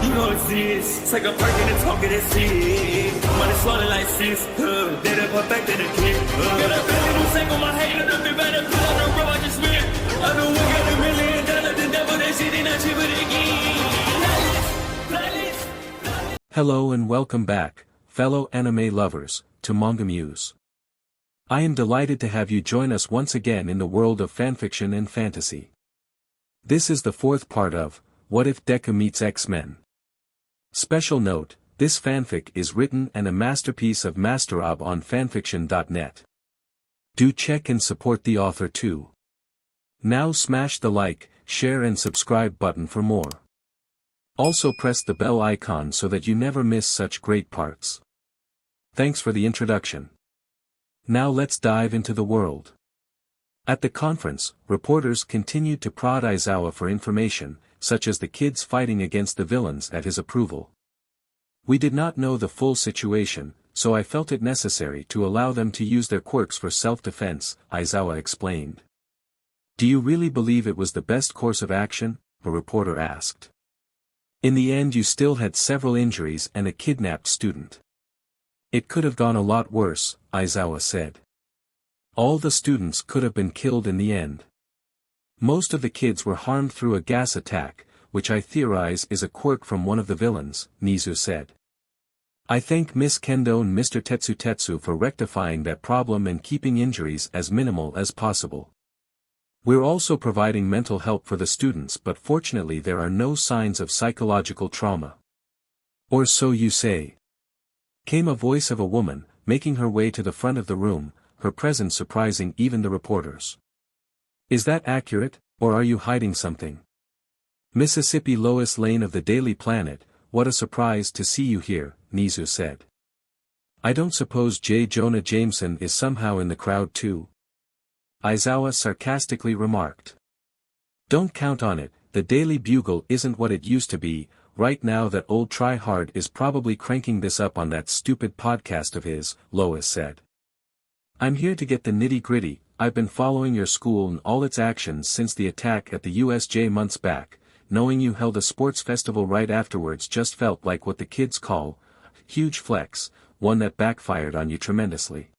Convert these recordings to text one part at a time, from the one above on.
You know it's this. Take a perk and a talk of that shit. Money swallowing like sis. Did it perfect in the kid. Got a billion who sang on my head. Look up better put on the road I just spent. I know we got $1 million. The devil that shit ain't not cheaper again. Hello and welcome back, fellow anime lovers, to MangaMuse. I am delighted to have you join us once again in the world of fanfiction and fantasy. This is the fourth part of What If Deku Meets X-Men. Special note, this fanfic is written and a masterpiece of Masterob on FANFICTIONnet. Do check and support the author too. Now smash the like, share and subscribe button for more. Also press the bell icon so that you never miss such great parts. Thanks for the introduction. Now let's dive into the world. At the conference, reporters continued to prod Aizawa for information, such as the kids fighting against the villains at his approval. We did not know the full situation, so I felt it necessary to allow them to use their quirks for self-defense, Aizawa explained. Do you really believe it was the best course of action? A reporter asked. In the end you still had several injuries and a kidnapped student. It could have gone a lot worse, Aizawa said. All the students could have been killed in the end. Most of the kids were harmed through a gas attack, which I theorize is a quirk from one of the villains, Nizu said. I thank Miss Kendo and Mr. Tetsu for rectifying that problem and keeping injuries as minimal as possible. We're also providing mental help for the students, but fortunately there are no signs of psychological trauma. Or so you say. Came a voice of a woman, making her way to the front of the room, her presence surprising even the reporters. Is that accurate, or are you hiding something? Mississippi Lois Lane of the Daily Planet, what a surprise to see you here, Nizu said. I don't suppose J. Jonah Jameson is somehow in the crowd too? Aizawa sarcastically remarked. Don't count on it, the Daily Bugle isn't what it used to be. Right now that old tryhard is probably cranking this up on that stupid podcast of his, Lois said. I'm here to get the nitty-gritty. I've been following your school and all its actions since the attack at the USJ months back. Knowing you held a sports festival right afterwards just felt like what the kids call, huge flex, one that backfired on you tremendously.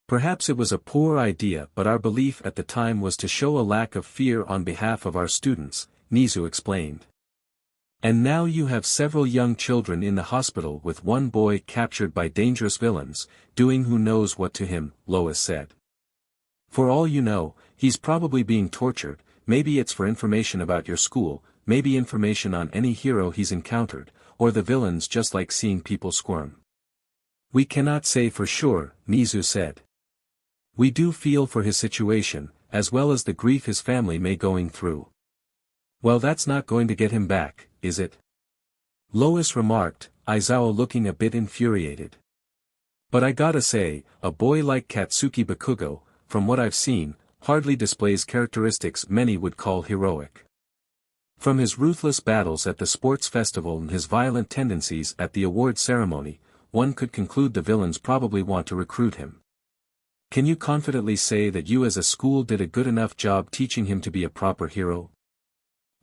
Perhaps it was a poor idea, but our belief at the time was to show a lack of fear on behalf of our students, Nizu explained. And now you have several young children in the hospital with one boy captured by dangerous villains, doing who knows what to him, Lois said. For all you know, he's probably being tortured, maybe it's for information about your school, maybe information on any hero he's encountered, or the villains just like seeing people squirm. We cannot say for sure, Nizu said. We do feel for his situation, as well as the grief his family may going through. Well, that's not going to get him back, is it? Lois remarked, Aizawa looking a bit infuriated. But I gotta say, a boy like Katsuki Bakugo, from what I've seen, hardly displays characteristics many would call heroic. From his ruthless battles at the sports festival and his violent tendencies at the award ceremony, one could conclude the villains probably want to recruit him. Can you confidently say that you as a school did a good enough job teaching him to be a proper hero?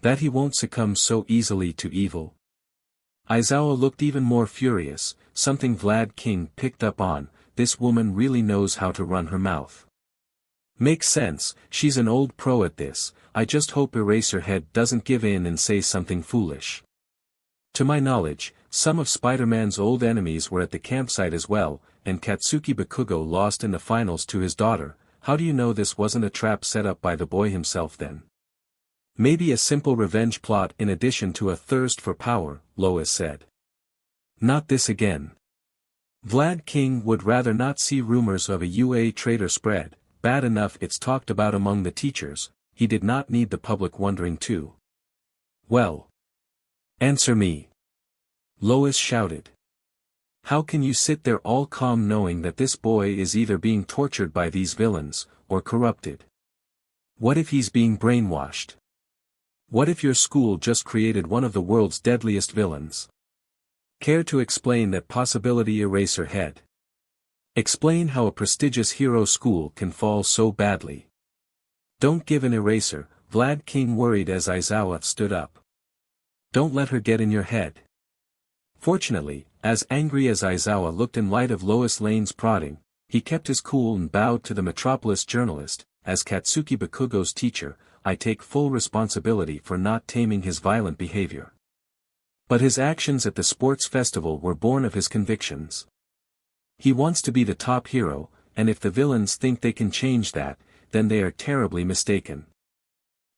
That he won't succumb so easily to evil? Aizawa looked even more furious, something Vlad King picked up on. This woman really knows how to run her mouth. Makes sense, she's an old pro at this. I just hope Eraserhead doesn't give in and say something foolish. To my knowledge, some of Spider-Man's old enemies were at the campsite as well, and Katsuki Bakugo lost in the finals to his daughter. How do you know this wasn't a trap set up by the boy himself then? Maybe a simple revenge plot in addition to a thirst for power, Lois said. Not this again. Vlad King would rather not see rumors of a UA traitor spread. Bad enough it's talked about among the teachers, he did not need the public wondering too. Well. Answer me. Lois shouted. How can you sit there all calm knowing that this boy is either being tortured by these villains, or corrupted? What if he's being brainwashed? What if your school just created one of the world's deadliest villains? Care to explain that possibility, Eraserhead? Explain how a prestigious hero school can fall so badly. Don't give an eraser, Vlad King worried as Aizawa stood up. Don't let her get in your head. Fortunately, as angry as Aizawa looked in light of Lois Lane's prodding, he kept his cool and bowed to the Metropolis journalist. As Katsuki Bakugo's teacher, I take full responsibility for not taming his violent behavior. But his actions at the sports festival were born of his convictions. He wants to be the top hero, and if the villains think they can change that, then they are terribly mistaken.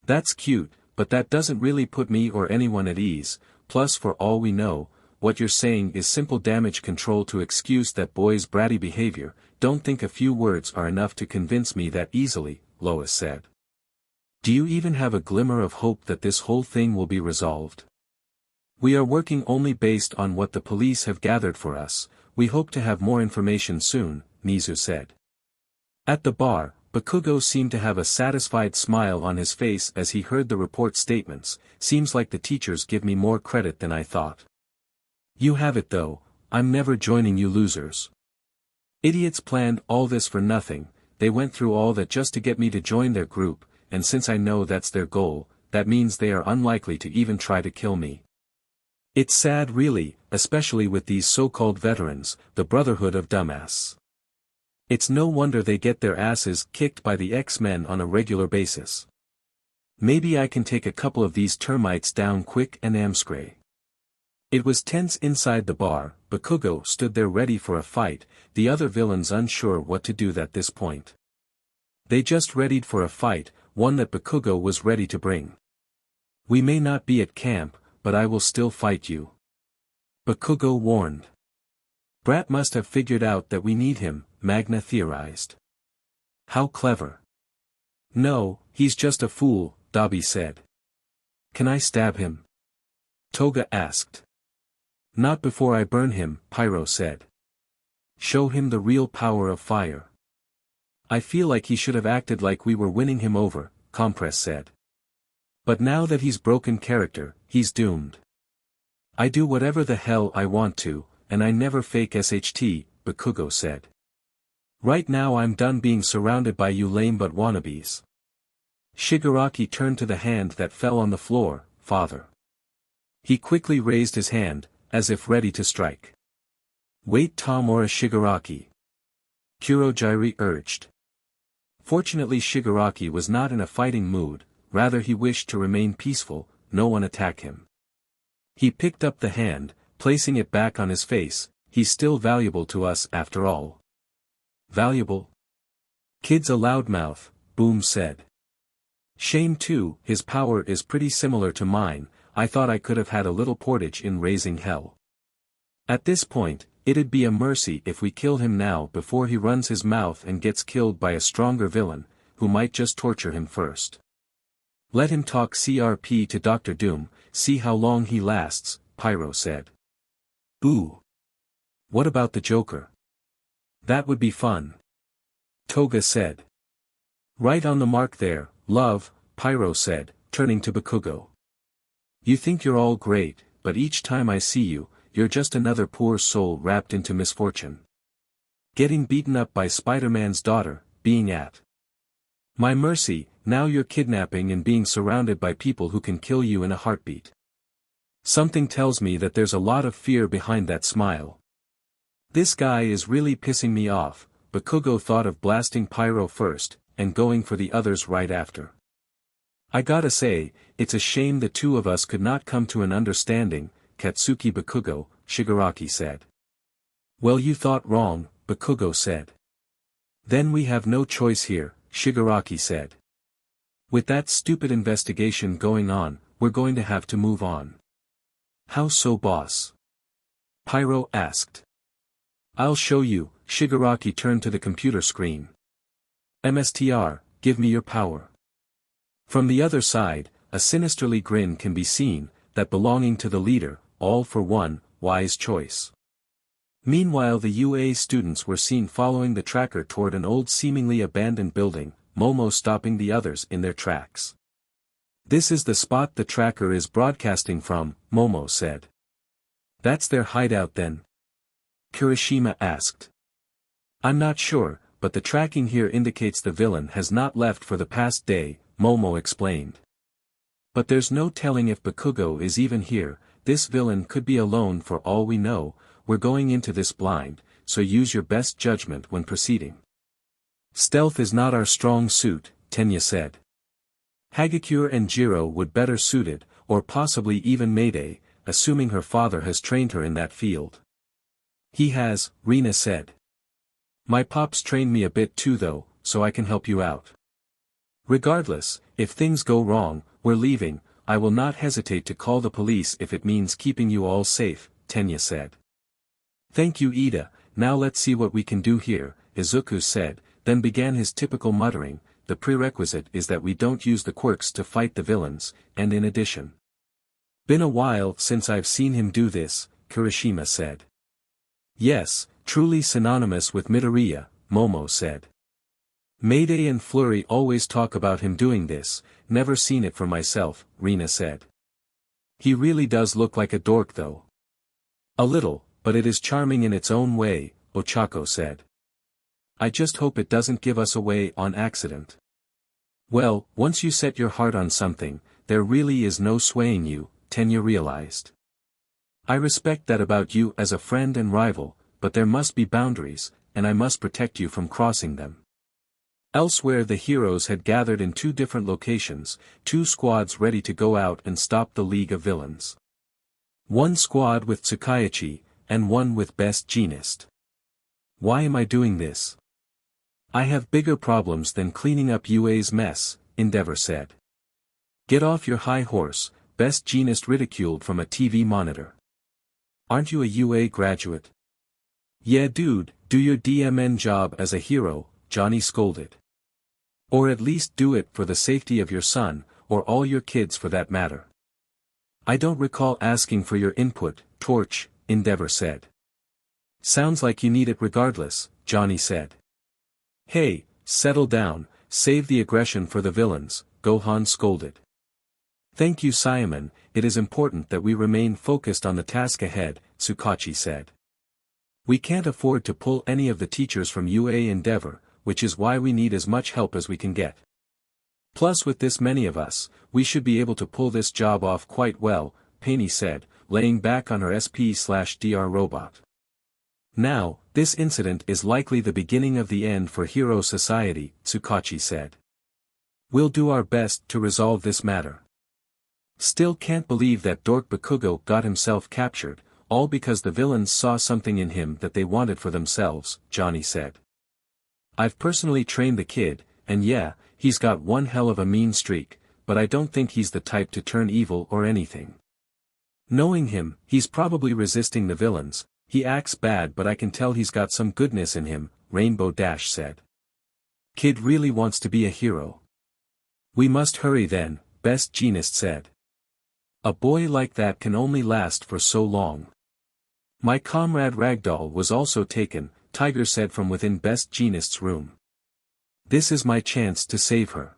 That's cute, but that doesn't really put me or anyone at ease, plus for all we know, what you're saying is simple damage control to excuse that boy's bratty behavior. Don't think a few words are enough to convince me that easily, Lois said. Do you even have a glimmer of hope that this whole thing will be resolved? We are working only based on what the police have gathered for us. We hope to have more information soon, Mizu said. At the bar, Bakugo seemed to have a satisfied smile on his face as he heard the report statements. Seems like the teachers give me more credit than I thought. You have it though, I'm never joining you losers. Idiots planned all this for nothing. They went through all that just to get me to join their group, and since I know that's their goal, that means they are unlikely to even try to kill me. It's sad really, especially with these so-called veterans, the Brotherhood of Dumbass. It's no wonder they get their asses kicked by the X-Men on a regular basis. Maybe I can take a couple of these termites down quick and amscray. It was tense inside the bar. Bakugo stood there ready for a fight, the other villains unsure what to do at this point. They just readied for a fight, one that Bakugo was ready to bring. We may not be at camp, but I will still fight you. Bakugo warned. Brat must have figured out that we need him, Magna theorized. How clever. No, he's just a fool, Dabi said. Can I stab him? Toga asked. Not before I burn him, Pyro said. Show him the real power of fire. I feel like he should have acted like we were winning him over, Compress said. But now that he's broken character, he's doomed. I do whatever the hell I want to, and I never fake SHT, Bakugo said. Right now I'm done being surrounded by you lame but wannabes. Shigaraki turned to the hand that fell on the floor, Father. He quickly raised his hand, as if ready to strike. Wait Tamura Shigaraki. Kurojiiri urged. Fortunately Shigaraki was not in a fighting mood, rather he wished to remain peaceful, no one attack him. He picked up the hand, placing it back on his face. He's still valuable to us after all. Valuable? Kid's a loudmouth, Boom said. Shame too, his power is pretty similar to mine. I thought I could have had a little portage in raising hell. At this point, it'd be a mercy if we kill him now before he runs his mouth and gets killed by a stronger villain, who might just torture him first. Let him talk CRP to Dr. Doom, see how long he lasts, Pyro said. Ooh. What about the Joker? That would be fun. Toga said. Right on the mark there, love, Pyro said, turning to Bakugo. You think you're all great, but each time I see you, you're just another poor soul wrapped into misfortune. Getting beaten up by Spider-Man's daughter, being at my mercy, now you're kidnapping and being surrounded by people who can kill you in a heartbeat. Something tells me that there's a lot of fear behind that smile. This guy is really pissing me off. Bakugo thought of blasting Pyro first, and going for the others right after. I gotta say, it's a shame the two of us could not come to an understanding, Katsuki Bakugo, Shigaraki said. Well you thought wrong, Bakugo said. Then we have no choice here, Shigaraki said. With that stupid investigation going on, we're going to have to move on. How so boss? Pyro asked. I'll show you, Shigaraki turned to the computer screen. MSTR, give me your power. From the other side, a sinisterly grin can be seen, that belonging to the leader, all for one, wise choice. Meanwhile the UA students were seen following the tracker toward an old seemingly abandoned building, Momo stopping the others in their tracks. This is the spot the tracker is broadcasting from, Momo said. That's their hideout then? Kirishima asked. I'm not sure, but the tracking here indicates the villain has not left for the past day, Momo explained. But there's no telling if Bakugo is even here, this villain could be alone for all we know, we're going into this blind, so use your best judgment when proceeding. Stealth is not our strong suit, Tenya said. Hagakure and Jiro would better suited, or possibly even Mayday, assuming her father has trained her in that field. He has, Rina said. My pops trained me a bit too though, so I can help you out. Regardless, if things go wrong, we're leaving, I will not hesitate to call the police if it means keeping you all safe, Tenya said. Thank you Ida, now let's see what we can do here, Izuku said, then began his typical muttering, the prerequisite is that we don't use the quirks to fight the villains, and in addition. Been a while since I've seen him do this, Kirishima said. Yes, truly synonymous with Midoriya, Momo said. Mayday and Flurry always talk about him doing this, never seen it for myself, Rina said. He really does look like a dork though. A little, but it is charming in its own way, Ochako said. I just hope it doesn't give us away on accident. Well, once you set your heart on something, there really is no swaying you, Tenya realized. I respect that about you as a friend and rival, but there must be boundaries, and I must protect you from crossing them. Elsewhere the heroes had gathered in two different locations, two squads ready to go out and stop the League of Villains. One squad with Tsukaichi, and one with Best Jeanist. Why am I doing this? I have bigger problems than cleaning up UA's mess, Endeavor said. Get off your high horse, Best Jeanist ridiculed from a TV monitor. Aren't you a UA graduate? Yeah dude, do your DMN job as a hero, Johnny scolded. Or at least do it for the safety of your son, or all your kids for that matter. I don't recall asking for your input, Torch, Endeavor said. Sounds like you need it regardless, Johnny said. Hey, settle down, save the aggression for the villains, Gohan scolded. Thank you Simon, it is important that we remain focused on the task ahead, Tsukachi said. We can't afford to pull any of the teachers from UA Endeavor, which is why we need as much help as we can get. Plus with this many of us, we should be able to pull this job off quite well, Painey said, laying back on her SP/DR robot. Now, this incident is likely the beginning of the end for Hero Society, Tsukachi said. We'll do our best to resolve this matter. Still can't believe that dork Bakugo got himself captured, all because the villains saw something in him that they wanted for themselves, Johnny said. I've personally trained the kid, and yeah, he's got one hell of a mean streak, but I don't think he's the type to turn evil or anything. Knowing him, he's probably resisting the villains, he acts bad but I can tell he's got some goodness in him, Rainbow Dash said. Kid really wants to be a hero. We must hurry then, Best Jeanist said. A boy like that can only last for so long. My comrade Ragdoll was also taken, Tiger said from within Best Jeanist's room. This is my chance to save her.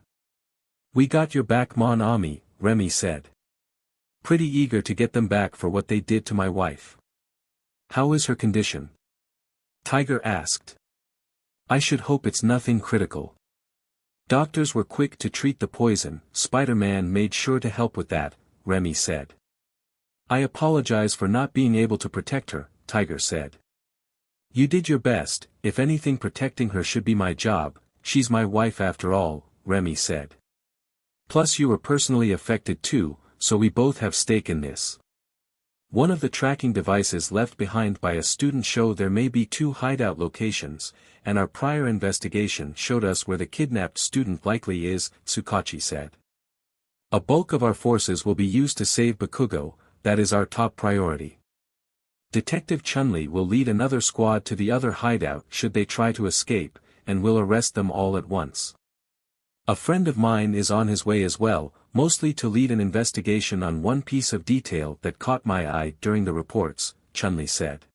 We got your back Mon Ami, Remy said. Pretty eager to get them back for what they did to my wife. How is her condition? Tiger asked. I should hope it's nothing critical. Doctors were quick to treat the poison, Spider-Man made sure to help with that, Remy said. I apologize for not being able to protect her, Tiger said. You did your best, if anything protecting her should be my job, she's my wife after all, Remy said. Plus you were personally affected too, so we both have stake in this. One of the tracking devices left behind by a student showed there may be two hideout locations, and our prior investigation showed us where the kidnapped student likely is, Tsukachi said. A bulk of our forces will be used to save Bakugo, that is our top priority. Detective Chun-Li will lead another squad to the other hideout should they try to escape, and will arrest them all at once. A friend of mine is on his way as well, mostly to lead an investigation on one piece of detail that caught my eye during the reports, Chun-Li said.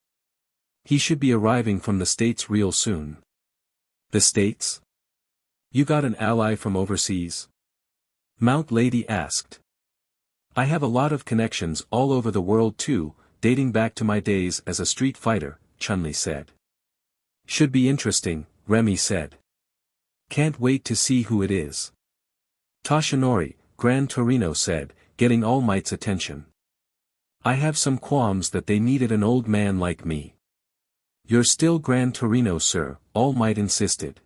He should be arriving from the States real soon. The States? You got an ally from overseas? Mount Lady asked. I have a lot of connections all over the world too, dating back to my days as a street fighter, Chun-Li said. Should be interesting, Remy said. Can't wait to see who it is. Toshinori, Gran Torino said, getting All Might's attention. I have some qualms that they needed an old man like me. You're still Gran Torino, sir, All Might insisted.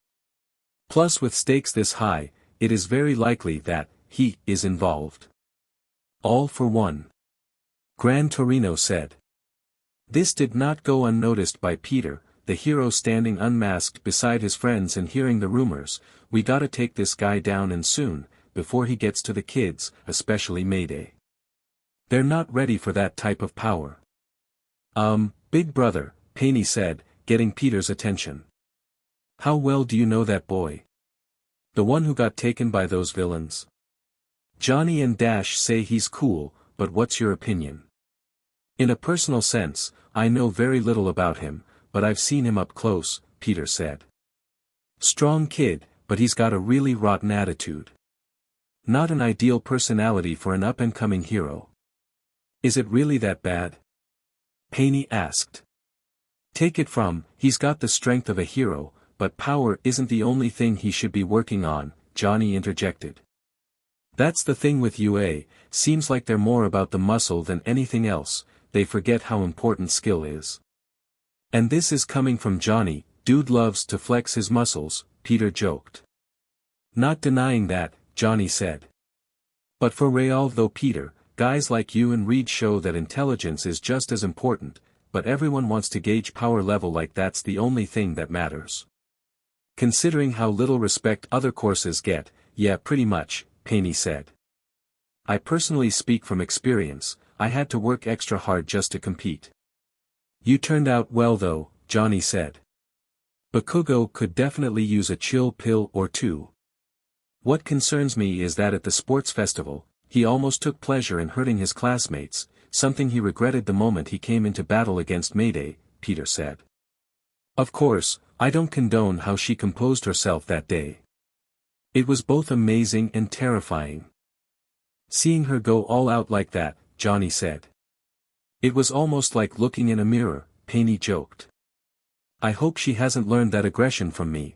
Plus with stakes this high, it is very likely that, he, is involved. All for one. Gran Torino said. This did not go unnoticed by Peter, the hero standing unmasked beside his friends and hearing the rumors. We gotta take this guy down and soon, before he gets to the kids, especially Mayday. They're not ready for that type of power. Big brother, Paney said, getting Peter's attention. How well do you know that boy? The one who got taken by those villains? Johnny and Dash say he's cool, but what's your opinion? In a personal sense, I know very little about him, but I've seen him up close, Peter said. Strong kid, but he's got a really rotten attitude. Not an ideal personality for an up-and-coming hero. Is it really that bad? Paney asked. Take it from, he's got the strength of a hero, but power isn't the only thing he should be working on, Johnny interjected. That's the thing with UA, seems like they're more about the muscle than anything else, they forget how important skill is. And this is coming from Johnny, dude loves to flex his muscles, Peter joked. Not denying that, Johnny said. But for real though Peter, guys like you and Reed show that intelligence is just as important, but everyone wants to gauge power level like that's the only thing that matters. Considering how little respect other courses get, yeah pretty much, Paney said. I personally speak from experience, I had to work extra hard just to compete. You turned out well though, Johnny said. Bakugou could definitely use a chill pill or two. What concerns me is that at the sports festival, he almost took pleasure in hurting his classmates, something he regretted the moment he came into battle against Mayday, Peter said. Of course, I don't condone how she composed herself that day. It was both amazing and terrifying. Seeing her go all out like that, Johnny said. It was almost like looking in a mirror, Paney joked. I hope she hasn't learned that aggression from me.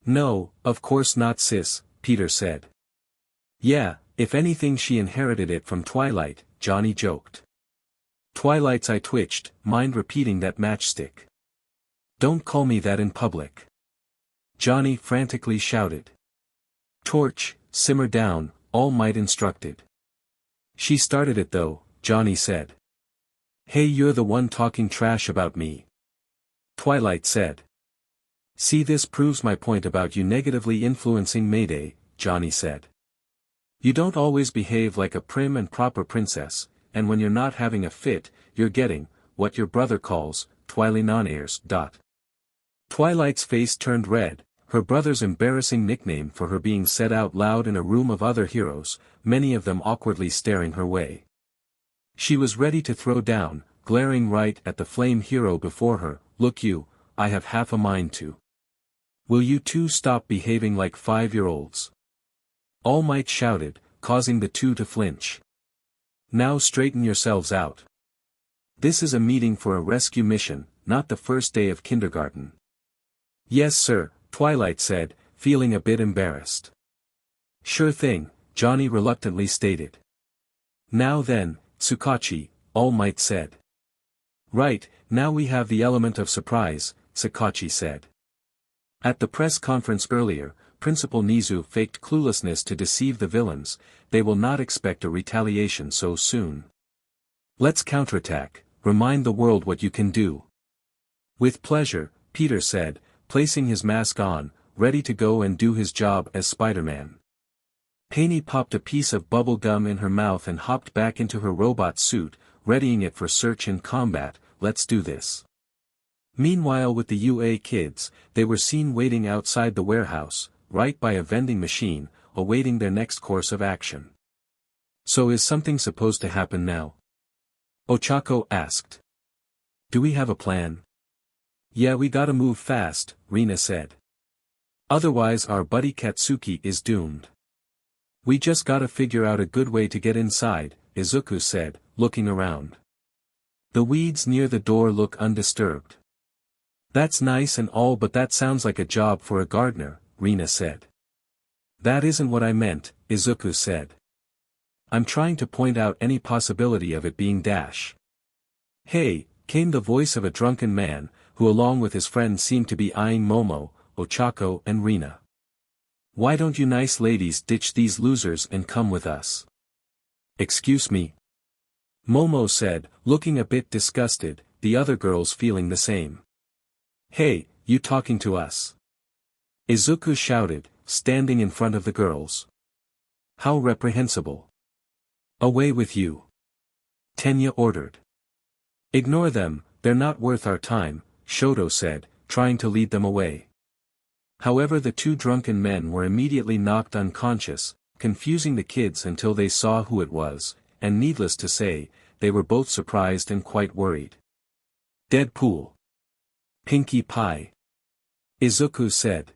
No, of course not sis, Peter said. Yeah, if anything she inherited it from Twilight, Johnny joked. Twilight's eye twitched, mind repeating that matchstick. Don't call me that in public. Johnny frantically shouted. Torch, simmer down, All Might instructed. She started it though, Johnny said. Hey, you're the one talking trash about me. Twilight said. See, this proves my point about you negatively influencing Mayday, Johnny said. You don't always behave like a prim and proper princess, and when you're not having a fit, you're getting, what your brother calls, Twily non-airs. Twilight's face turned red, her brother's embarrassing nickname for her being said out loud in a room of other heroes, many of them awkwardly staring her way. She was ready to throw down, glaring right at the flame hero before her. Look you, I have half a mind to. Will you two stop behaving like 5-year-olds? All Might shouted, causing the two to flinch. Now straighten yourselves out. This is a meeting for a rescue mission, not the first day of kindergarten. Yes sir, Twilight said, feeling a bit embarrassed. Sure thing, Johnny reluctantly stated. Now then, Tsukachi, All Might said. Right, now we have the element of surprise, Tsukachi said. At the press conference earlier, Principal Nizu faked cluelessness to deceive the villains, they will not expect a retaliation so soon. Let's counterattack, remind the world what you can do. With pleasure, Peter said, placing his mask on, ready to go and do his job as Spiderman. Paney popped a piece of bubble gum in her mouth and hopped back into her robot suit, readying it for search and combat. Let's do this. Meanwhile with the UA kids, they were seen waiting outside the warehouse, right by a vending machine, awaiting their next course of action. So is something supposed to happen now? Ochako asked. Do we have a plan? Yeah, we gotta move fast, Rina said. Otherwise our buddy Katsuki is doomed. We just gotta figure out a good way to get inside, Izuku said, looking around. The weeds near the door look undisturbed. That's nice and all, but that sounds like a job for a gardener, Rina said. That isn't what I meant, Izuku said. I'm trying to point out any possibility of it being dash. Hey, came the voice of a drunken man, who along with his friend seemed to be eyeing Momo, Ochako and Rina. Why don't you nice ladies ditch these losers and come with us? Excuse me? Momo said, looking a bit disgusted, the other girls feeling the same. Hey, you talking to us? Izuku shouted, standing in front of the girls. How reprehensible. Away with you. Tenya ordered. Ignore them, they're not worth our time, Shoto said, trying to lead them away. However, the two drunken men were immediately knocked unconscious, confusing the kids until they saw who it was, and needless to say, they were both surprised and quite worried. Deadpool. Pinkie Pie. Izuku said.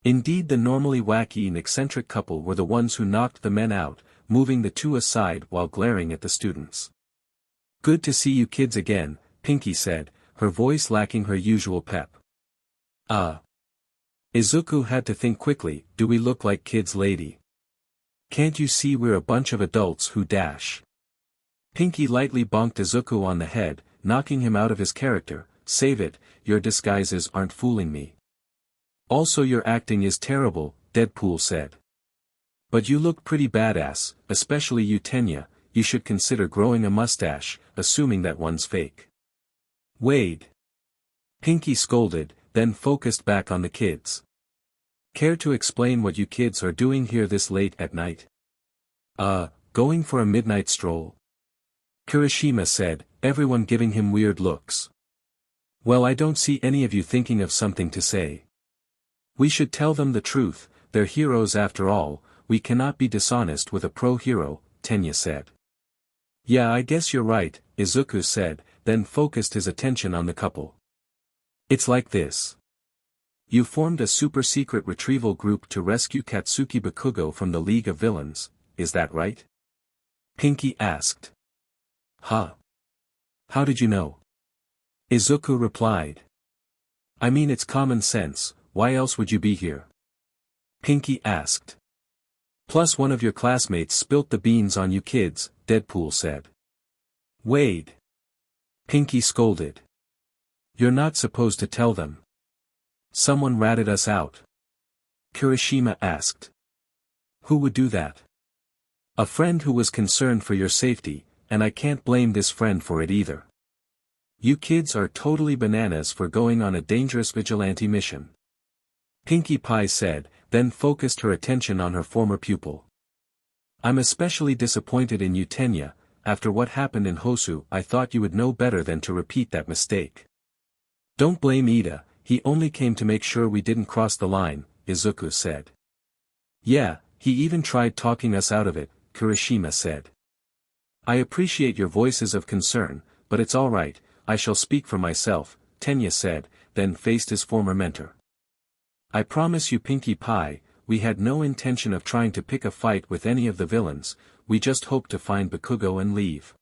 Indeed, the normally wacky and eccentric couple were the ones who knocked the men out, moving the two aside while glaring at the students. Good to see you kids again, Pinkie said, her voice lacking her usual pep. Izuku had to think quickly, do we look like kids, lady? Can't you see we're a bunch of adults who dash? Pinkie lightly bonked Izuku on the head, knocking him out of his character. Save it, your disguises aren't fooling me. Also, your acting is terrible, Deadpool said. But you look pretty badass, especially you, Tenya. You should consider growing a mustache, assuming that one's fake. Wade. Pinkie scolded, then focused back on the kids. Care to explain what you kids are doing here this late at night? Going for a midnight stroll? Kirishima said, everyone giving him weird looks. Well, I don't see any of you thinking of something to say. We should tell them the truth, they're heroes after all, we cannot be dishonest with a pro-hero, Tenya said. Yeah, I guess you're right, Izuku said, then focused his attention on the couple. It's like this. You formed a super-secret retrieval group to rescue Katsuki Bakugo from the League of Villains, is that right? Pinkie asked. Huh? How did you know? Izuku replied. I mean, it's common sense, why else would you be here? Pinkie asked. Plus one of your classmates spilt the beans on you kids, Deadpool said. Wade. Pinkie scolded. You're not supposed to tell them. Someone ratted us out. Kirishima asked. Who would do that? A friend who was concerned for your safety, and I can't blame this friend for it either. You kids are totally bananas for going on a dangerous vigilante mission. Pinkie Pie said, then focused her attention on her former pupil. I'm especially disappointed in you, Tenya. After what happened in Hosu, I thought you would know better than to repeat that mistake. Don't blame Ida, he only came to make sure we didn't cross the line, Izuku said. Yeah, he even tried talking us out of it, Kirishima said. I appreciate your voices of concern, but it's alright, I shall speak for myself, Tenya said, then faced his former mentor. I promise you, Pinkie Pie, we had no intention of trying to pick a fight with any of the villains, we just hoped to find Bakugo and leave.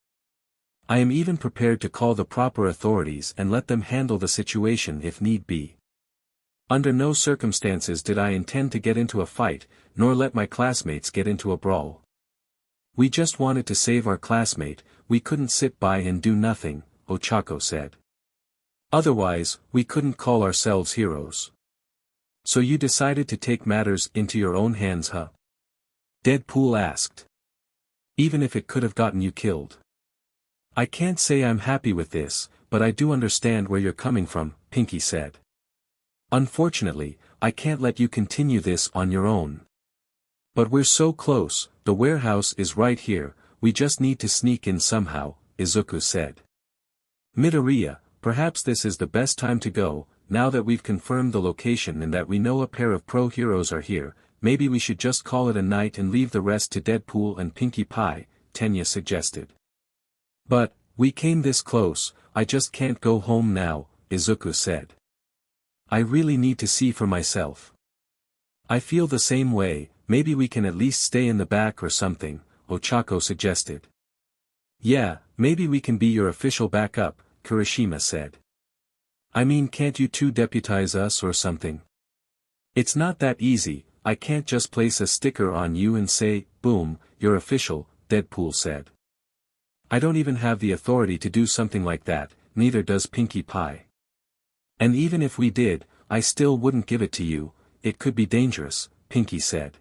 I am even prepared to call the proper authorities and let them handle the situation if need be. Under no circumstances did I intend to get into a fight, nor let my classmates get into a brawl. We just wanted to save our classmate, we couldn't sit by and do nothing, Ochako said. Otherwise, we couldn't call ourselves heroes. So you decided to take matters into your own hands, huh? Deadpool asked. Even if it could have gotten you killed. I can't say I'm happy with this, but I do understand where you're coming from, Pinkie said. Unfortunately, I can't let you continue this on your own. But we're so close, the warehouse is right here, we just need to sneak in somehow, Izuku said. Midoriya, perhaps this is the best time to go, now that we've confirmed the location and that we know a pair of pro-heroes are here, maybe we should just call it a night and leave the rest to Deadpool and Pinkie Pie, Tenya suggested. But, we came this close, I just can't go home now, Izuku said. I really need to see for myself. I feel the same way, maybe we can at least stay in the back or something, Ochako suggested. Yeah, maybe we can be your official backup, Kirishima said. I mean, can't you two deputize us or something? It's not that easy, I can't just place a sticker on you and say, boom, you're official, Deadpool said. I don't even have the authority to do something like that, neither does Pinkie Pie. And even if we did, I still wouldn't give it to you, it could be dangerous, Pinkie said.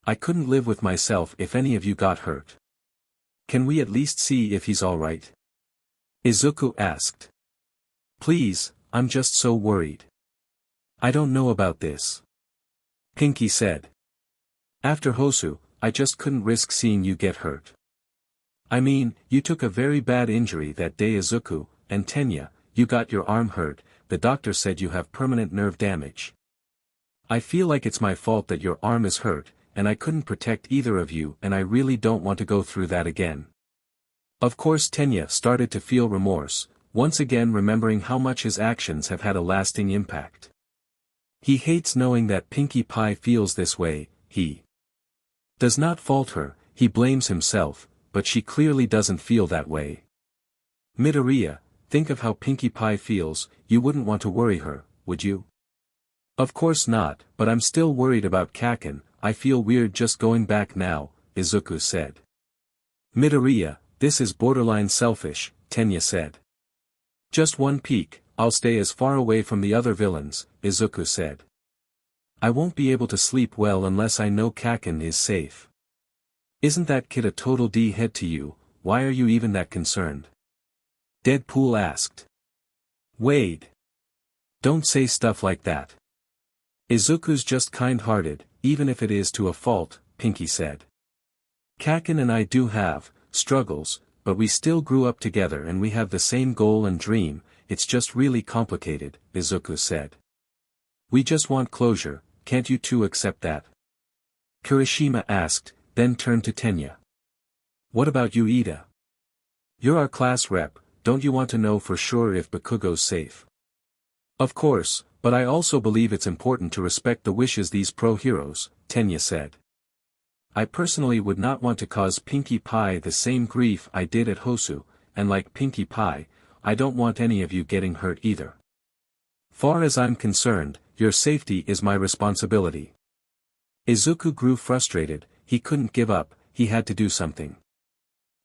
I couldn't live with myself if any of you got hurt. Can we at least see if he's alright? Izuku asked. Please, I'm just so worried. I don't know about this. Pinkie said. After Hosu, I just couldn't risk seeing you get hurt. I mean, you took a very bad injury that day Izuku, and Tenya, you got your arm hurt, the doctor said you have permanent nerve damage. I feel like it's my fault that your arm is hurt, and I couldn't protect either of you and I really don't want to go through that again. Of course Tenya started to feel remorse, once again remembering how much his actions have had a lasting impact. He hates knowing that Pinkie Pie feels this way, he does not fault her, he blames himself, but she clearly doesn't feel that way. Midoriya, think of how Pinkie Pie feels, you wouldn't want to worry her, would you? Of course not, but I'm still worried about Kaken, I feel weird just going back now, Izuku said. Midoriya, this is borderline selfish, Tenya said. Just one peek, I'll stay as far away from the other villains, Izuku said. I won't be able to sleep well unless I know Kaken is safe. Isn't that kid a total D-head to you, why are you even that concerned? Deadpool asked. Wade. Don't say stuff like that. Izuku's just kind-hearted, even if it is to a fault, Pinkie said. Kaken and I do have struggles, but we still grew up together and we have the same goal and dream, it's just really complicated, Izuku said. We just want closure, can't you two accept that? Kirishima asked, then turned to Tenya. What about you Ida? You're our class rep, don't you want to know for sure if Bakugo's safe? Of course, but I also believe it's important to respect the wishes these pro-heroes, Tenya said. I personally would not want to cause Pinkie Pie the same grief I did at Hosu, and like Pinkie Pie, I don't want any of you getting hurt either. Far as I'm concerned, your safety is my responsibility. Izuku grew frustrated, he couldn't give up, he had to do something.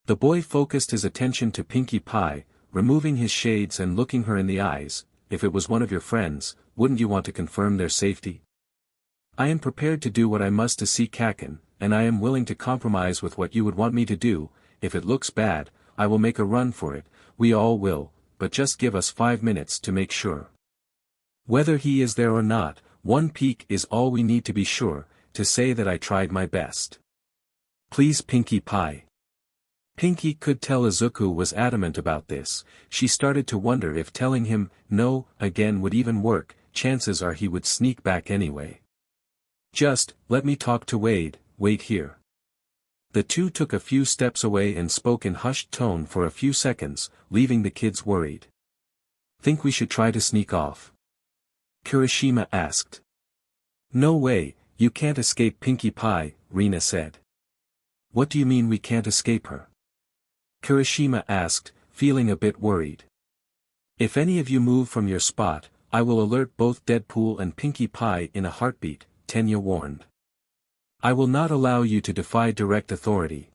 The boy focused his attention to Pinkie Pie, removing his shades and looking her in the eyes. If it was one of your friends, wouldn't you want to confirm their safety? I am prepared to do what I must to see Kaken, and I am willing to compromise with what you would want me to do, if it looks bad, I will make a run for it, we all will, but just give us 5 minutes to make sure. Whether he is there or not, one peek is all we need to be sure, to say that I tried my best. Please Pinkie Pie. Pinkie could tell Izuku was adamant about this, she started to wonder if telling him, no, again would even work, chances are he would sneak back anyway. Just, let me talk to Wade, wait here. The two took a few steps away and spoke in hushed tone for a few seconds, leaving the kids worried. Think we should try to sneak off? Kirishima asked. No way, you can't escape Pinkie Pie, Rina said. What do you mean we can't escape her? Kirishima asked, feeling a bit worried. If any of you move from your spot, I will alert both Deadpool and Pinkie Pie in a heartbeat, Tenya warned. I will not allow you to defy direct authority.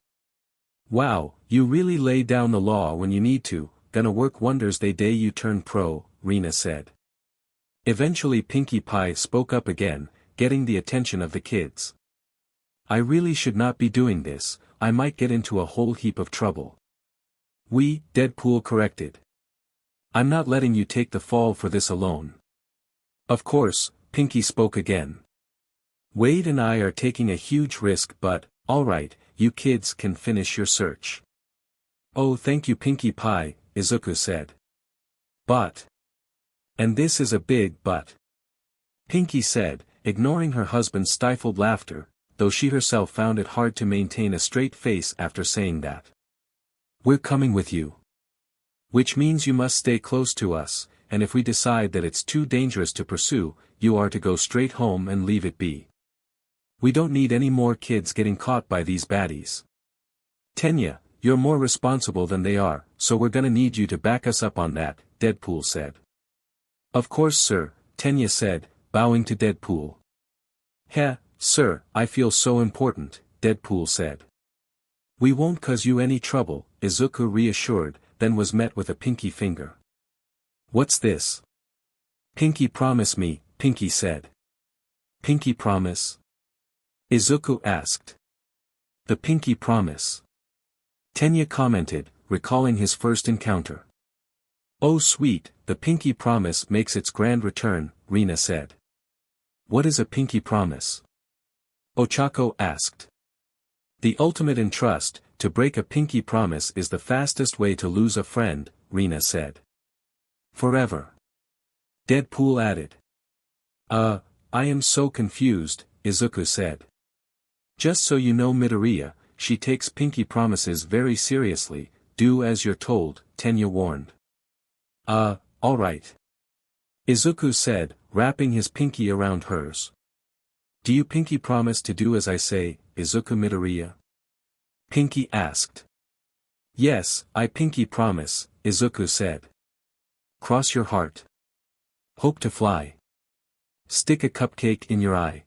Wow, you really lay down the law when you need to, gonna work wonders the day you turn pro, Rina said. Eventually Pinkie Pie spoke up again, getting the attention of the kids. I really should not be doing this, I might get into a whole heap of trouble. Deadpool corrected. I'm not letting you take the fall for this alone. Of course, Pinkie spoke again. Wade and I are taking a huge risk but, alright, you kids can finish your search. Oh thank you Pinkie Pie, Izuku said. But. And this is a big but. Pinkie said, ignoring her husband's stifled laughter, though she herself found it hard to maintain a straight face after saying that. We're coming with you. Which means you must stay close to us, and if we decide that it's too dangerous to pursue, you are to go straight home and leave it be. We don't need any more kids getting caught by these baddies. Tenya, you're more responsible than they are, so we're gonna need you to back us up on that, Deadpool said. Of course sir, Tenya said, bowing to Deadpool. Heh, sir, I feel so important, Deadpool said. We won't cause you any trouble, Izuku reassured, then was met with a pinky finger. What's this? Pinky promise me, Pinky said. Pinky promise? Izuku asked. The pinky promise. Tenya commented, recalling his first encounter. Oh sweet, the pinky promise makes its grand return, Rina said. What is a pinky promise? Ochako asked. The ultimate in trust, to break a pinky promise is the fastest way to lose a friend, Rina said. Forever. Deadpool added. I am so confused, Izuku said. Just so you know Midoriya, she takes pinky promises very seriously, do as you're told, Tenya warned. Alright. Izuku said, wrapping his pinky around hers. Do you pinky promise to do as I say, Izukumidoriya? Pinky asked. Yes, I pinky promise, Izuku said. Cross your heart. Hope to fly. Stick a cupcake in your eye.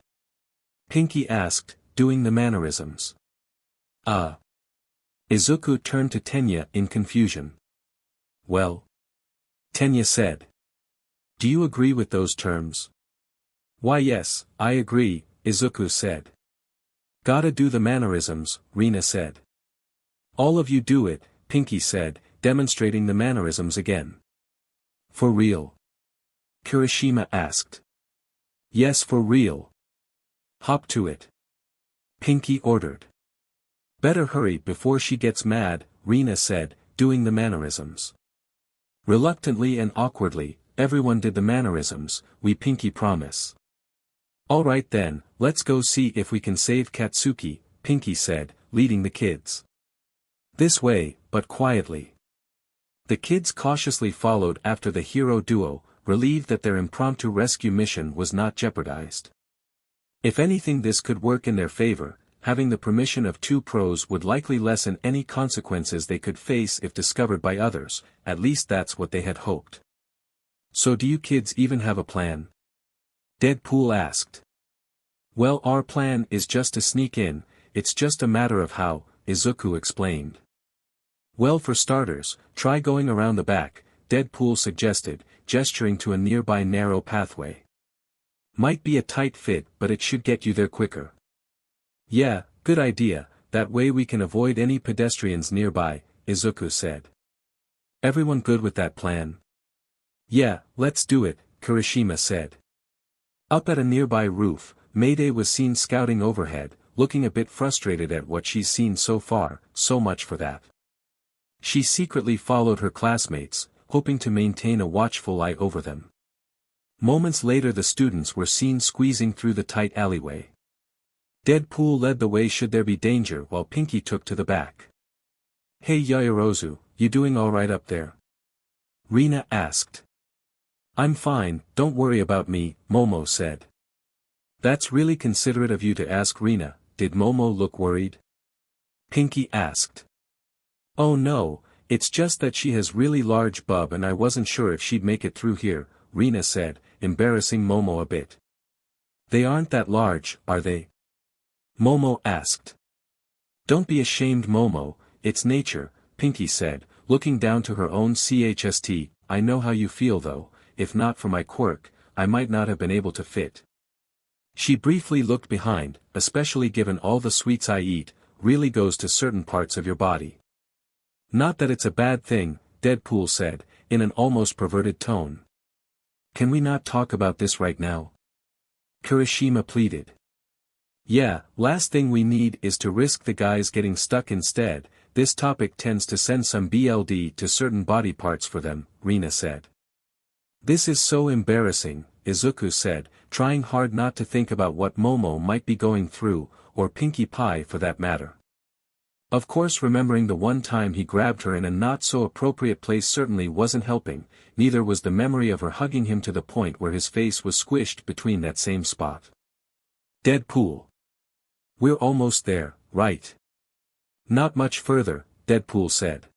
Pinky asked, doing the mannerisms. Izuku turned to Tenya in confusion. Well? Tenya said. Do you agree with those terms? Why yes, I agree, Izuku said. Gotta do the mannerisms, Rina said. All of you do it, Pinky said, demonstrating the mannerisms again. For real? Kirishima asked. Yes, for real. Hop to it. Pinky ordered. Better hurry before she gets mad, Rina said, doing the mannerisms. Reluctantly and awkwardly, everyone did the mannerisms, we pinky promise. Alright then, let's go see if we can save Katsuki, Pinky said, leading the kids. This way, but quietly. The kids cautiously followed after the hero duo, relieved that their impromptu rescue mission was not jeopardized. If anything, this could work in their favor. Having the permission of two pros would likely lessen any consequences they could face if discovered by others, at least that's what they had hoped. So do you kids even have a plan? Deadpool asked. Well, our plan is just to sneak in, it's just a matter of how, Izuku explained. Well, for starters, try going around the back, Deadpool suggested, gesturing to a nearby narrow pathway. Might be a tight fit, but it should get you there quicker. Yeah, good idea, that way we can avoid any pedestrians nearby, Izuku said. Everyone good with that plan? Yeah, let's do it, Kirishima said. Up at a nearby roof, Mayday was seen scouting overhead, looking a bit frustrated at what she's seen so far, so much for that. She secretly followed her classmates, hoping to maintain a watchful eye over them. Moments later the students were seen squeezing through the tight alleyway. Deadpool led the way should there be danger while Pinky took to the back. Hey Yaoyorozu, you doing alright up there? Rina asked. I'm fine, don't worry about me, Momo said. That's really considerate of you to ask Rina, did Momo look worried? Pinky asked. Oh no, it's just that she has really large bub and I wasn't sure if she'd make it through here, Rina said, embarrassing Momo a bit. They aren't that large, are they? Momo asked. Don't be ashamed, Momo, it's nature, Pinky said, looking down to her own chst. I know how you feel though, if not for my quirk, I might not have been able to fit. She briefly looked behind, especially given all the sweets I eat, really goes to certain parts of your body. Not that it's a bad thing, Deadpool said, in an almost perverted tone. Can we not talk about this right now? Kirishima pleaded. Yeah, last thing we need is to risk the guys getting stuck instead, this topic tends to send some BLD to certain body parts for them, Rina said. This is so embarrassing, Izuku said, trying hard not to think about what Momo might be going through, or Pinkie Pie for that matter. Of course, remembering the one time he grabbed her in a not-so-appropriate place certainly wasn't helping, neither was the memory of her hugging him to the point where his face was squished between that same spot. Deadpool. We're almost there, right? Not much further, Deadpool said.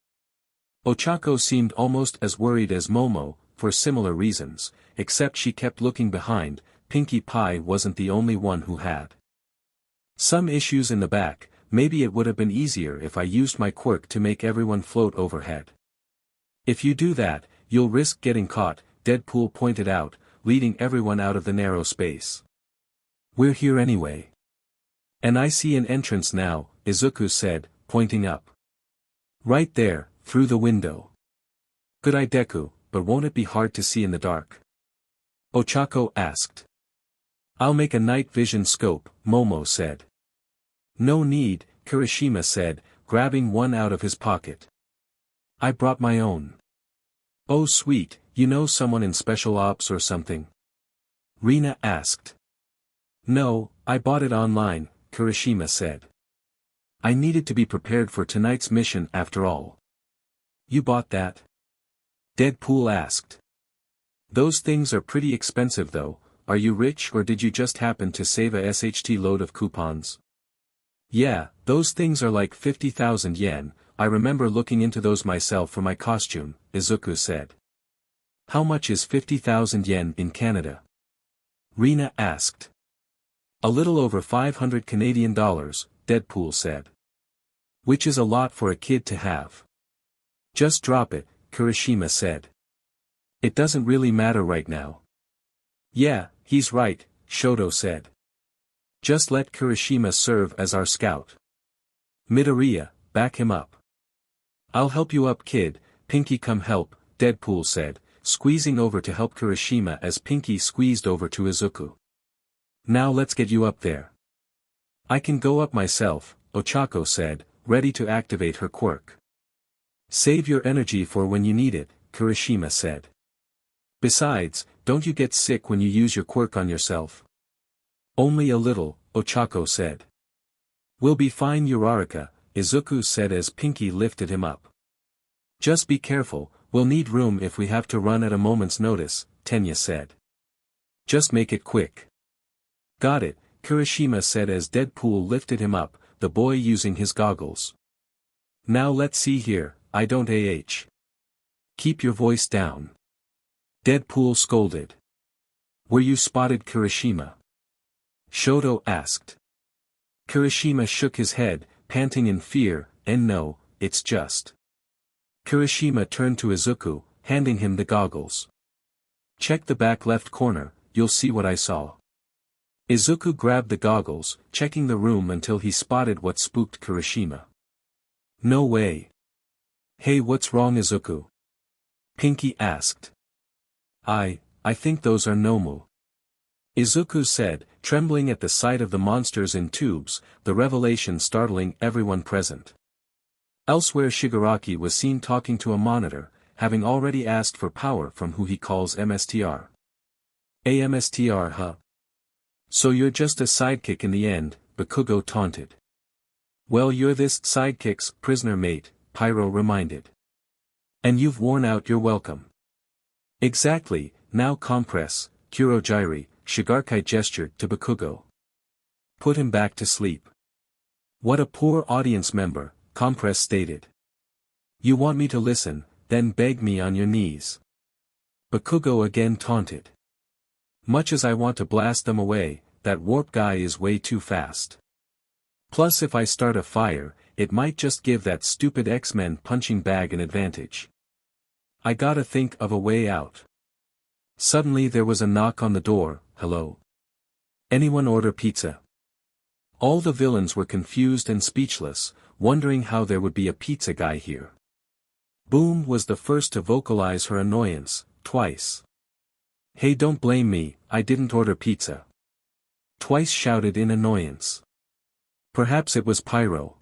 Ochako seemed almost as worried as Momo, for similar reasons, except she kept looking behind. Pinkie Pie wasn't the only one who had some issues in the back. maybe it would have been easier if I used my quirk to make everyone float overhead. If you do that, you'll risk getting caught, Deadpool pointed out, leading everyone out of the narrow space. We're here anyway. And I see an entrance now, Izuku said, pointing up. Right there, through the window. Good eye Deku, but won't it be hard to see in the dark? Ochako asked. I'll make a night vision scope, Momo said. No need, Kirishima said, grabbing one out of his pocket. I brought my own. Oh sweet, you know someone in special ops or something? Rina asked. No, I bought it online, Kirishima said. I needed to be prepared for tonight's mission after all. You bought that? Deadpool asked. Those things are pretty expensive though, are you rich or did you just happen to save a SHT load of coupons? Yeah, those things are like 50,000 yen, I remember looking into those myself for my costume, Izuku said. How much is 50,000 yen in Canada? Rina asked. A little over 500 Canadian dollars, Deadpool said. Which is a lot for a kid to have. Just drop it, Kirishima said. It doesn't really matter right now. Yeah, he's right, Shoto said. Just let Kirishima serve as our scout. Midoriya, back him up. I'll help you up kid, Pinky come help, Deadpool said, squeezing over to help Kirishima as Pinky squeezed over to Izuku. Now let's get you up there. I can go up myself, Ochako said, ready to activate her quirk. Save your energy for when you need it, Kirishima said. Besides, don't you get sick when you use your quirk on yourself? Only a little, Ochako said. We'll be fine Uraraka, Izuku said as Pinky lifted him up. Just be careful, we'll need room if we have to run at a moment's notice, Tenya said. Just make it quick. Got it, Kirishima said as Deadpool lifted him up, the boy using his goggles. Now let's see here, I don't Keep your voice down. Deadpool scolded. Were you spotted Kirishima? Shoto asked. Kirishima shook his head, panting in fear, and no, it's just. Kirishima turned to Izuku, handing him the goggles. Check the back left corner, you'll see what I saw. Izuku grabbed the goggles, checking the room until he spotted what spooked Kirishima. No way. Hey, what's wrong Izuku? Pinky asked. I think those are Nomu. Izuku said, trembling at the sight of the monsters in tubes, the revelation startling everyone present. Elsewhere Shigaraki was seen talking to a monitor, having already asked for power from who he calls MSTR. MSTR huh? So you're just a sidekick in the end, Bakugo taunted. Well you're this sidekick's prisoner mate, Pyro reminded. And you've worn out your welcome. Exactly, now compress, Kurogyri, Shigaraki gestured to Bakugo. Put him back to sleep. What a poor audience member, Compress stated. You want me to listen, then beg me on your knees. Bakugo again taunted. Much as I want to blast them away, that warp guy is way too fast. Plus if I start a fire, it might just give that stupid X-Men punching bag an advantage. I gotta think of a way out. Suddenly there was a knock on the door. Hello? Anyone order pizza? All the villains were confused and speechless, wondering how there would be a pizza guy here. Boom was the first to vocalize her annoyance, twice. Hey don't blame me, I didn't order pizza. Twice shouted in annoyance. Perhaps it was Pyro.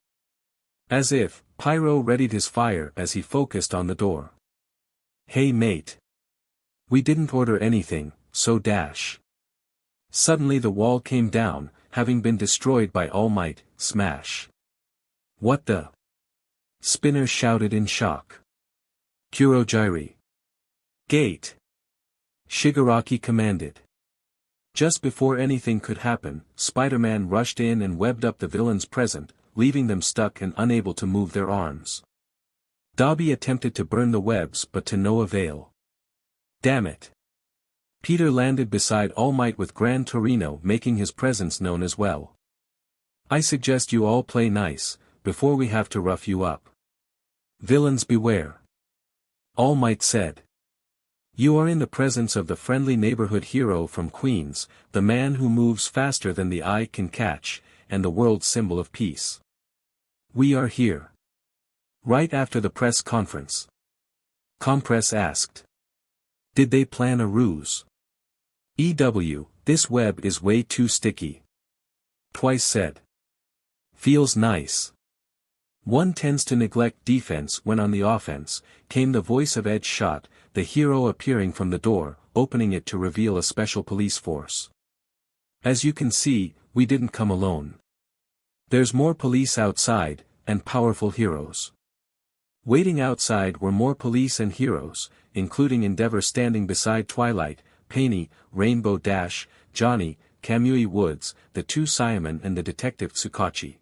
As if, Pyro readied his fire as he focused on the door. Hey mate. We didn't order anything, so dash. Suddenly the wall came down, having been destroyed by allmight, smash. What the? Spinner shouted in shock. Kurogyri. Gate. Shigaraki commanded. Just before anything could happen, Spiderman rushed in and webbed up the villains present, leaving them stuck and unable to move their arms. Dobby attempted to burn the webs but to no avail. Damn it. Peter landed beside All Might with Gran Torino making his presence known as well. I suggest you all play nice, before we have to rough you up. Villains beware. All Might said. You are in the presence of the friendly neighborhood hero from Queens, the man who moves faster than the eye can catch, and the world's symbol of peace. We are here. Right after the press conference. Compress asked. Did they plan a ruse? This web is way too sticky. Twice said. Feels nice. One tends to neglect defense when on the offense, came the voice of Edge Shot, the hero appearing from the door, opening it to reveal a special police force. As you can see, we didn't come alone. There's more police outside, and powerful heroes. Waiting outside were more police and heroes, including Endeavor standing beside Twilight, Penny, Rainbow Dash, Johnny, Kamui Woods, the two Saiyamen and the detective Tsukachi.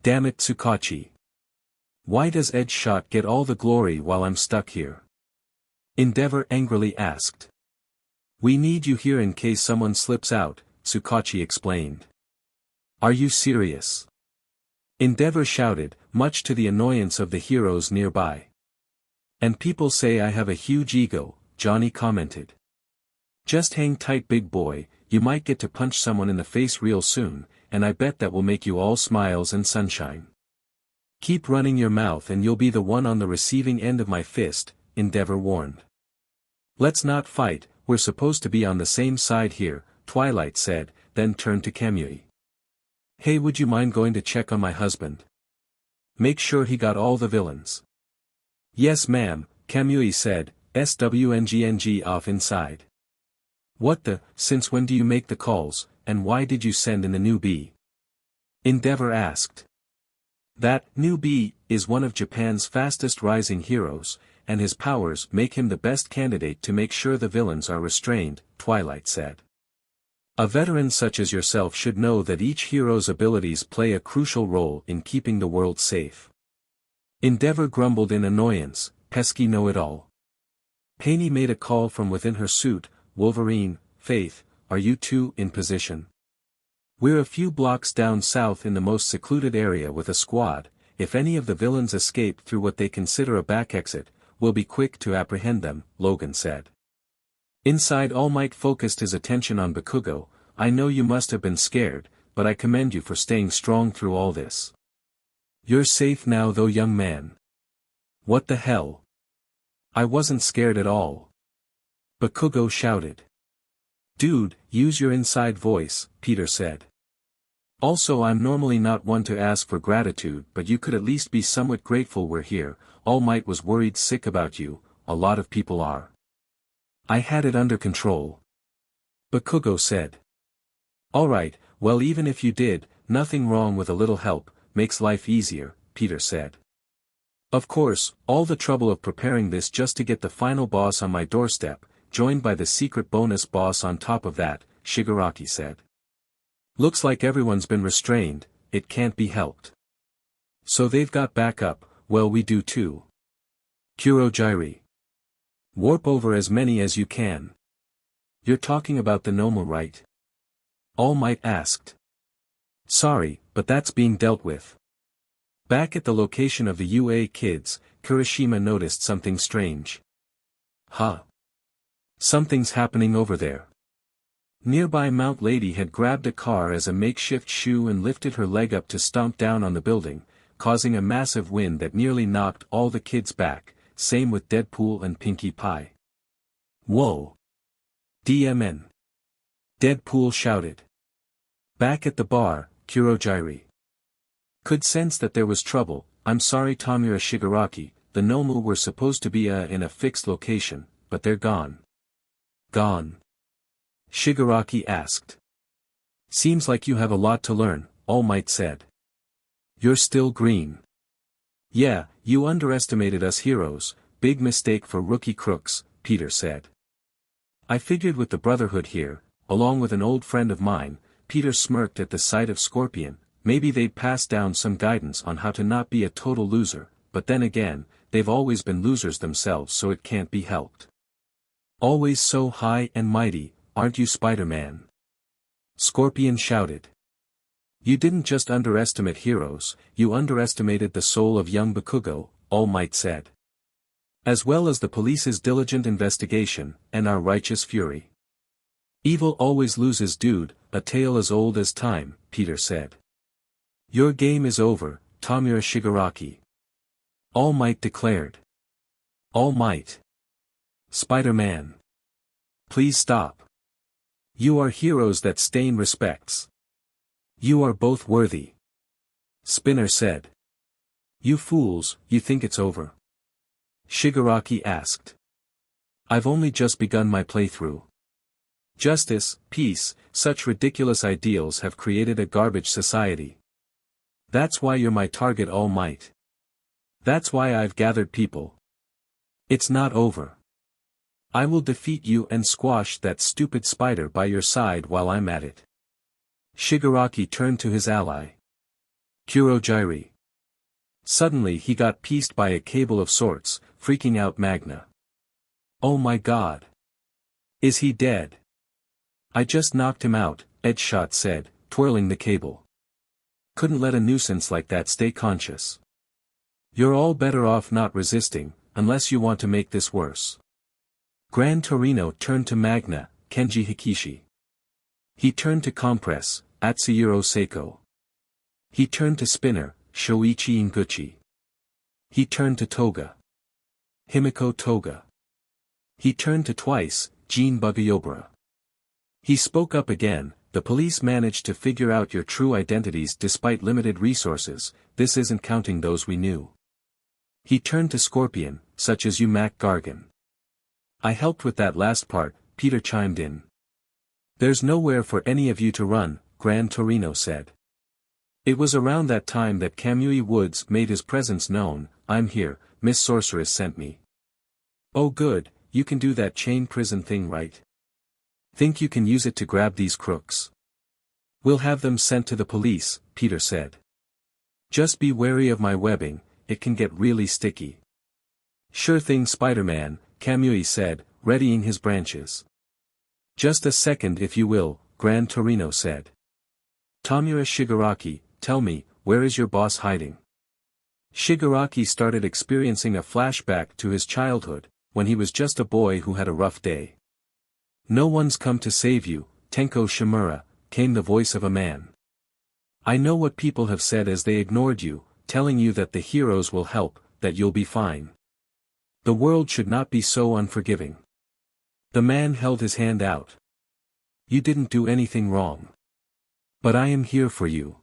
Damn it Tsukachi. Why does Edge Shot get all the glory while I'm stuck here? Endeavor angrily asked. We need you here in case someone slips out, Tsukachi explained. Are you serious? Endeavor shouted, much to the annoyance of the heroes nearby. And people say I have a huge ego, Johnny commented. Just hang tight big boy, you might get to punch someone in the face real soon, and I bet that will make you all smiles and sunshine. Keep running your mouth and you'll be the one on the receiving end of my fist, Endeavor warned. Let's not fight, we're supposed to be on the same side here, Twilight said, then turned to Kamui. Hey, would you mind going to check on my husband? Make sure he got all the villains. Yes ma'am, Kamui said, SWNGNG off inside. What the, since when do you make the calls, and why did you send in the newbie? Endeavor asked. That newbie is one of Japan's fastest rising heroes, and his powers make him the best candidate to make sure the villains are restrained, Twilight said. A veteran such as yourself should know that each hero's abilities play a crucial role in keeping the world safe. Endeavor grumbled in annoyance, pesky know-it-all. Penny made a call from within her suit, Wolverine, Faith, are you two in position? We're a few blocks down south in the most secluded area with a squad. If any of the villains escape through what they consider a back exit, we'll be quick to apprehend them, Logan said. Inside All Might focused his attention on Bakugo. I know you must have been scared, but I commend you for staying strong through all this. You're safe now though young man. What the hell? I wasn't scared at all. Bakugo shouted. Dude, use your inside voice, Peter said. Also I'm normally not one to ask for gratitude but you could at least be somewhat grateful we're here. All Might was worried sick about you, a lot of people are. I had it under control. Bakugo said. Alright, well even if you did, nothing wrong with a little help, makes life easier, Peter said. Of course, all the trouble of preparing this just to get the final boss on my doorstep, joined by the secret bonus boss on top of that, Shigaraki said. Looks like everyone's been restrained, it can't be helped. So they've got backup, well we do too. Kurogyri. Warp over as many as you can. You're talking about the Nomu, right? All Might asked. Sorry, but that's being dealt with. Back at the location of the UA kids, Kirishima noticed something strange. Huh? Something's happening over there. Nearby Mount Lady had grabbed a car as a makeshift shoe and lifted her leg up to stomp down on the building, causing a massive wind that nearly knocked all the kids back, same with Deadpool and Pinkie Pie. Whoa! DMN! Deadpool shouted. Back at the bar, Kurogyri could sense that there was trouble. I'm sorry Tamura Shigaraki, the Nomu were supposed to be in a fixed location, but they're gone. Gone? Shigaraki asked. Seems like you have a lot to learn, All Might said. You're still green. Yeah, you underestimated us heroes, big mistake for rookie crooks, Peter said. I figured with the Brotherhood here, along with an old friend of mine, Peter smirked at the sight of Scorpion, maybe they'd pass down some guidance on how to not be a total loser, but then again, they've always been losers themselves so it can't be helped. Always so high and mighty, aren't you Spider-Man? Scorpion shouted. You didn't just underestimate heroes, you underestimated the soul of young Bakugo, All Might said. As well as the police's diligent investigation, and our righteous fury. Evil always loses, dude, a tale as old as time, Peter said. Your game is over, Tamura Shigaraki. All Might declared. All Might. Spider-Man. Please stop. You are heroes that Stain respects. You are both worthy. Spinner said. You fools, you think it's over? Shigaraki asked. I've only just begun my playthrough. Justice, peace, such ridiculous ideals have created a garbage society. That's why you're my target, All Might. That's why I've gathered people. It's not over. I will defeat you and squash that stupid spider by your side while I'm at it. Shigaraki turned to his ally. Kurohige. Suddenly he got pieced by a cable of sorts, freaking out Magna. Oh my god. Is he dead? I just knocked him out, Edgeshot said, twirling the cable. Couldn't let a nuisance like that stay conscious. You're all better off not resisting, unless you want to make this worse. Gran Torino turned to Magna, Kenji Hikishi. He turned to Compress, Atsuyuro Seiko. He turned to Spinner, Shoichi Inguchi. He turned to Toga. Himiko Toga. He turned to Twice, Jean Bugayobara. He spoke up again, the police managed to figure out your true identities despite limited resources, this isn't counting those we knew. He turned to Scorpion, such as you Mac Gargan. I helped with that last part, Peter chimed in. There's nowhere for any of you to run, Gran Torino said. It was around that time that Kamui Woods made his presence known. I'm here, Miss Sorceress sent me. Oh good, you can do that chain prison thing right? Think you can use it to grab these crooks? We'll have them sent to the police, Peter said. Just be wary of my webbing, it can get really sticky. Sure thing Spider-Man, Kamui said, readying his branches. Just a second if you will, Gran Torino said. Tamura Shigaraki, tell me, where is your boss hiding? Shigaraki started experiencing a flashback to his childhood, when he was just a boy who had a rough day. No one's come to save you, Tenko Shimura, came the voice of a man. I know what people have said as they ignored you, telling you that the heroes will help, that you'll be fine. The world should not be so unforgiving. The man held his hand out. You didn't do anything wrong. But I am here for you.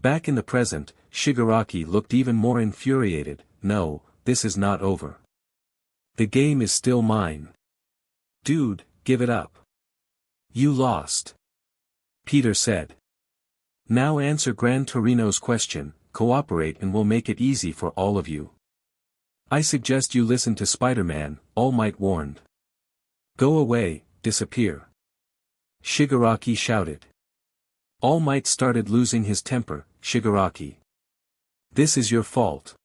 Back in the present, Shigaraki looked even more infuriated. No, this is not over. The game is still mine. Dude, give it up. You lost. Peter said. Now answer Gran Torino's question, cooperate and we'll make it easy for all of you. I suggest you listen to Spider-Man, All Might warned. Go away, disappear. Shigaraki shouted. All Might started losing his temper. Shigaraki. This is your fault.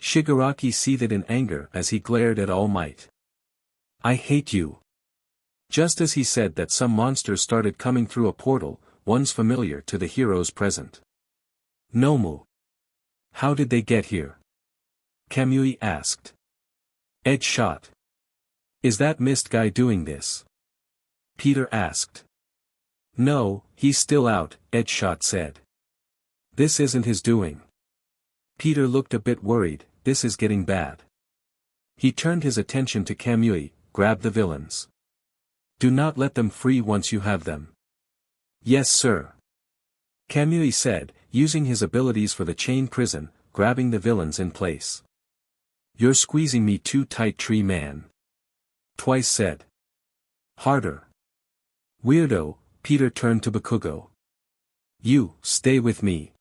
Shigaraki seethed in anger as he glared at All Might. I hate you. Just as he said that, some monsters started coming through a portal, ones familiar to the heroes present. Nomu. How did they get here? Kamui asked. Edge shot. Is that mist guy doing this? Peter asked. No, he's still out, Edgeshot said. This isn't his doing. Peter looked a bit worried, this is getting bad. He turned his attention to Kamui, grab the villains. Do not let them free once you have them. Yes sir. Kamui said, using his abilities for the chain prison, grabbing the villains in place. You're squeezing me too tight, Tree Man. Twice said. Harder. Weirdo, Peter turned to Bakugo. You, stay with me.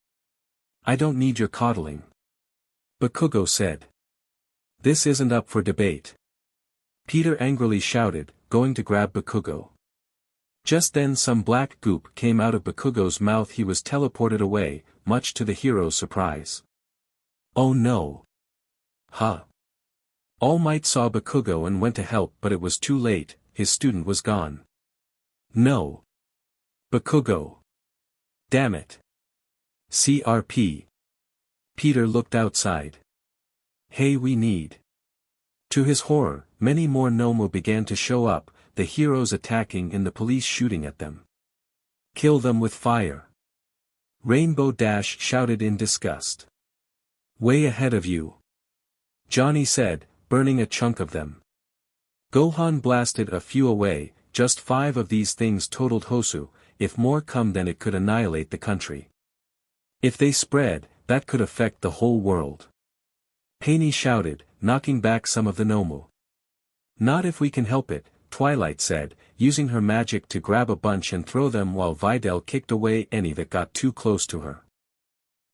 I don't need your coddling. Bakugo said. This isn't up for debate. Peter angrily shouted, going to grab Bakugo. Just then some black goop came out of Bakugo's mouth. He was teleported away, much to the hero's surprise. Oh no. Huh. All Might saw Bakugo and went to help, but it was too late, his student was gone. No. Bakugo. Damn it. CRP. Peter looked outside. Hey, we need. To his horror, many more Nomu began to show up, the heroes attacking and the police shooting at them. Kill them with fire. Rainbow Dash shouted in disgust. Way ahead of you. Johnny said, burning a chunk of them. Gohan blasted a few away, just 5 of these things totaled Hosu, if more come then it could annihilate the country. If they spread, that could affect the whole world. Painey shouted, knocking back some of the Nomu. Not if we can help it, Twilight said, using her magic to grab a bunch and throw them while Videl kicked away any that got too close to her.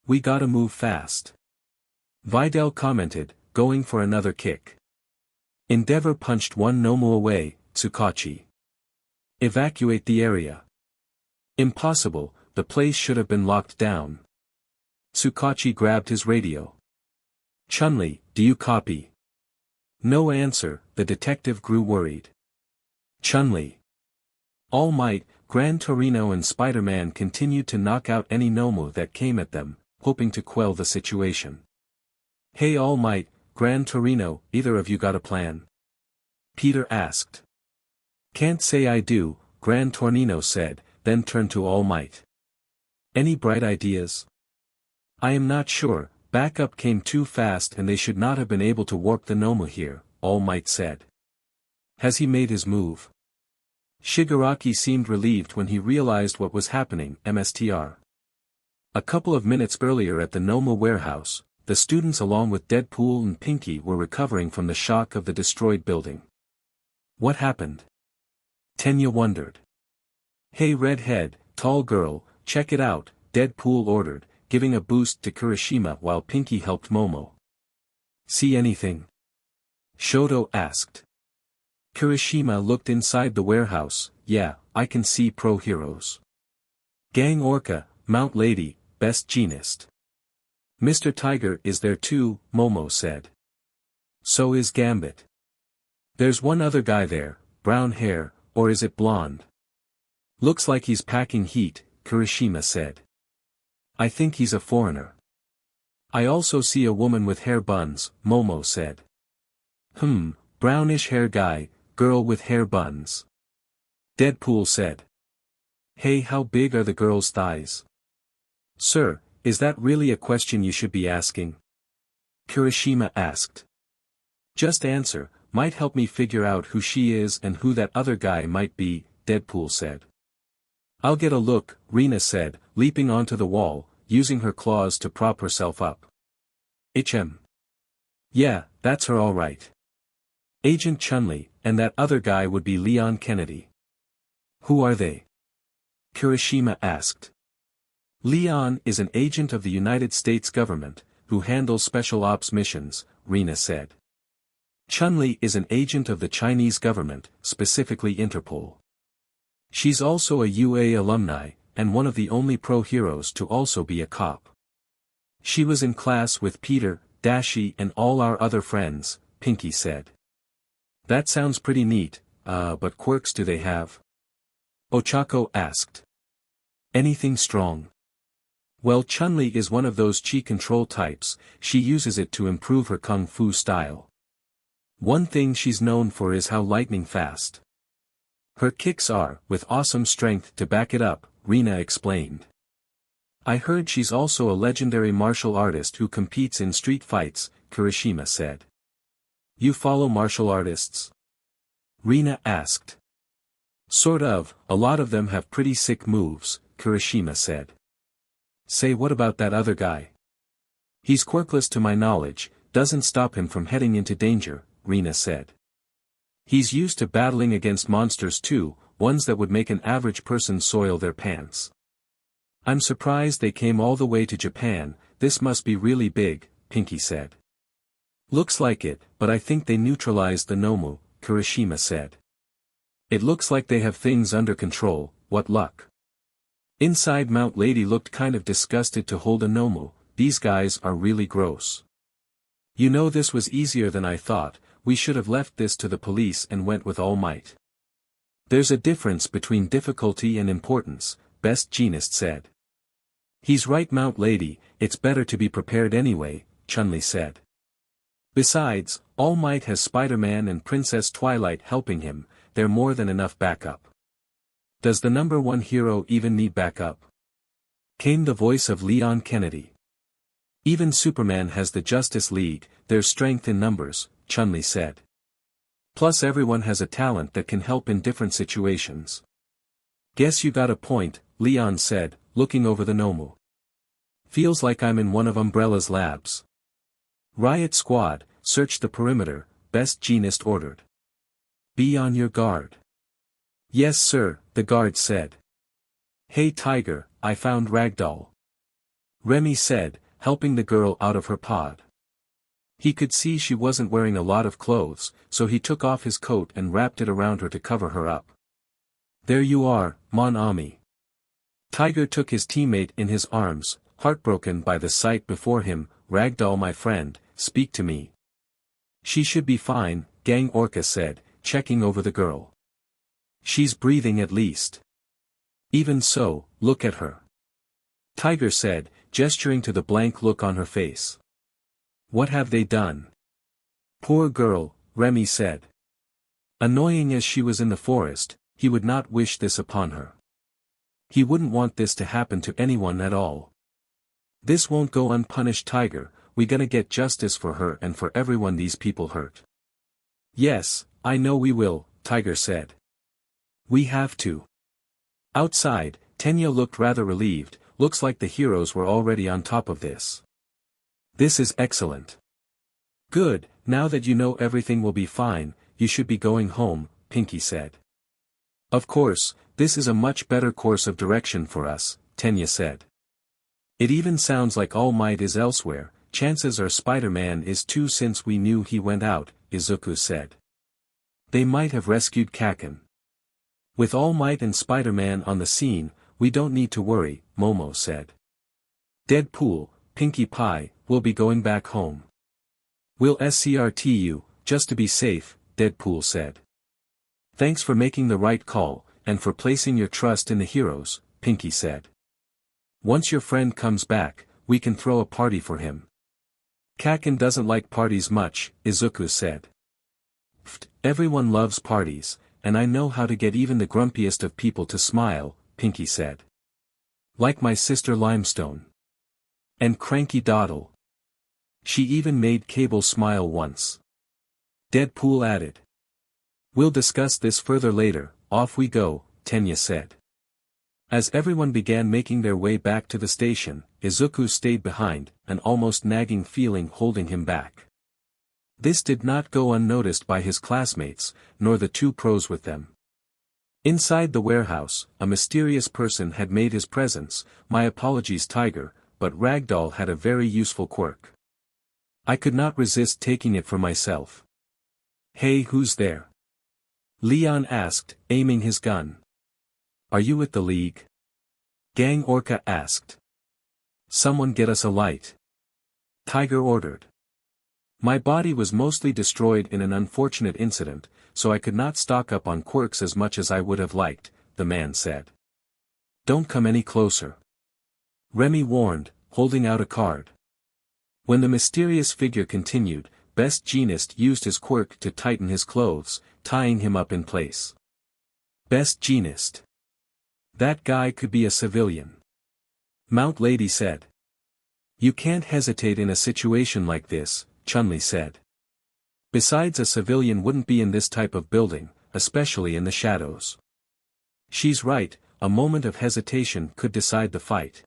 We gotta move fast. Videl commented, going for another kick. Endeavor punched one Nomu away, Tsukachi. Evacuate the area. Impossible, the place should have been locked down. Tsukachi grabbed his radio. Chun-Li, do you copy? No answer, the detective grew worried. Chun-Li. All Might, Gran Torino and Spider-Man continued to knock out any Nomu that came at them, hoping to quell the situation. Hey All Might, Gran Torino, either of you got a plan? Peter asked. Can't say I do, Gran Torino said, then turned to All Might. Any bright ideas? I am not sure, backup came too fast and they should not have been able to warp the Nomu here, All Might said. Has he made his move? Shigaraki seemed relieved when he realized what was happening, MSTR. A couple of minutes earlier at the Nomu warehouse, the students along with Deadpool and Pinky were recovering from the shock of the destroyed building. What happened? Tenya wondered. Hey redhead, tall girl, check it out, Deadpool ordered, giving a boost to Kirishima while Pinky helped Momo. See anything? Shoto asked. Kirishima looked inside the warehouse. Yeah, I can see pro heroes. Gang Orca, Mount Lady, Best Jeanist. Mr. Tiger is there too, Momo said. So is Gambit. There's one other guy there, brown hair, or is it blonde? Looks like he's packing heat, Kirishima said. I think he's a foreigner. I also see a woman with hair buns, Momo said. Brownish hair guy, girl with hair buns. Deadpool said. Hey, how big are the girl's thighs? Sir, is that really a question you should be asking? Kirishima asked. Just answer, might help me figure out who she is and who that other guy might be, Deadpool said. I'll get a look, Rena said, leaping onto the wall, using her claws to prop herself up. HM. Yeah, that's her all right. Agent Chun-Li, and that other guy would be Leon Kennedy. Who are they? Kirishima asked. Leon is an agent of the United States government, who handles special ops missions, Rena said. Chun-Li is an agent of the Chinese government, specifically Interpol. She's also a UA alumni, and one of the only pro heroes to also be a cop. She was in class with Peter, Dashi and all our other friends, Pinky said. That sounds pretty neat, but quirks do they have? Ochako asked. Anything strong? Well, Chun-Li is one of those chi control types, she uses it to improve her kung fu style. One thing she's known for is how lightning fast. Her kicks are, with awesome strength to back it up, Rena explained. I heard she's also a legendary martial artist who competes in street fights, Kirishima said. You follow martial artists? Rena asked. Sort of, a lot of them have pretty sick moves, Kirishima said. Say what about that other guy? He's quirkless to my knowledge, doesn't stop him from heading into danger, Rena said. He's used to battling against monsters too, ones that would make an average person soil their pants. I'm surprised they came all the way to Japan, this must be really big, Pinky said. Looks like it, but I think they neutralized the Nomu, Kirishima said. It looks like they have things under control, what luck. Inside Mount Lady looked kind of disgusted to hold a Nomu, these guys are really gross. You know this was easier than I thought, we should have left this to the police and went with All Might. There's a difference between difficulty and importance, Best Jeanist said. He's right, Mount Lady, it's better to be prepared anyway, Chun-Li said. Besides, All Might has Spider-Man and Princess Twilight helping him, they're more than enough backup. Does the number one hero even need backup? Came the voice of Leon Kennedy. Even Superman has the Justice League, there's strength in numbers, Chun-Li said. Plus everyone has a talent that can help in different situations. Guess you got a point, Leon said, looking over the Nomu. Feels like I'm in one of Umbrella's labs. Riot Squad, search the perimeter, Best Jeanist ordered. Be on your guard. Yes sir, the guard said. Hey Tiger, I found Ragdoll. Remy said, helping the girl out of her pod. He could see she wasn't wearing a lot of clothes, so he took off his coat and wrapped it around her to cover her up. There you are, Mon Ami. Tiger took his teammate in his arms, heartbroken by the sight before him. Ragdoll my friend, speak to me. She should be fine, Gang Orca said, checking over the girl. She's breathing at least. Even so, look at her. Tiger said, gesturing to the blank look on her face. What have they done? Poor girl, Remy said. Annoying as she was in the forest, he would not wish this upon her. He wouldn't want this to happen to anyone at all. This won't go unpunished, Tiger, we gonna get justice for her and for everyone these people hurt. Yes, I know we will, Tiger said. We have to. Outside, Tenya looked rather relieved, looks like the heroes were already on top of this. This is excellent. Good, now that you know everything will be fine, you should be going home, Pinky said. Of course, this is a much better course of direction for us, Tenya said. It even sounds like All Might is elsewhere, chances are Spider-Man is too since we knew he went out, Izuku said. They might have rescued Kaken. With All Might and Spider-Man on the scene, we don't need to worry, Momo said. Deadpool, Pinkie Pie, we'll be going back home. We'll SCRT you, just to be safe, Deadpool said. Thanks for making the right call, and for placing your trust in the heroes, Pinkie said. Once your friend comes back, we can throw a party for him. Kaken doesn't like parties much, Izuku said. Pfft, everyone loves parties, and I know how to get even the grumpiest of people to smile, Pinkie said. Like my sister Limestone. And Cranky Doddle. She even made Cable smile once. Deadpool added. We'll discuss this further later, off we go, Tenya said. As everyone began making their way back to the station, Izuku stayed behind, an almost nagging feeling holding him back. This did not go unnoticed by his classmates, nor the two pros with them. Inside the warehouse, a mysterious person had made his presence. My apologies, Tiger, but Ragdoll had a very useful quirk. I could not resist taking it for myself. Hey, who's there? Leon asked, aiming his gun. Are you with the League? Gang Orca asked. Someone get us a light. Tiger ordered. My body was mostly destroyed in an unfortunate incident, so I could not stock up on quirks as much as I would have liked, the man said. Don't come any closer. Remy warned, holding out a card. When the mysterious figure continued, Best Jeanist used his quirk to tighten his clothes, tying him up in place. Best Jeanist. That guy could be a civilian. Mount Lady said. You can't hesitate in a situation like this, Chun-Li said. Besides, a civilian wouldn't be in this type of building, especially in the shadows. She's right, a moment of hesitation could decide the fight.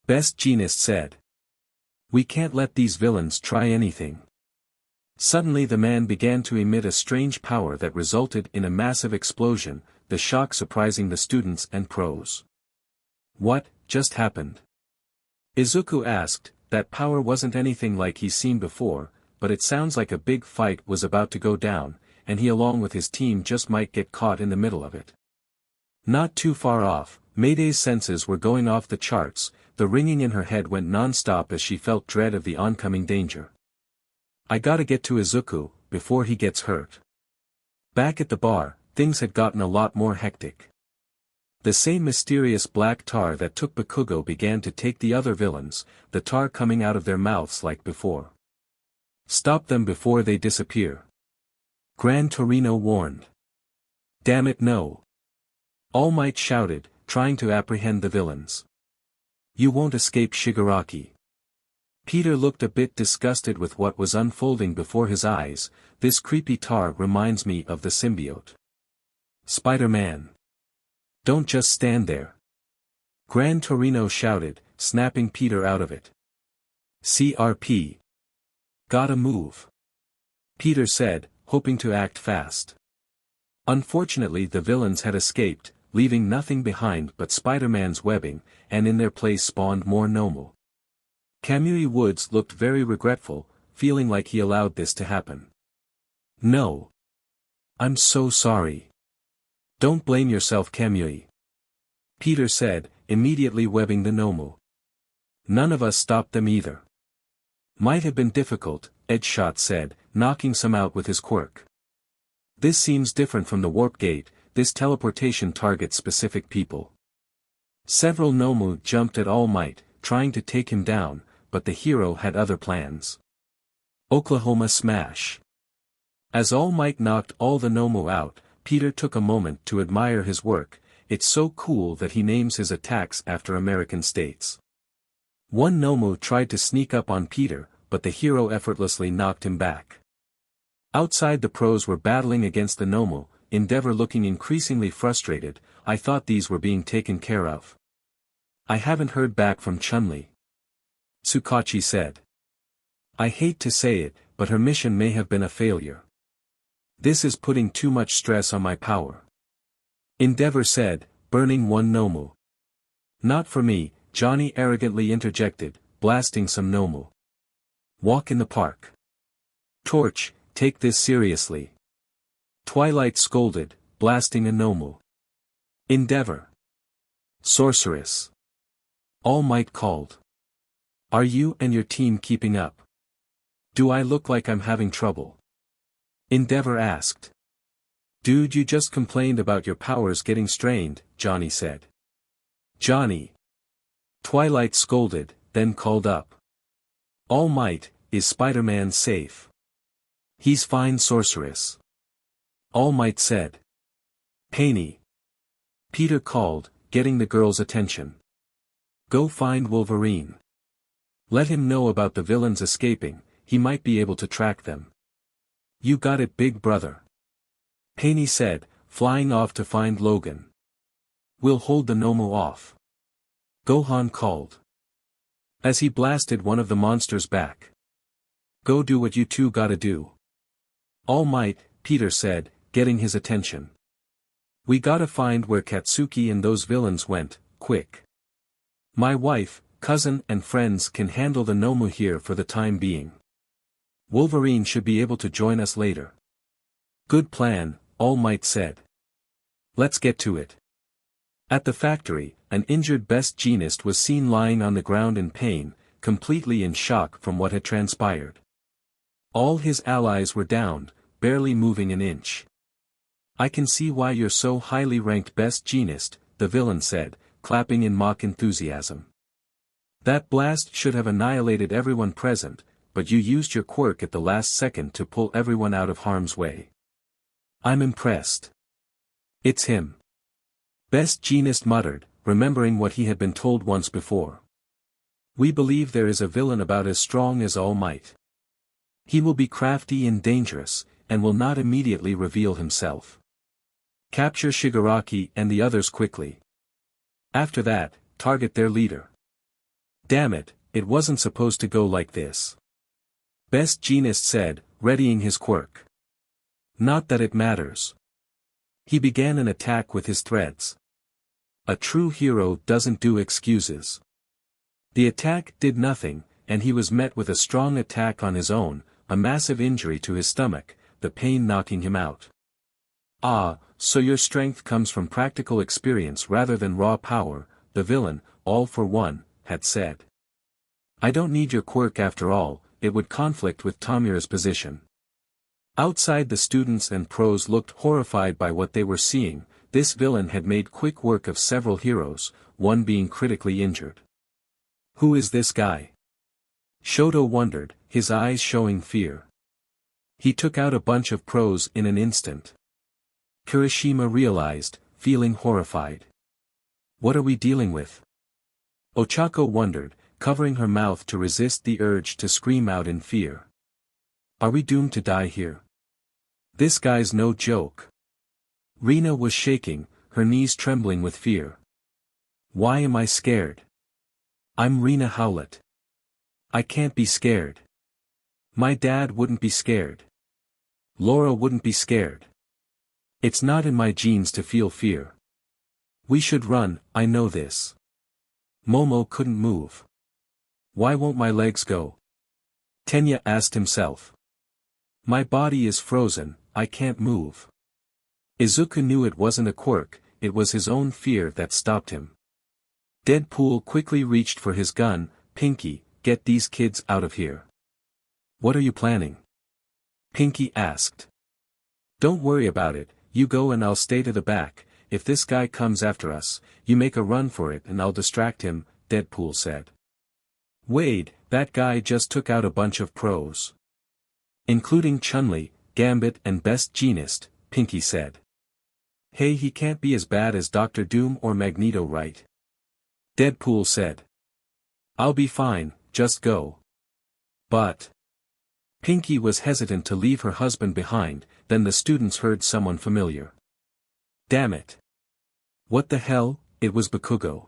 Best Jeanist said. We can't let these villains try anything. Suddenly the man began to emit a strange power that resulted in a massive explosion, the shock surprising the students and pros. What just happened? Izuku asked. That power wasn't anything like he's seen before, but it sounds like a big fight was about to go down, and he along with his team just might get caught in the middle of it. Not too far off, Mayday's senses were going off the charts, the ringing in her head went non-stop as she felt dread of the oncoming danger. I gotta get to Izuku, before he gets hurt. Back at the bar, things had gotten a lot more hectic. The same mysterious black tar that took Bakugo began to take the other villains, the tar coming out of their mouths like before. Stop them before they disappear. Gran Torino warned. Damn it, no. All Might shouted, trying to apprehend the villains. You won't escape, Shigaraki. Peter looked a bit disgusted with what was unfolding before his eyes. This creepy tar reminds me of the symbiote. Spider-Man. Don't just stand there. Gran Torino shouted, snapping Peter out of it. CRP. Gotta move. Peter said, hoping to act fast. Unfortunately, the villains had escaped, leaving nothing behind but Spider-Man's webbing, and in their place spawned more Nomu. Kamui Woods looked very regretful, feeling like he allowed this to happen. No. I'm so sorry. Don't blame yourself, Kamui. Peter said, immediately webbing the Nomu. None of us stopped them either. Might have been difficult, Edgeshot said, knocking some out with his quirk. This seems different from the warp gate. This teleportation targets specific people. Several Nomu jumped at All Might, trying to take him down, but the hero had other plans. Oklahoma Smash. As All Might knocked all the Nomu out, Peter took a moment to admire his work. It's so cool that he names his attacks after American states. One Nomu tried to sneak up on Peter, but the hero effortlessly knocked him back. Outside, the pros were battling against the Nomu, Endeavor looking increasingly frustrated. I thought these were being taken care of. I haven't heard back from Chun-Li. Tsukachi said. I hate to say it, but her mission may have been a failure. This is putting too much stress on my power. Endeavor said, burning one Nomu. Not for me, Johnny arrogantly interjected, blasting some Nomu. Walk in the park. Torch, take this seriously. Twilight scolded, blasting a Nomu. Endeavor. Sorceress. All Might called. Are you and your team keeping up? Do I look like I'm having trouble? Endeavor asked. Dude, you just complained about your powers getting strained, Johnny said. Johnny. Twilight scolded, then called up. All Might, is Spider-Man safe? He's fine, Sorceress. All Might said. Paney. Peter called, getting the girl's attention. Go find Wolverine. Let him know about the villains escaping, he might be able to track them. You got it, big brother. Paney said, flying off to find Logan. We'll hold the Nomu off. Gohan called. As he blasted one of the monsters back. Go do what you two gotta do. All Might, Peter said, getting his attention. We gotta find where Katsuki and those villains went, quick. My wife, cousin and friends can handle the Nomu here for the time being. Wolverine should be able to join us later. Good plan, All Might said. Let's get to it. At the factory, an injured Best Jeanist was seen lying on the ground in pain, completely in shock from what had transpired. All his allies were downed, barely moving an inch. I can see why you're so highly ranked Best Jeanist, the villain said, clapping in mock enthusiasm. That blast should have annihilated everyone present, but you used your quirk at the last second to pull everyone out of harm's way. I'm impressed. It's him. Best Jeanist muttered, remembering what he had been told once before. We believe there is a villain about as strong as All Might. He will be crafty and dangerous, and will not immediately reveal himself. Capture Shigaraki and the others quickly. After that, target their leader. Damn it, it wasn't supposed to go like this. Best Jeanist said, readying his quirk. Not that it matters. He began an attack with his threads. A true hero doesn't do excuses. The attack did nothing, and he was met with a strong attack on his own, a massive injury to his stomach, the pain knocking him out. Ah, so your strength comes from practical experience rather than raw power, the villain, All for One, had said. I don't need your quirk after all, it would conflict with Tamura's position. Outside, the students and pros looked horrified by what they were seeing. this villain had made quick work of several heroes, one being critically injured. Who is this guy? Shoto wondered, his eyes showing fear. He took out a bunch of pros in an instant. Kirishima realized, feeling horrified. What are we dealing with? Ochako wondered, covering her mouth to resist the urge to scream out in fear. Are we doomed to die here? This guy's no joke. Rina was shaking, her knees trembling with fear. Why am I scared? I'm Rina Howlett. I can't be scared. My dad wouldn't be scared. Laura wouldn't be scared. It's not in my genes to feel fear. We should run, I know this. Momo couldn't move. Why won't my legs go? Tenya asked himself. My body is frozen, I can't move. Izuku knew it wasn't a quirk, it was his own fear that stopped him. Deadpool quickly reached for his gun. Pinky, get these kids out of here. What are you planning? Pinky asked. Don't worry about it, you go and I'll stay to the back. If this guy comes after us, you make a run for it and I'll distract him, Deadpool said. Wade, that guy just took out a bunch of pros. Including Chun-Li, Gambit and Best Jeanist, Pinky said. Hey, he can't be as bad as Dr. Doom or Magneto, right? Deadpool said. I'll be fine, just go. But. Pinky was hesitant to leave her husband behind, then the students heard someone familiar. Damn it. What the hell, it was Bakugo.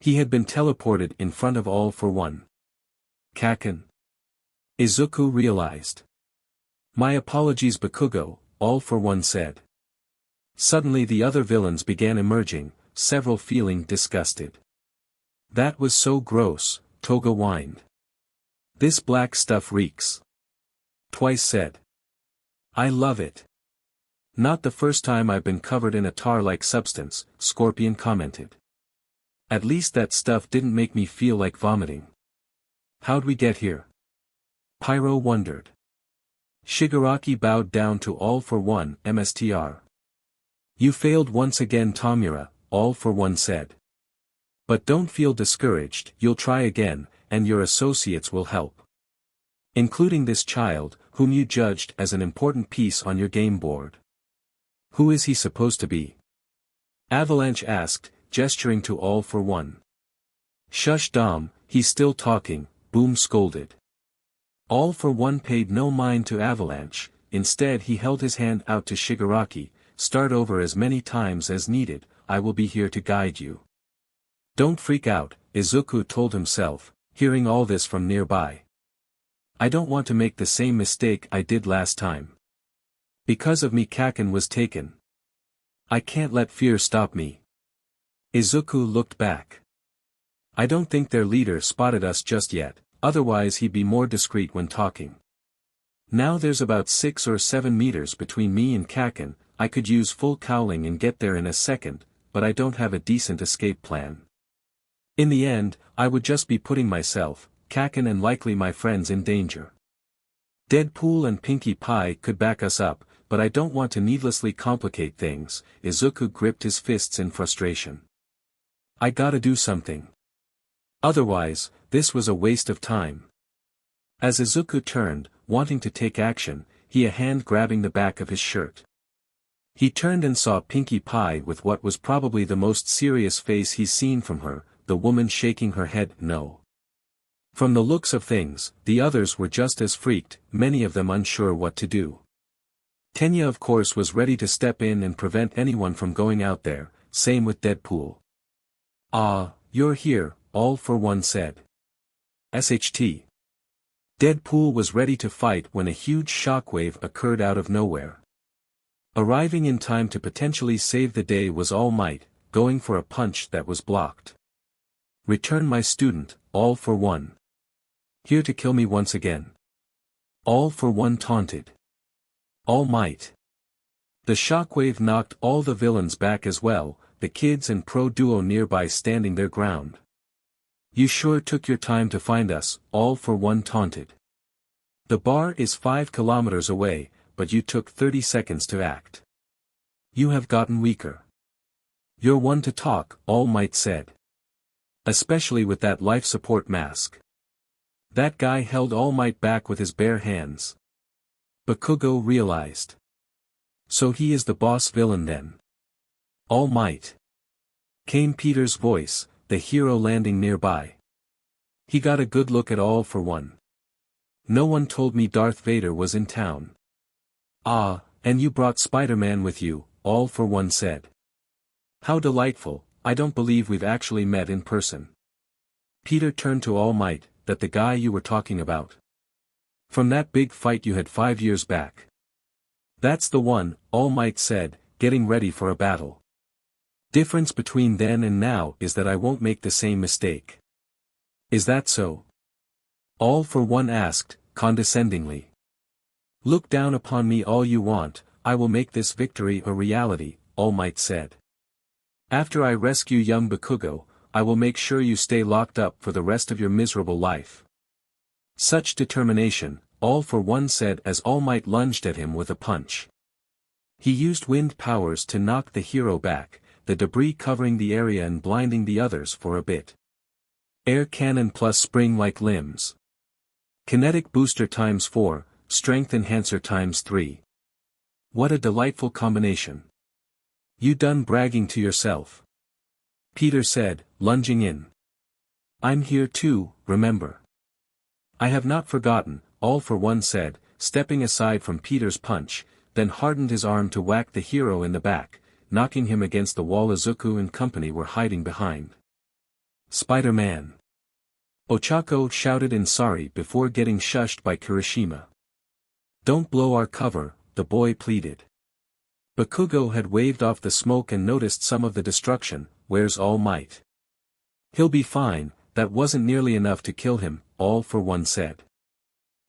He had been teleported in front of All for One. Kaken. Izuku realized. My apologies Bakugo, All for One said. Suddenly the other villains began emerging, several feeling disgusted. That was so gross, Toga whined. This black stuff reeks. Twice said. I love it. Not the first time I've been covered in a tar-like substance, Scorpion commented. At least that stuff didn't make me feel like vomiting. How'd we get here? Pyro wondered. Shigaraki bowed down to All for One, MSTR. You failed once again Tomura, All for One said. But don't feel discouraged, you'll try again, and your associates will help. Including this child, whom you judged as an important piece on your game board. Who is he supposed to be? Avalanche asked, gesturing to All for One. Shush Dom, he's still talking, Boom scolded. All for One paid no mind to Avalanche, instead he held his hand out to Shigaraki, start over as many times as needed, I will be here to guide you. Don't freak out, Izuku told himself, hearing all this from nearby. I don't want to make the same mistake I did last time. Because of me Kaken was taken. I can't let fear stop me. Izuku looked back. I don't think their leader spotted us just yet, otherwise he'd be more discreet when talking. Now there's about 6 or 7 meters between me and Kaken, I could use full cowling and get there in a second, but I don't have a decent escape plan. In the end, I would just be putting myself, Kaken and likely my friends in danger. Deadpool and Pinkie Pie could back us up, but I don't want to needlessly complicate things, Izuku gripped his fists in frustration. I gotta do something. Otherwise, this was a waste of time. As Izuku turned, wanting to take action, he a hand grabbing the back of his shirt. He turned and saw Pinkie Pie with what was probably the most serious face he's seen from her, the woman shaking her head no. From the looks of things, the others were just as freaked, many of them unsure what to do. Tenya of course was ready to step in and prevent anyone from going out there, same with Deadpool. Ah, you're here, All for One said. SHT. Deadpool was ready to fight when a huge shockwave occurred out of nowhere. Arriving in time to potentially save the day was All Might, going for a punch that was blocked. Return my student, All for One. Here to kill me once again. All for One taunted. All Might. The shockwave knocked all the villains back as well, the kids and pro duo nearby standing their ground. You sure took your time to find us, All for One taunted. The bar is 5 kilometers away, but you took 30 seconds to act. You have gotten weaker. You're one to talk, All Might said. Especially with that life support mask. That guy held All Might back with his bare hands. Bakugo realized. So he is the boss villain then. All Might. Came Peter's voice, the hero landing nearby. He got a good look at All for One. No one told me Darth Vader was in town. Ah, and you brought Spider-Man with you, All for One said. How delightful, I don't believe we've actually met in person. Peter turned to All Might, that the guy you were talking about. From that big fight you had 5 years back. That's the one, All Might said, getting ready for a battle. Difference between then and now is that I won't make the same mistake. Is that so? All for One asked, condescendingly. Look down upon me all you want, I will make this victory a reality, All Might said. After I rescue young Bakugo, I will make sure you stay locked up for the rest of your miserable life. Such determination, All for One said as All Might lunged at him with a punch. He used wind powers to knock the hero back, the debris covering the area and blinding the others for a bit. Air cannon plus spring-like limbs. Kinetic booster times 4, strength enhancer times 3. What a delightful combination. You done bragging to yourself? Peter said, lunging in. I'm here too, remember. I have not forgotten, All for One said, stepping aside from Peter's punch, then hardened his arm to whack the hero in the back, knocking him against the wall Izuku and company were hiding behind. Spider-Man. Ochako shouted in sorry before getting shushed by Kirishima. Don't blow our cover, the boy pleaded. Bakugo had waved off the smoke and noticed some of the destruction. Where's All Might? He'll be fine, that wasn't nearly enough to kill him, All for One said.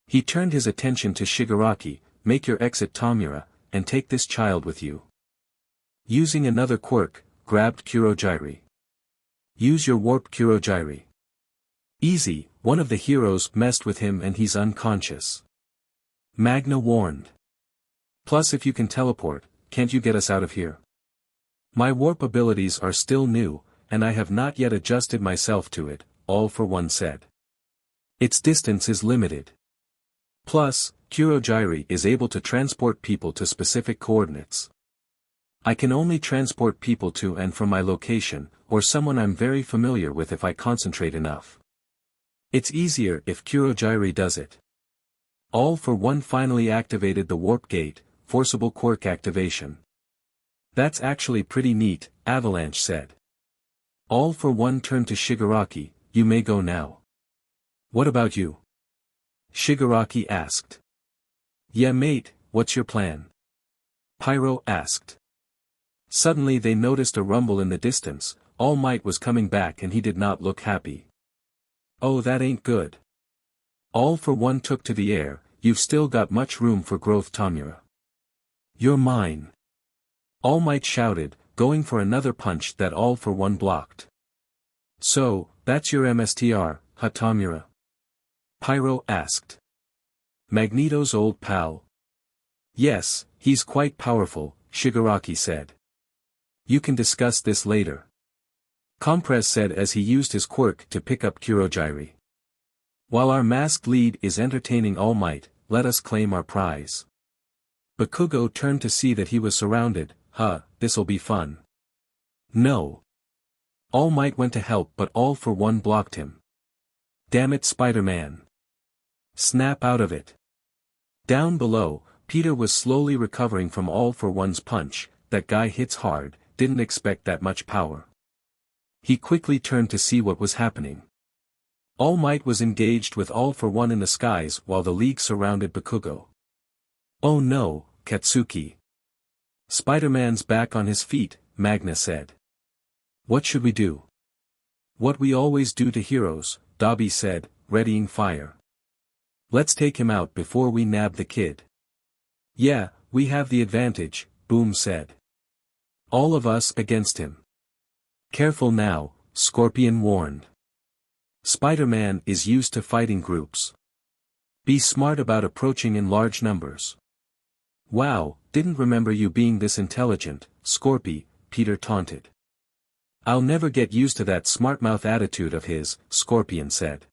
He turned his attention to Shigaraki, make your exit Tamura, and take this child with you. Using another quirk, grabbed Kurogiri. Use your warp Kurogiri. Easy, one of the heroes messed with him and he's unconscious. Magna warned. Plus if you can teleport, can't you get us out of here? My warp abilities are still new, and I have not yet adjusted myself to it, All for One said. Its distance is limited. Plus, Kurogiri is able to transport people to specific coordinates. I can only transport people to and from my location, or someone I'm very familiar with if I concentrate enough. It's easier if Kurogiri does it. All for One finally activated the warp gate, forcible quirk activation. That's actually pretty neat, Avalanche said. All for One turned to Shigaraki, you may go now. What about you? Shigaraki asked. Yeah mate, what's your plan? Pyro asked. Suddenly they noticed a rumble in the distance, All Might was coming back and he did not look happy. Oh that ain't good. All for One took to the air, you've still got much room for growth Tamura. You're mine. All Might shouted, going for another punch that All for One blocked. So, that's your MSTR, huh Tamura? Pyro asked. Magneto's old pal. Yes, he's quite powerful, Shigaraki said. You can discuss this later. Compress said as he used his quirk to pick up Kurogiri. While our masked lead is entertaining All Might, let us claim our prize. Bakugo turned to see that he was surrounded. This'll be fun. No. All Might went to help but All for One blocked him. Damn it Spider-Man. Snap out of it. Down below, Peter was slowly recovering from All for One's punch, that guy hits hard, didn't expect that much power. He quickly turned to see what was happening. All Might was engaged with All for One in the skies while the League surrounded Bakugo. Oh no, Katsuki. Spider-Man's back on his feet, Magna said. What should we do? What we always do to heroes, Dobby said, readying fire. Let's take him out before we nab the kid. Yeah, we have the advantage, Boom said. All of us against him. Careful now, Scorpion warned. Spider-Man is used to fighting groups. Be smart about approaching in large numbers. Wow, didn't remember you being this intelligent, Scorpy, Peter taunted. I'll never get used to that smartmouth attitude of his, Scorpion said.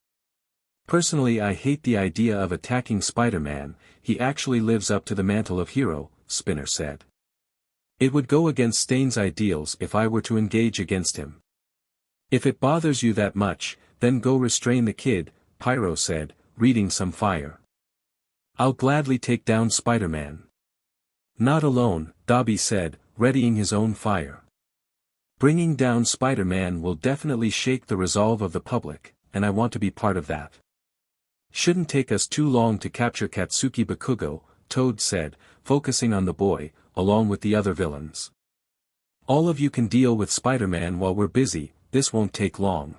Personally, I hate the idea of attacking Spider-Man. He actually lives up to the mantle of hero, Spinner said. It would go against Stain's ideals if I were to engage against him. If it bothers you that much, then go restrain the kid, Pyro said, reading some fire. I'll gladly take down Spider-Man. Not alone, Dobby said, readying his own fire. Bringing down Spider-Man will definitely shake the resolve of the public, and I want to be part of that. Shouldn't take us too long to capture Katsuki Bakugo, Toad said, focusing on the boy, along with the other villains. All of you can deal with Spider-Man while we're busy, this won't take long.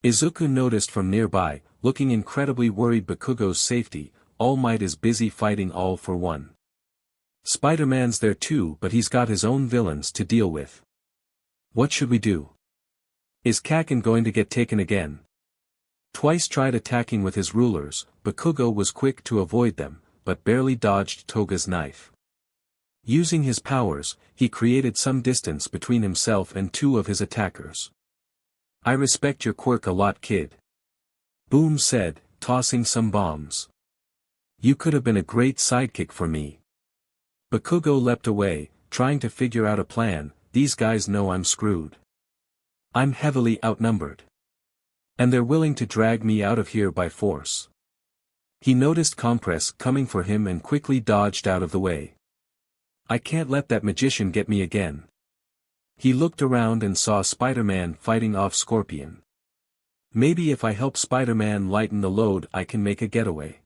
Izuku noticed from nearby, looking incredibly worried Bakugo's safety. All Might is busy fighting All for One. Spider-Man's there too, but he's got his own villains to deal with. What should we do? Is Kaken going to get taken again? Twice tried attacking with his rulers, Bakugo was quick to avoid them, but barely dodged Toga's knife. Using his powers, he created some distance between himself and two of his attackers. I respect your quirk a lot, kid. Boom said, tossing some bombs. You could have been a great sidekick for me. Bakugo leapt away, trying to figure out a plan. These guys know I'm screwed. I'm heavily outnumbered. And they're willing to drag me out of here by force. He noticed Compress coming for him and quickly dodged out of the way. I can't let that magician get me again. He looked around and saw Spider-Man fighting off Scorpion. Maybe if I help Spider-Man lighten the load I can make a getaway.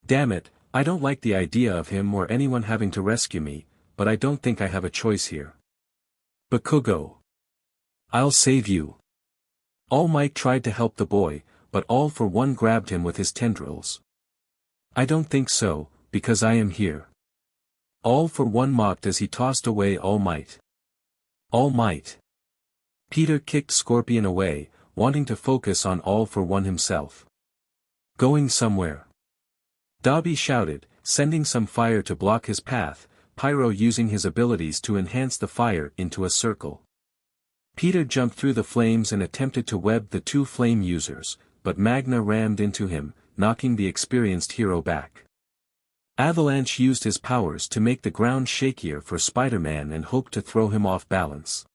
Damn it, I don't like the idea of him or anyone having to rescue me, but I don't think I have a choice here. Bakugo. I'll save you. All Might tried to help the boy, but All for One grabbed him with his tendrils. I don't think so, because I am here. All for One mocked as he tossed away All Might. All Might. Peter kicked Scorpion away, wanting to focus on All for One himself. Going somewhere. Dobby shouted, sending some fire to block his path, Pyro using his abilities to enhance the fire into a circle. Peter jumped through the flames and attempted to web the two flame users, but Magna rammed into him, knocking the experienced hero back. Avalanche used his powers to make the ground shakier for Spider-Man and hoped to throw him off balance.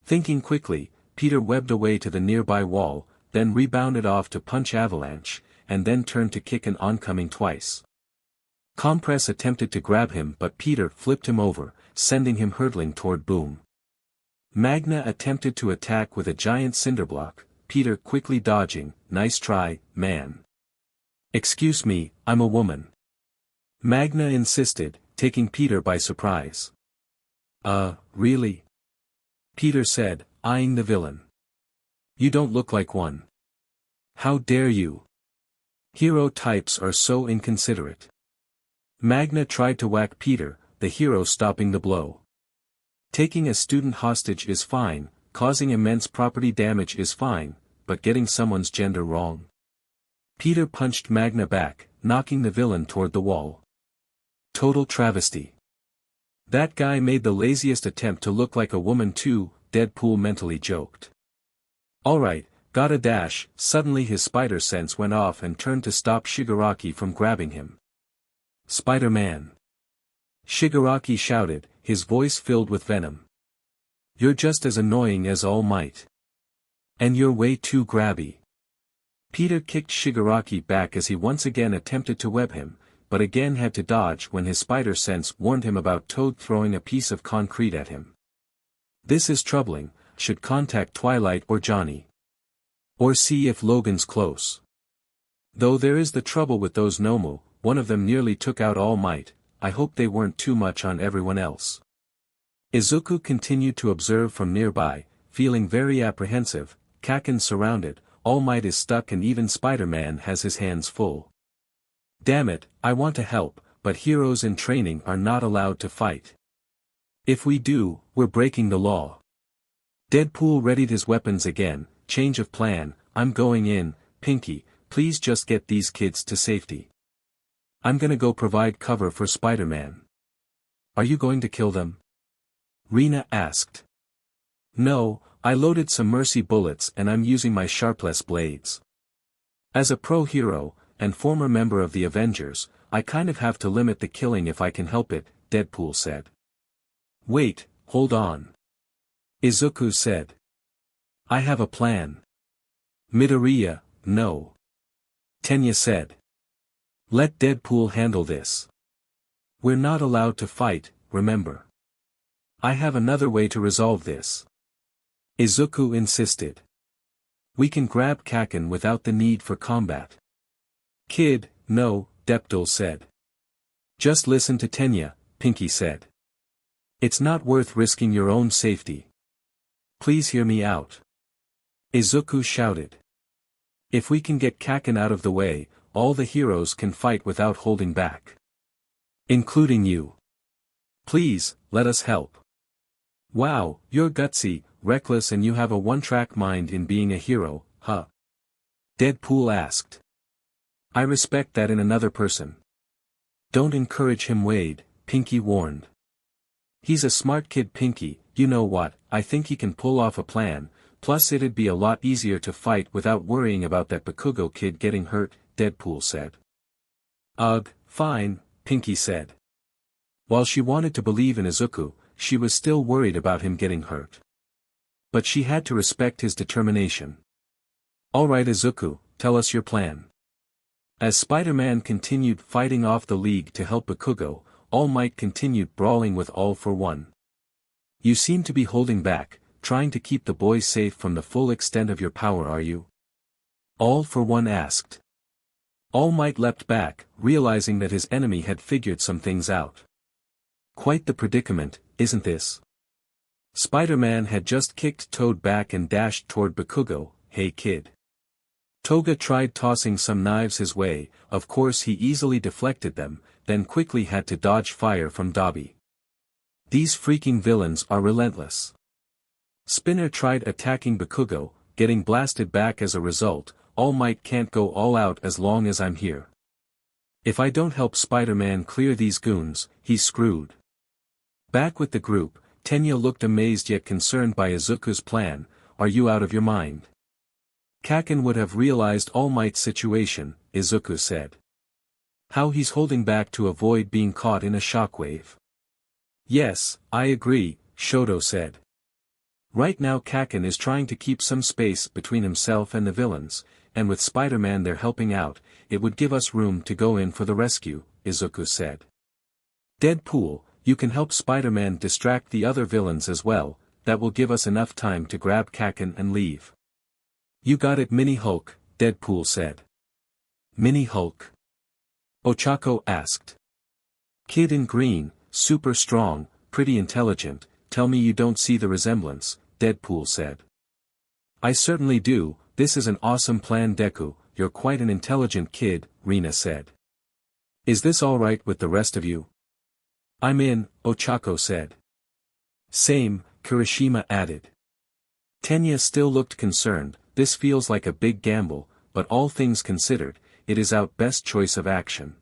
Thinking quickly, Peter webbed away to the nearby wall, then rebounded off to punch Avalanche, and then turned to kick an oncoming twice. Compress attempted to grab him but Peter flipped him over, sending him hurtling toward Boom. Magna attempted to attack with a giant cinderblock, Peter quickly dodging, nice try, man. Excuse me, I'm a woman. Magna insisted, taking Peter by surprise. Really? Peter said, eyeing the villain. You don't look like one. How dare you? Hero types are so inconsiderate. Magna tried to whack Peter, the hero stopping the blow. Taking a student hostage is fine, causing immense property damage is fine, but getting someone's gender wrong. Peter punched Magna back, knocking the villain toward the wall. Total travesty. That guy made the laziest attempt to look like a woman too, Deadpool mentally joked. Alright, gotta dash. Suddenly his spider sense went off and turned to stop Shigaraki from grabbing him. Spider-Man. Shigaraki shouted, his voice filled with venom. You're just as annoying as All Might. And you're way too grabby. Peter kicked Shigaraki back as he once again attempted to web him, but again had to dodge when his spider sense warned him about Toad throwing a piece of concrete at him. This is troubling, should contact Twilight or Johnny. Or see if Logan's close. Though there is the trouble with those Nomu, one of them nearly took out All Might, I hope they weren't too much on everyone else. Izuku continued to observe from nearby, feeling very apprehensive. Kaken's surrounded, All Might is stuck and even Spider-Man has his hands full. Damn it, I want to help, but heroes in training are not allowed to fight. If we do, we're breaking the law. Deadpool readied his weapons again, change of plan, I'm going in, Pinky, please just get these kids to safety. I'm gonna go provide cover for Spider-Man. Are you going to kill them? Rena asked. No, I loaded some mercy bullets and I'm using my sharpless blades. As a pro hero, and former member of the Avengers, I kind of have to limit the killing if I can help it, Deadpool said. Wait, hold on. Izuku said. I have a plan. Midoriya, no. Tenya said. Let Deadpool handle this. We're not allowed to fight, remember. I have another way to resolve this. Izuku insisted. We can grab Kaken without the need for combat. Kid, no, Deadpool said. Just listen to Tenya, Pinky said. It's not worth risking your own safety. Please hear me out. Izuku shouted. If we can get Kaken out of the way, all the heroes can fight without holding back. Including you. Please, let us help. Wow, you're gutsy, reckless, and you have a one-track mind in being a hero, huh? Deadpool asked. I respect that in another person. Don't encourage him, Wade, Pinky warned. He's a smart kid, Pinky, you know what, I think he can pull off a plan, plus it'd be a lot easier to fight without worrying about that Bakugo kid getting hurt, Deadpool said. Ugh, fine, Pinky said. While she wanted to believe in Izuku, she was still worried about him getting hurt. But she had to respect his determination. Alright Izuku, tell us your plan. As Spider-Man continued fighting off the League to help Bakugo, All Might continued brawling with All for One. You seem to be holding back, trying to keep the boys safe from the full extent of your power, are you? All for One asked. All Might leapt back, realizing that his enemy had figured some things out. Quite the predicament, isn't this? Spider-Man had just kicked Toad back and dashed toward Bakugo. Hey kid. Toga tried tossing some knives his way, of course he easily deflected them, then quickly had to dodge fire from Dobby. These freaking villains are relentless. Spinner tried attacking Bakugo, getting blasted back as a result. All Might can't go all out as long as I'm here. If I don't help Spider-Man clear these goons, he's screwed. Back with the group, Tenya looked amazed yet concerned by Izuku's plan. Are you out of your mind? Kaken would have realized All Might's situation, Izuku said. How he's holding back to avoid being caught in a shockwave. Yes, I agree, Shoto said. Right now Kaken is trying to keep some space between himself and the villains, and with Spider-Man there helping out, it would give us room to go in for the rescue, Izuku said. Deadpool, you can help Spider-Man distract the other villains as well, that will give us enough time to grab Kaken and leave. You got it, Mini Hulk, Deadpool said. Mini Hulk? Ochako asked. Kid in green, super strong, pretty intelligent, tell me you don't see the resemblance, Deadpool said. I certainly do, this is an awesome plan Deku, you're quite an intelligent kid, Rina said. Is this alright with the rest of you? I'm in, Ochako said. Same, Kirishima added. Tenya still looked concerned. This feels like a big gamble, but all things considered, it is our best choice of action.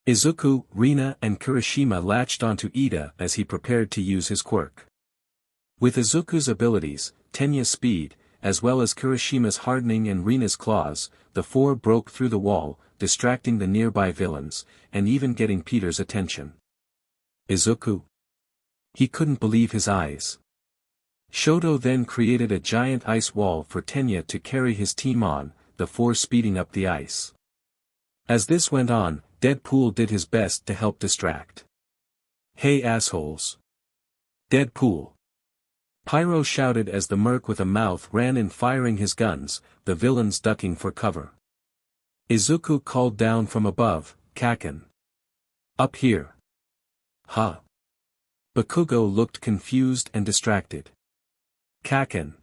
Izuku, Rina and Kirishima latched onto Ida as he prepared to use his quirk. With Izuku's abilities, Tenya's speed, as well as Kirishima's hardening and Rina's claws, the four broke through the wall, distracting the nearby villains, and even getting Peter's attention. Izuku? He couldn't believe his eyes. Shoto then created a giant ice wall for Tenya to carry his team on, the four speeding up the ice. As this went on, Deadpool did his best to help distract. Hey assholes! Deadpool! Pyro shouted as the merc with a mouth ran in firing his guns, the villains ducking for cover. Izuku called down from above, Kaken. Up here. Huh? Bakugo looked confused and distracted. Kaken.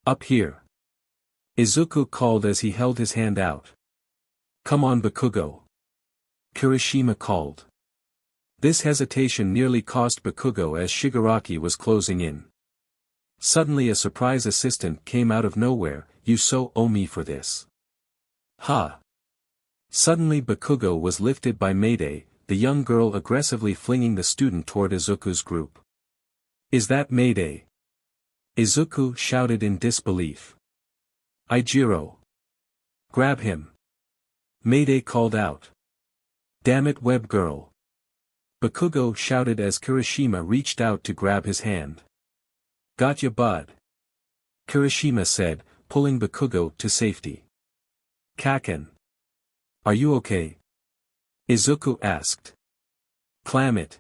Up here. Izuku called as he held his hand out. Come on Bakugo. Kirishima called. This hesitation nearly cost Bakugo as Shigaraki was closing in. Suddenly a surprise assistant came out of nowhere, you so owe me for this. Ha! Suddenly Bakugo was lifted by Mayday, the young girl aggressively flinging the student toward Izuku's group. Is that Mayday? Izuku shouted in disbelief. Ijiro. Grab him. Mayday called out. Damn it, web girl. Bakugo shouted as Kirishima reached out to grab his hand. Got ya, bud. Kirishima said, pulling Bakugo to safety. Kaken. Are you okay? Izuku asked. Clam it.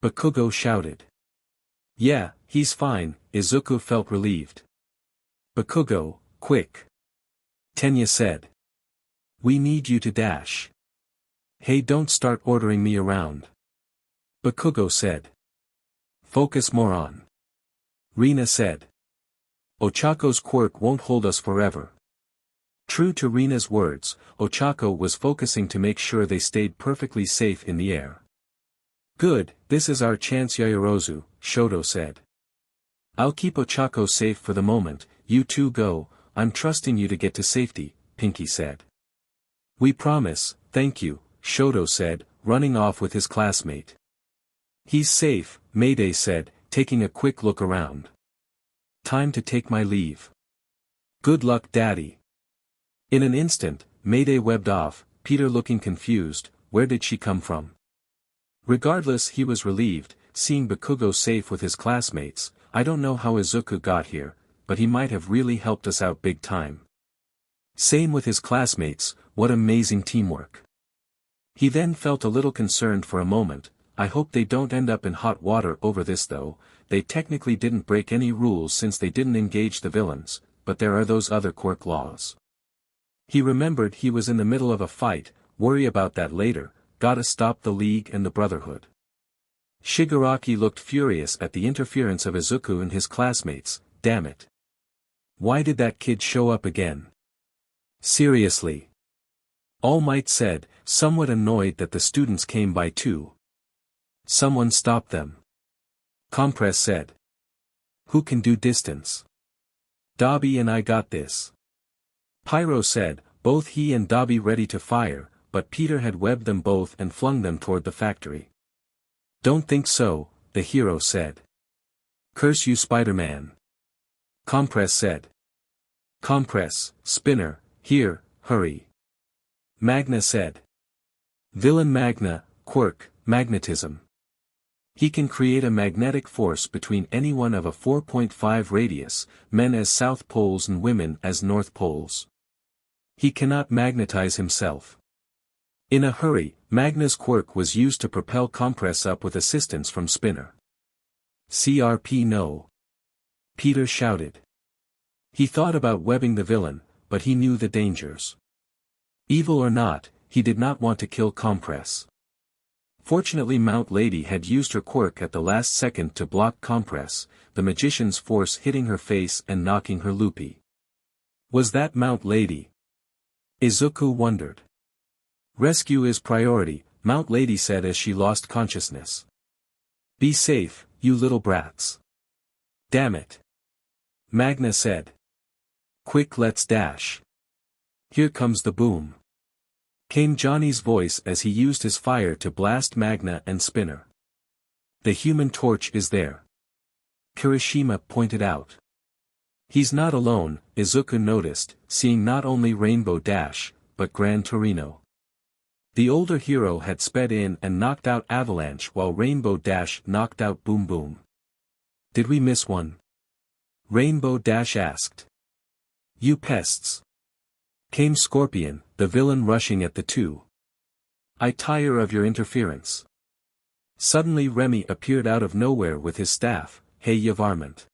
Bakugo shouted. Yeah, he's fine, Izuku felt relieved. Bakugo, quick. Tenya said. We need you to dash. Hey, don't start ordering me around. Bakugo said. Focus, moron. Rina said. Ochako's quirk won't hold us forever. True to Rina's words, Ochako was focusing to make sure they stayed perfectly safe in the air. Good, this is our chance, Yaoyorozu, Shoto said. I'll keep Ochako safe for the moment, you two go, I'm trusting you to get to safety, Pinky said. We promise, thank you, Shoto said, running off with his classmate. He's safe, Mayday said, taking a quick look around. Time to take my leave. Good luck, Daddy. In an instant, Mayday webbed off, Peter looking confused, where did she come from? Regardless, he was relieved, seeing Bakugo safe with his classmates. I don't know how Izuku got here, but he might have really helped us out big time. Same with his classmates, what amazing teamwork. He then felt a little concerned for a moment. I hope they don't end up in hot water over this though. They technically didn't break any rules since they didn't engage the villains, but there are those other quirk laws. He remembered he was in the middle of a fight, worry about that later, gotta stop the League and the Brotherhood. Shigaraki looked furious at the interference of Izuku and his classmates, damn it. Why did that kid show up again? Seriously. All Might said, somewhat annoyed that the students came by too. Someone stop them. Compress said. Who can do distance? Dabi and I got this. Pyro said, both he and Dabi ready to fire, but Peter had webbed them both and flung them toward the factory. Don't think so, the hero said. Curse you, Spider-Man. Compress said. Compress, Spinner, here, hurry. Magna said. Villain Magna, quirk, magnetism. He can create a magnetic force between anyone of a 4.5 radius, men as south poles and women as north poles. He cannot magnetize himself. In a hurry, Magna's quirk was used to propel Compress up with assistance from Spinner. CRP no. Peter shouted. He thought about webbing the villain, but he knew the dangers. Evil or not, he did not want to kill Compress. Fortunately, Mount Lady had used her quirk at the last second to block Compress, the magician's force hitting her face and knocking her loopy. Was that Mount Lady? Izuku wondered. Rescue is priority, Mount Lady said as she lost consciousness. Be safe, you little brats. Damn it. Magna said. Quick, let's dash. Here comes the boom. Came Johnny's voice as he used his fire to blast Magna and Spinner. The Human Torch is there. Kirishima pointed out. He's not alone, Izuku noticed, seeing not only Rainbow Dash, but Gran Torino. The older hero had sped in and knocked out Avalanche while Rainbow Dash knocked out Boom Boom. Did we miss one? Rainbow Dash asked. You pests. Came Scorpion, the villain rushing at the two. I tire of your interference. Suddenly Remy appeared out of nowhere with his staff, Hey ya varmint.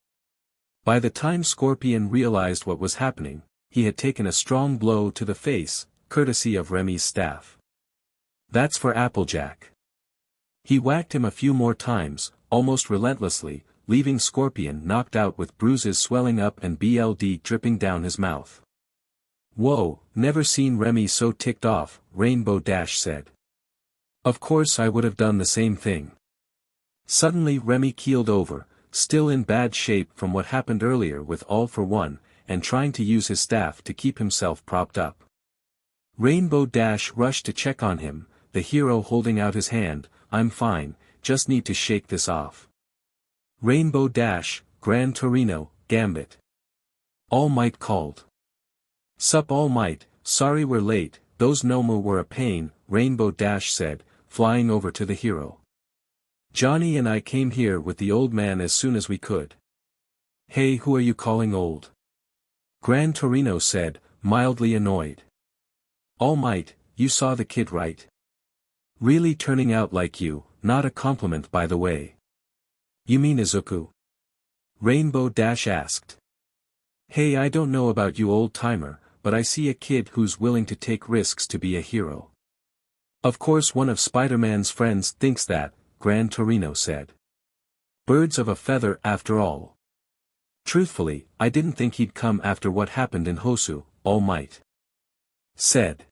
By the time Scorpion realized what was happening, he had taken a strong blow to the face, courtesy of Remy's staff. That's for Applejack. He whacked him a few more times, almost relentlessly, leaving Scorpion knocked out with bruises swelling up and blood dripping down his mouth. Whoa, never seen Remy so ticked off, Rainbow Dash said. Of course I would have done the same thing. Suddenly Remy keeled over, still in bad shape from what happened earlier with All for One, and trying to use his staff to keep himself propped up. Rainbow Dash rushed to check on him, the hero holding out his hand, I'm fine, just need to shake this off. Rainbow Dash, Gran Torino, Gambit. All Might called. Sup All Might, sorry we're late, those Nomu were a pain, Rainbow Dash said, flying over to the hero. Johnny and I came here with the old man as soon as we could. Hey, who are you calling old? Gran Torino said, mildly annoyed. All Might, you saw the kid right? Really turning out like you, not a compliment by the way. You mean Izuku? Rainbow Dash asked. Hey, I don't know about you old timer, but I see a kid who's willing to take risks to be a hero. Of course one of Spider-Man's friends thinks that, Gran Torino said. Birds of a feather after all. Truthfully, I didn't think he'd come after what happened in Hosu, All Might said.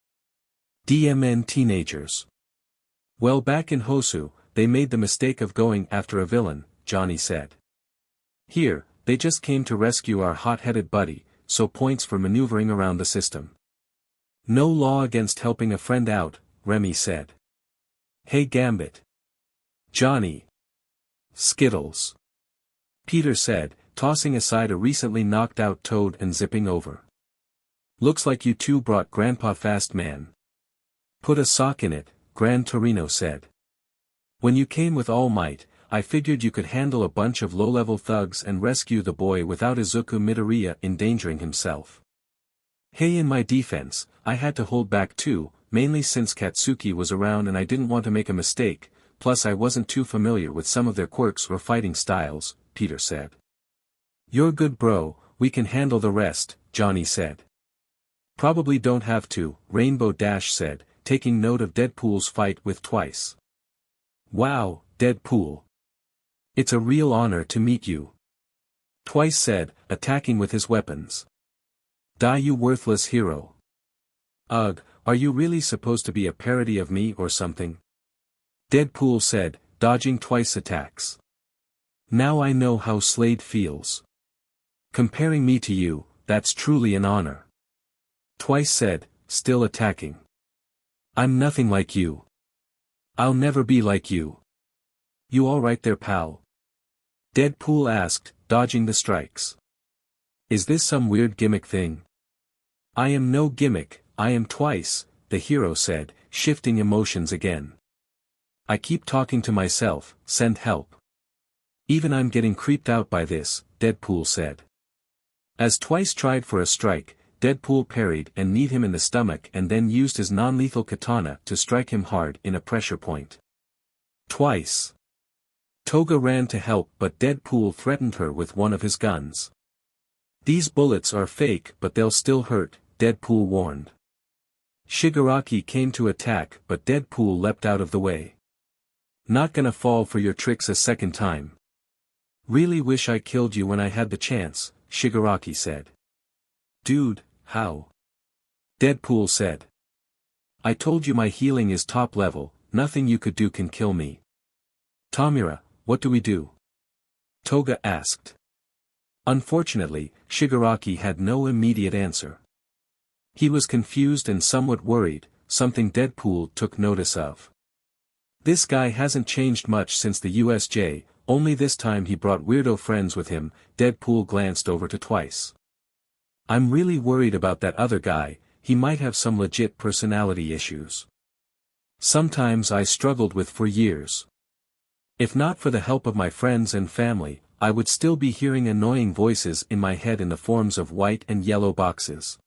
DMN teenagers. Well, back in Hosu, they made the mistake of going after a villain, Johnny said. Here, they just came to rescue our hot-headed buddy, so points for maneuvering around the system. No law against helping a friend out, Remy said. Hey Gambit. Johnny. Skittles. Peter said, tossing aside a recently knocked out toad and zipping over. Looks like you two brought Grandpa fast man. Put a sock in it, Gran Torino said. When you came with All Might, I figured you could handle a bunch of low-level thugs and rescue the boy without izukumidoriya endangering himself. Hey, in my defense, I had to hold back too, mainly since Katsuki was around and I didn't want to make a mistake, plus I wasn't too familiar with some of their quirks or fighting styles, Peter said. You're good bro, we can handle the rest, Johnny said. Probably don't have to, Rainbow Dash said, taking note of Deadpool's fight with Twice. Wow, Deadpool. It's a real honor to meet you. Twice said, attacking with his weapons. Die you worthless hero. Ugh, are you really supposed to be a parody of me or something? Deadpool said, dodging Twice attacks. Now I know how Slade feels. Comparing me to you, that's truly an honor. Twice said, still attacking. I'm nothing like you. I'll never be like you. You alright there pal? Deadpool asked, dodging the strikes. Is this some weird gimmick thing? I am no gimmick, I am Twice, the hero said, shifting emotions again. I keep talking to myself, send help. Even I'm getting creeped out by this, Deadpool said. As Twice tried for a strike, Deadpool parried and kneed him in the stomach and then used his non-lethal katana to strike him hard in a pressure point. Twice. Toga ran to help but Deadpool threatened her with one of his guns. These bullets are fake but they'll still hurt, Deadpool warned. Shigaraki came to attack but Deadpool leapt out of the way. Not gonna fall for your tricks a second time. Really wish I killed you when I had the chance, Shigaraki said. Dude, how? Deadpool said. I told you my healing is top level, nothing you could do can kill me. Tamura, what do we do? Toga asked. Unfortunately, Shigaraki had no immediate answer. He was confused and somewhat worried, something Deadpool took notice of. This guy hasn't changed much since the USJ, only this time he brought weirdo friends with him, Deadpool glanced over to Twice. I'm really worried about that other guy, he might have some legit personality issues. Sometimes I struggled with for years. If not for the help of my friends and family, I would still be hearing annoying voices in my head in the forms of white and yellow boxes.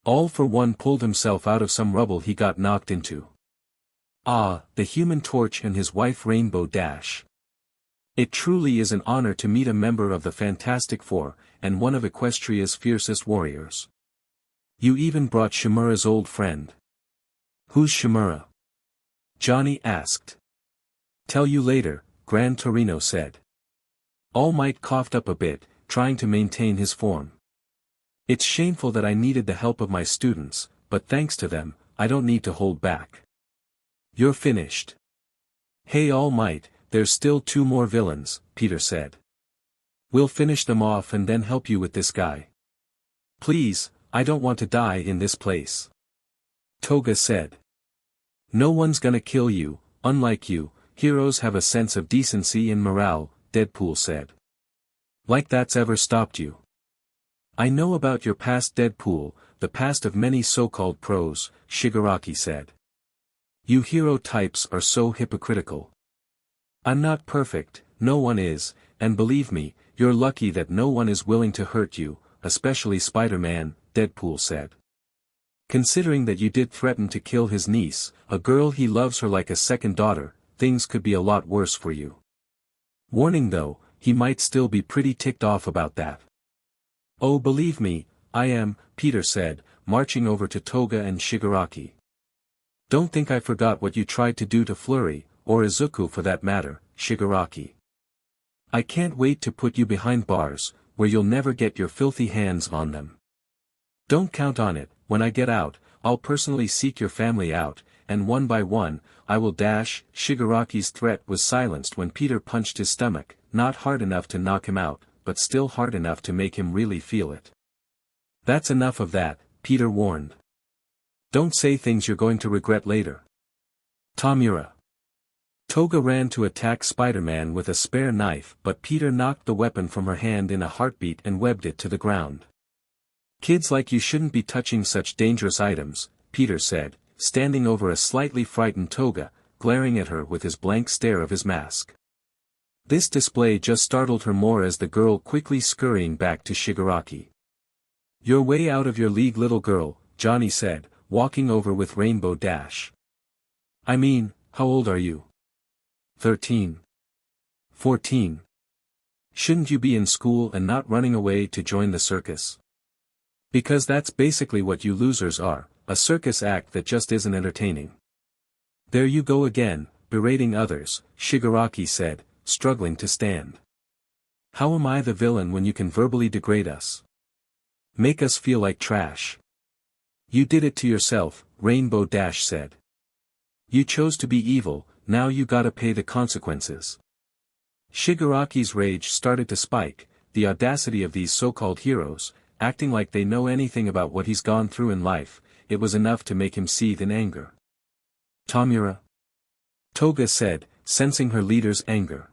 All for One pulled himself out of some rubble he got knocked into. Ah, the Human Torch and his wife Rainbow Dash. It truly is an honor to meet a member of the Fantastic Four, and one of Equestria's fiercest warriors. You even brought Shimura's old friend. Who's Shimura? Johnny asked. Tell you later, Gran Torino said. All Might coughed up a bit, trying to maintain his form. It's shameful that I needed the help of my students, but thanks to them, I don't need to hold back. You're finished. Hey All Might, there's still 2 more villains, Peter said. We'll finish them off and then help you with this guy. Please, I don't want to die in this place. Toga said. No one's gonna kill you, unlike you, heroes have a sense of decency and morale, Deadpool said. Like that's ever stopped you. I know about your past, Deadpool, the past of many so-called pros, Shigaraki said. You hero types are so hypocritical. I'm not perfect, no one is, and believe me, you're lucky that no one is willing to hurt you, especially Spider-Man, Deadpool said. Considering that you did threaten to kill his niece, a girl he loves her like a second daughter, things could be a lot worse for you. Warning though, he might still be pretty ticked off about that. Oh, believe me, I am, Peter said, marching over to Toga and Shigaraki. Don't think I forgot what you tried to do to Flurry, or Izuku for that matter, Shigaraki. I can't wait to put you behind bars, where you'll never get your filthy hands on them. Don't count on it, when I get out, I'll personally seek your family out, and one by one, I will dash. Shigaraki's threat was silenced when Peter punched his stomach, not hard enough to knock him out, but still hard enough to make him really feel it. That's enough of that, Peter warned. Don't say things you're going to regret later. Tamura. Toga ran to attack Spider-Man with a spare knife, but Peter knocked the weapon from her hand in a heartbeat and webbed it to the ground. Kids like you shouldn't be touching such dangerous items, Peter said, standing over a slightly frightened Toga, glaring at her with his blank stare of his mask. This display just startled her more as the girl quickly scurrying back to Shigaraki. You're way out of your league, little girl, Johnny said, walking over with Rainbow Dash. I mean, how old are you? 13. 14. Shouldn't you be in school and not running away to join the circus? Because that's basically what you losers are, a circus act that just isn't entertaining. There you go again, berating others, Shigaraki said, struggling to stand. How am I the villain when you can verbally degrade us? Make us feel like trash. You did it to yourself, Rainbow Dash said. You chose to be evil, now you gotta pay the consequences. Shigaraki's rage started to spike, the audacity of these so-called heroes, acting like they know anything about what he's gone through in life, it was enough to make him seethe in anger. Tamura. Toga said, sensing her leader's anger.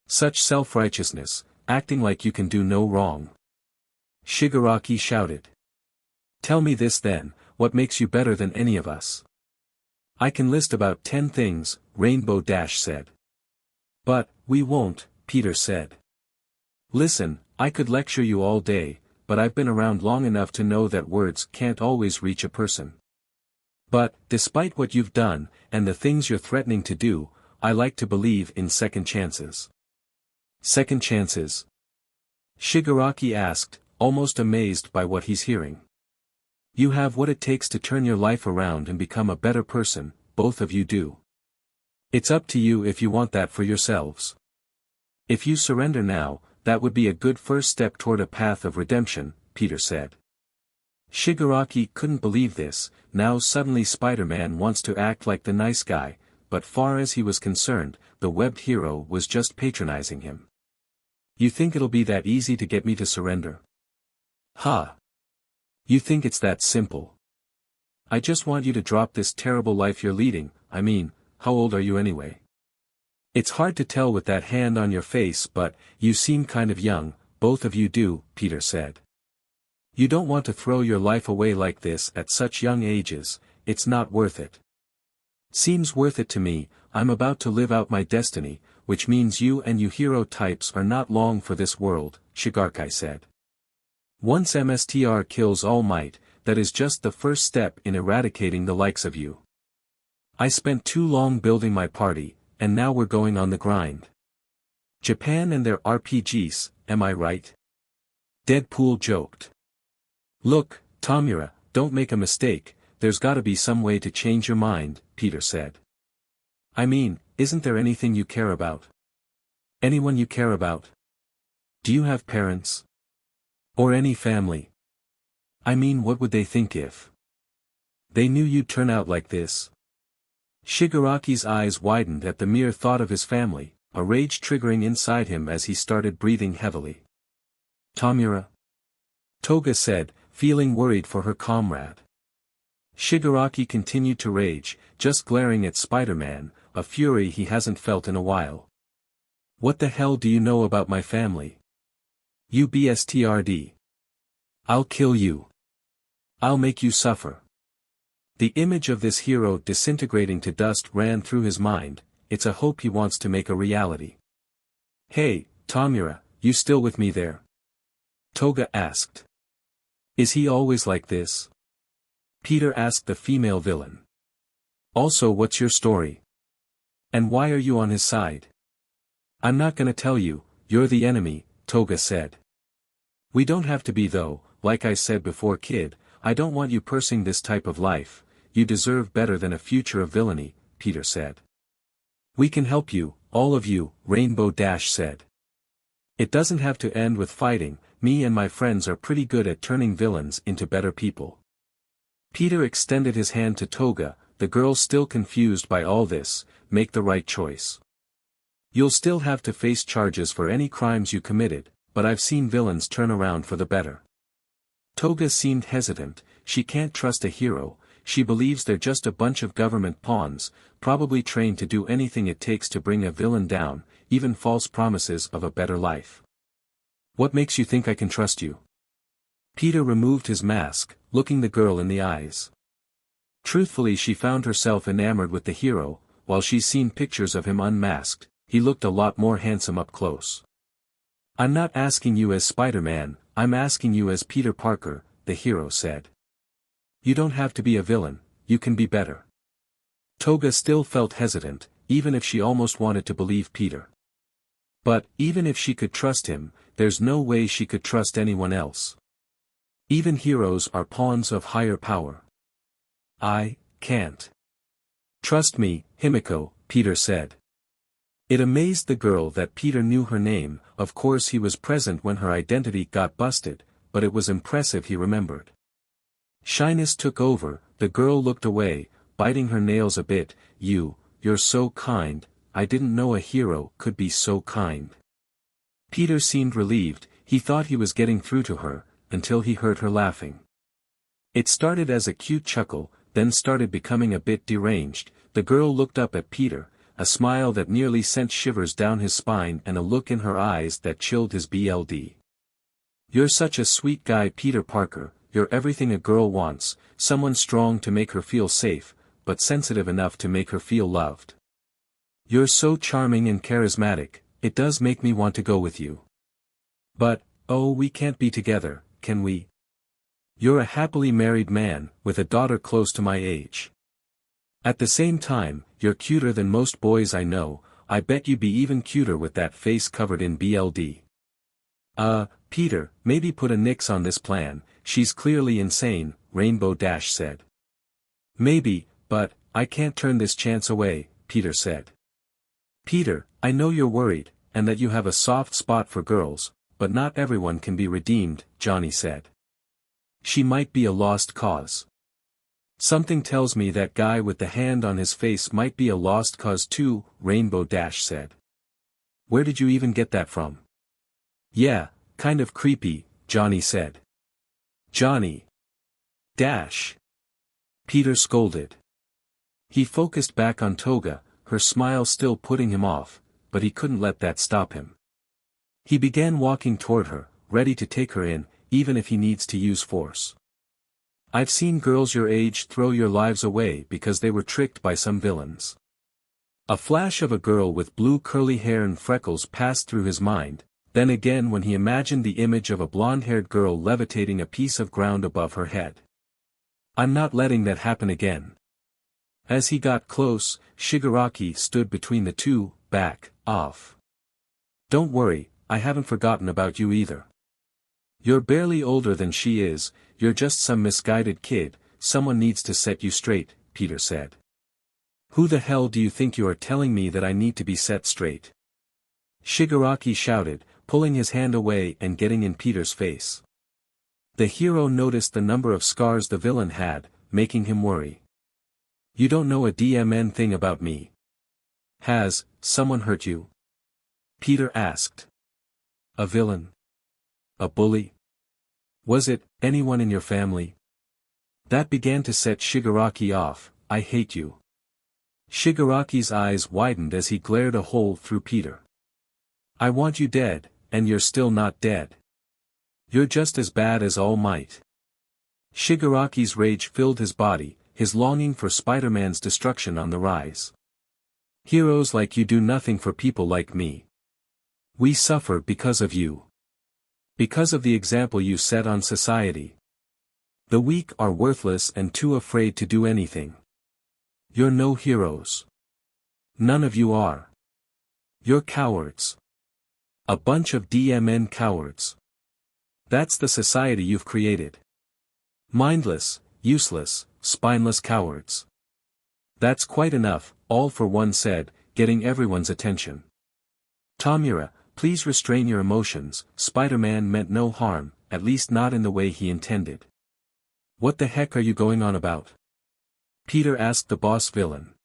Such self-righteousness, acting like you can do no wrong. Shigaraki shouted. Tell me this then, what makes you better than any of us? I can list about 10 things, Rainbow Dash said. But, we won't, Peter said. Listen, I could lecture you all day, but I've been around long enough to know that words can't always reach a person. But, despite what you've done, and the things you're threatening to do, I like to believe in second chances. Second chances? Shigaraki asked, almost amazed by what he's hearing. You have what it takes to turn your life around and become a better person, both of you do. It's up to you if you want that for yourselves. If you surrender now, that would be a good first step toward a path of redemption, Peter said. Shigaraki couldn't believe this, now suddenly Spider-Man wants to act like the nice guy, but far as he was concerned, the webbed hero was just patronizing him. You think it'll be that easy to get me to surrender? Ha! You think it's that simple? I just want you to drop this terrible life you're leading. I mean, how old are you anyway? It's hard to tell with that hand on your face, but you seem kind of young, both of you do, Peter said. You don't want to throw your life away like this at such young ages, it's not worth it. Seems worth it to me. I'm about to live out my destiny, which means you and you hero types are not long for this world, Shigaraki said. Once MSTR kills All Might, that is just the first step in eradicating the likes of you. I spent too long building my party, and now we're going on the grind. Japan and their RPGs, am I right? Deadpool joked. Look, Tamura, don't make a mistake, there's gotta be some way to change your mind, Peter said. I mean, isn't there anything you care about? Anyone you care about? Do you have parents? Or any family? I mean, what would they think if they knew you'd turn out like this? Shigaraki's eyes widened at the mere thought of his family, a rage triggering inside him as he started breathing heavily. Tamura? Toga said, feeling worried for her comrade. Shigaraki continued to rage, just glaring at Spider-Man, a fury he hasn't felt in a while. What the hell do you know about my family? You bstrd. I'll kill you. I'll make you suffer. The image of this hero disintegrating to dust ran through his mind. It's a hope he wants to make a reality. Hey, Tamura, you still with me there? Toga asked. Is he always like this? Peter asked the female villain. Also, what's your story? And why are you on his side? I'm not gonna tell you, you're the enemy, Toga said. We don't have to be though, like I said before kid, I don't want you pursuing this type of life, you deserve better than a future of villainy, Peter said. We can help you, all of you, Rainbow Dash said. It doesn't have to end with fighting, me and my friends are pretty good at turning villains into better people. Peter extended his hand to Toga, the girl still confused by all this, make the right choice. You'll still have to face charges for any crimes you committed, but I've seen villains turn around for the better. Toga seemed hesitant, she can't trust a hero, she believes they're just a bunch of government pawns, probably trained to do anything it takes to bring a villain down, even false promises of a better life. What makes you think I can trust you? Peter removed his mask, looking the girl in the eyes. Truthfully, she found herself enamored with the hero, while she's seen pictures of him unmasked, he looked a lot more handsome up close. I'm not asking you as Spider-Man, I'm asking you as Peter Parker, the hero said. You don't have to be a villain, you can be better. Toga still felt hesitant, even if she almost wanted to believe Peter. But, even if she could trust him, there's no way she could trust anyone else. Even heroes are pawns of higher power. I can't. Trust me, Himiko, Peter said. It amazed the girl that Peter knew her name, of course he was present when her identity got busted, but it was impressive he remembered. Shyness took over, the girl looked away, biting her nails a bit, you're so kind, I didn't know a hero could be so kind. Peter seemed relieved, he thought he was getting through to her, until he heard her laughing. It started as a cute chuckle, then started becoming a bit deranged, the girl looked up at Peter, a smile that nearly sent shivers down his spine and a look in her eyes that chilled his blood. You're such a sweet guy, Peter Parker, you're everything a girl wants, someone strong to make her feel safe, but sensitive enough to make her feel loved. You're so charming and charismatic, it does make me want to go with you. But, oh, we can't be together, can we? You're a happily married man, with a daughter close to my age. At the same time, you're cuter than most boys I know, I bet you'd be even cuter with that face covered in blood. Peter, maybe put a nix on this plan, she's clearly insane, Rainbow Dash said. Maybe, but, I can't turn this chance away, Peter said. Peter, I know you're worried, and that you have a soft spot for girls, but not everyone can be redeemed, Johnny said. She might be a lost cause. Something tells me that guy with the hand on his face might be a lost cause too, Rainbow Dash said. Where did you even get that from? Yeah, kind of creepy, Johnny said. Johnny. Dash. Peter scolded. He focused back on Toga, her smile still putting him off, but he couldn't let that stop him. He began walking toward her, ready to take her in, even if he needs to use force. I've seen girls your age throw your lives away because they were tricked by some villains. A flash of a girl with blue curly hair and freckles passed through his mind, then again when he imagined the image of a blonde-haired girl levitating a piece of ground above her head. I'm not letting that happen again. As he got close, Shigaraki stood between the two, back off. Don't worry, I haven't forgotten about you either. You're barely older than she is, you're just some misguided kid, someone needs to set you straight, Peter said. Who the hell do you think you are telling me that I need to be set straight? Shigaraki shouted, pulling his hand away and getting in Peter's face. The hero noticed the number of scars the villain had, making him worry. You don't know a DMN thing about me. Has someone hurt you? Peter asked. A villain? A bully? Was it anyone in your family? That began to set Shigaraki off. I hate you. Shigaraki's eyes widened as he glared a hole through Peter. I want you dead, and you're still not dead. You're just as bad as All Might. Shigaraki's rage filled his body, his longing for Spider-Man's destruction on the rise. Heroes like you do nothing for people like me. We suffer because of you. Because of the example you set on society. The weak are worthless and too afraid to do anything. You're no heroes. None of you are. You're cowards. A bunch of DMN cowards. That's the society you've created. Mindless, useless, spineless cowards. That's quite enough, All for One said, getting everyone's attention. Tamura, please restrain your emotions, Spider-Man meant no harm, at least not in the way he intended. What the heck are you going on about? Peter asked the boss villain.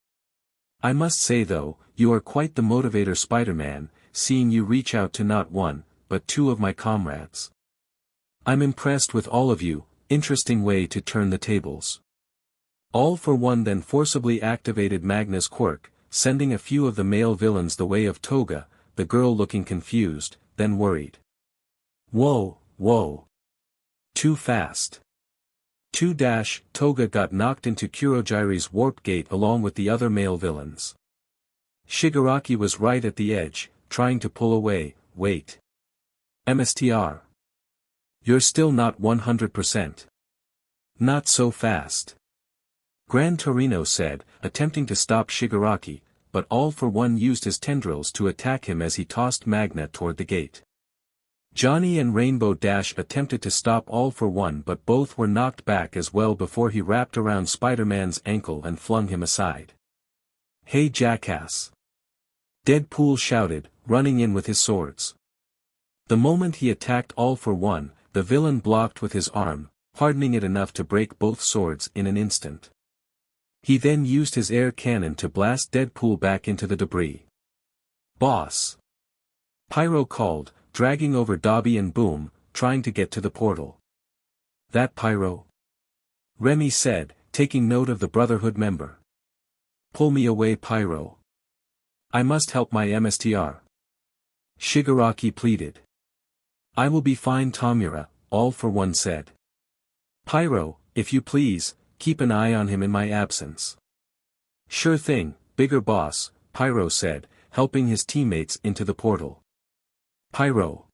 I must say though, you are quite the motivator Spider-Man, seeing you reach out to not one, but two of my comrades. I'm impressed with all of you, interesting way to turn the tables. All for One then forcibly activated Magna's quirk, sending a few of the male villains the way of Toga, the girl looking confused, then worried. Whoa, whoa. Too fast. Toga got knocked into Kurogiri's warp gate along with the other male villains. Shigaraki was right at the edge, trying to pull away. Wait. MSTR. You're still not 100%. Not so fast. Gran Torino said, attempting to stop Shigaraki, but All for One used his tendrils to attack him as he tossed Magna toward the gate. Johnny and Rainbow Dash attempted to stop All for One but both were knocked back as well before he wrapped around Spider-Man's ankle and flung him aside. Hey jackass! Deadpool shouted, running in with his swords. The moment he attacked All for One, the villain blocked with his arm, hardening it enough to break both swords in an instant. He then used his air cannon to blast Deadpool back into the debris. Boss! Pyro called, dragging over Dobby and Boom, trying to get to the portal. That Pyro? Remy said, taking note of the Brotherhood member. Pull me away Pyro. I must help my MSTR. Shigaraki pleaded. I will be fine Tamura, All for One said. Pyro, if you please, keep an eye on him in my absence. Sure thing, bigger boss, Pyro said, helping his teammates into the portal. Pyro.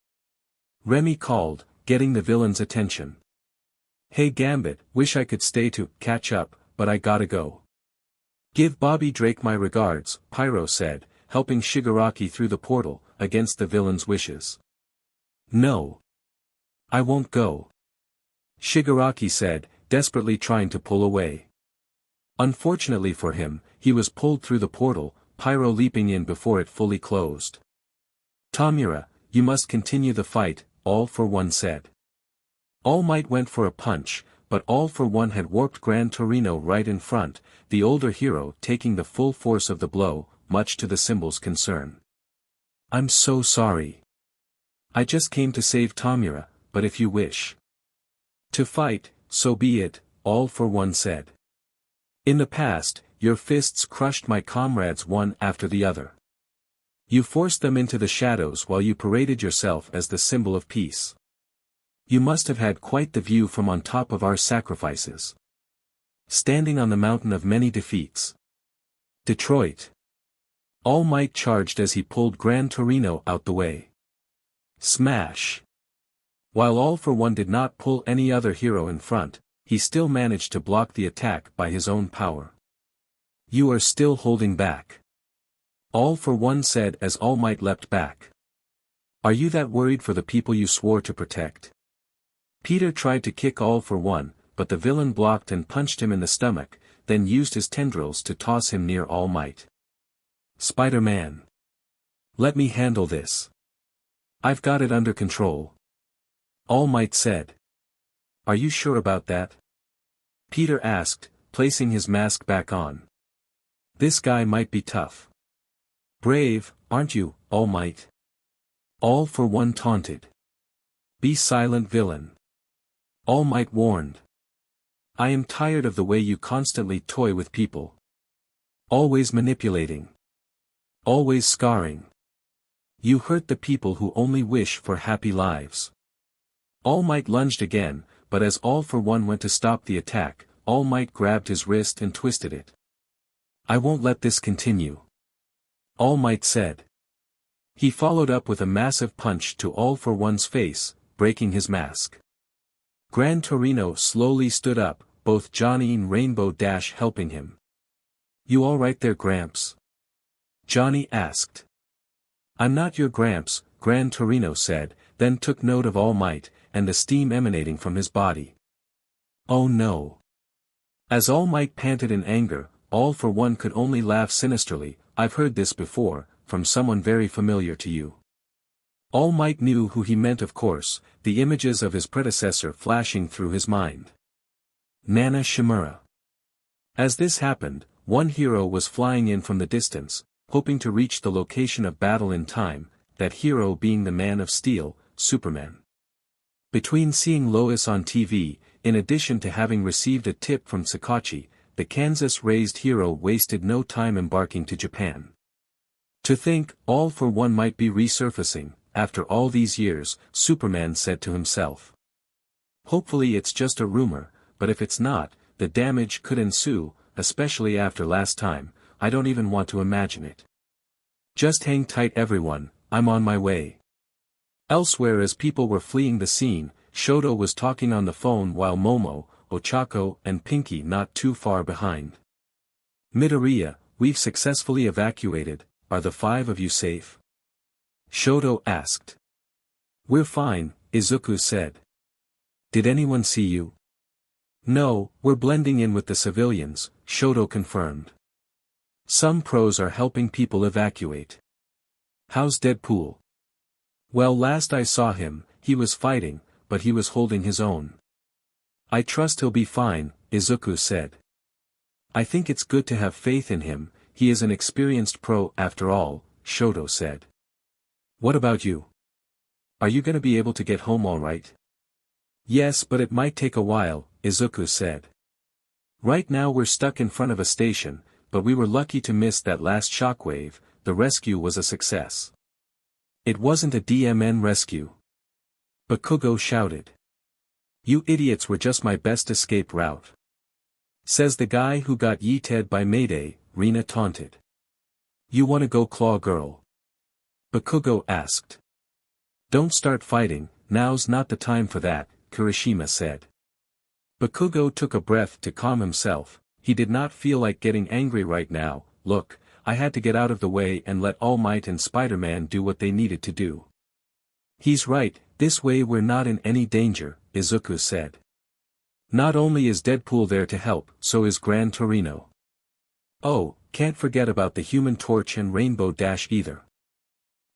Remy called, getting the villain's attention. Hey Gambit, wish I could stay to catch up, but I gotta go. Give Bobby Drake my regards, Pyro said, helping Shigaraki through the portal, against the villain's wishes. No. I won't go. Shigaraki said, desperately trying to pull away. Unfortunately for him, he was pulled through the portal, Pyro leaping in before it fully closed. Tamura, you must continue the fight, All for One said. All Might went for a punch, but All for One had warped Gran Torino right in front, the older hero taking the full force of the blow, much to the symbol's concern. I'm so sorry. I just came to save Tamura, but if you wish to fight, so be it, All for One said. In the past, your fists crushed my comrades one after the other. You forced them into the shadows while you paraded yourself as the symbol of peace. You must have had quite the view from on top of our sacrifices. Standing on the mountain of many defeats. Detroit. All Might charged as he pulled Gran Torino out the way. Smash. While All for One did not pull any other hero in front, he still managed to block the attack by his own power. You are still holding back. All for One said as All Might leapt back. Are you that worried for the people you swore to protect? Peter tried to kick All for One, but the villain blocked and punched him in the stomach, then used his tendrils to toss him near All Might. Spider-Man. Let me handle this. I've got it under control. All Might said. Are you sure about that? Peter asked, placing his mask back on. This guy might be tough. Brave, aren't you, All Might? All for One taunted. Be silent, villain. All Might warned. I am tired of the way you constantly toy with people. Always manipulating. Always scarring. You hurt the people who only wish for happy lives. All Might lunged again, but as All for One went to stop the attack, All Might grabbed his wrist and twisted it. "I won't let this continue," All Might said. He followed up with a massive punch to All for One's face, breaking his mask. Gran Torino slowly stood up, both Johnny and Rainbow Dash helping him. "You alright there, Gramps?" Johnny asked. "I'm not your Gramps," Gran Torino said, then took note of All Might, and the steam emanating from his body. "Oh no." As All Might panted in anger, All for One could only laugh sinisterly. "I've heard this before, from someone very familiar to you." All Might knew who he meant, of course, the images of his predecessor flashing through his mind. Nana Shimura. As this happened, one hero was flying in from the distance, hoping to reach the location of battle in time, that hero being the Man of Steel, Superman. Between seeing Lois on TV, in addition to having received a tip from Sakachi, the Kansas-raised hero wasted no time embarking to Japan. To think, All for One might be resurfacing, after all these years, Superman said to himself. Hopefully it's just a rumor, but if it's not, the damage could ensue, especially after last time. I don't even want to imagine it. Just hang tight everyone, I'm on my way. Elsewhere, as people were fleeing the scene, Shoto was talking on the phone while Momo, Ochako and Pinky not too far behind. "Midoriya, we've successfully evacuated, are the 5 of you safe?" Shoto asked. "We're fine," Izuku said. "Did anyone see you?" "No, we're blending in with the civilians," Shoto confirmed. "Some pros are helping people evacuate." "How's Deadpool?" "Well, last I saw him, he was fighting, but he was holding his own." "I trust he'll be fine," Izuku said. "I think it's good to have faith in him, he is an experienced pro after all," Shoto said. "What about you? Are you gonna be able to get home all right?" "Yes, but it might take a while," Izuku said. "Right now we're stuck in front of a station, but we were lucky to miss that last shockwave. The rescue was a success." "It wasn't a DMN rescue," Bakugo shouted. "You idiots were just my best escape route," says the guy who got yeeted by Mayday, Rina taunted. "You wanna go claw girl?" Bakugo asked. "Don't start fighting, now's not the time for that," Kirishima said. Bakugo took a breath to calm himself. He did not feel like getting angry right now. "Look, I had to get out of the way and let All Might and Spider-Man do what they needed to do." "He's right, this way we're not in any danger," Izuku said. "Not only is Deadpool there to help, so is Gran Torino. Oh, can't forget about the Human Torch and Rainbow Dash either."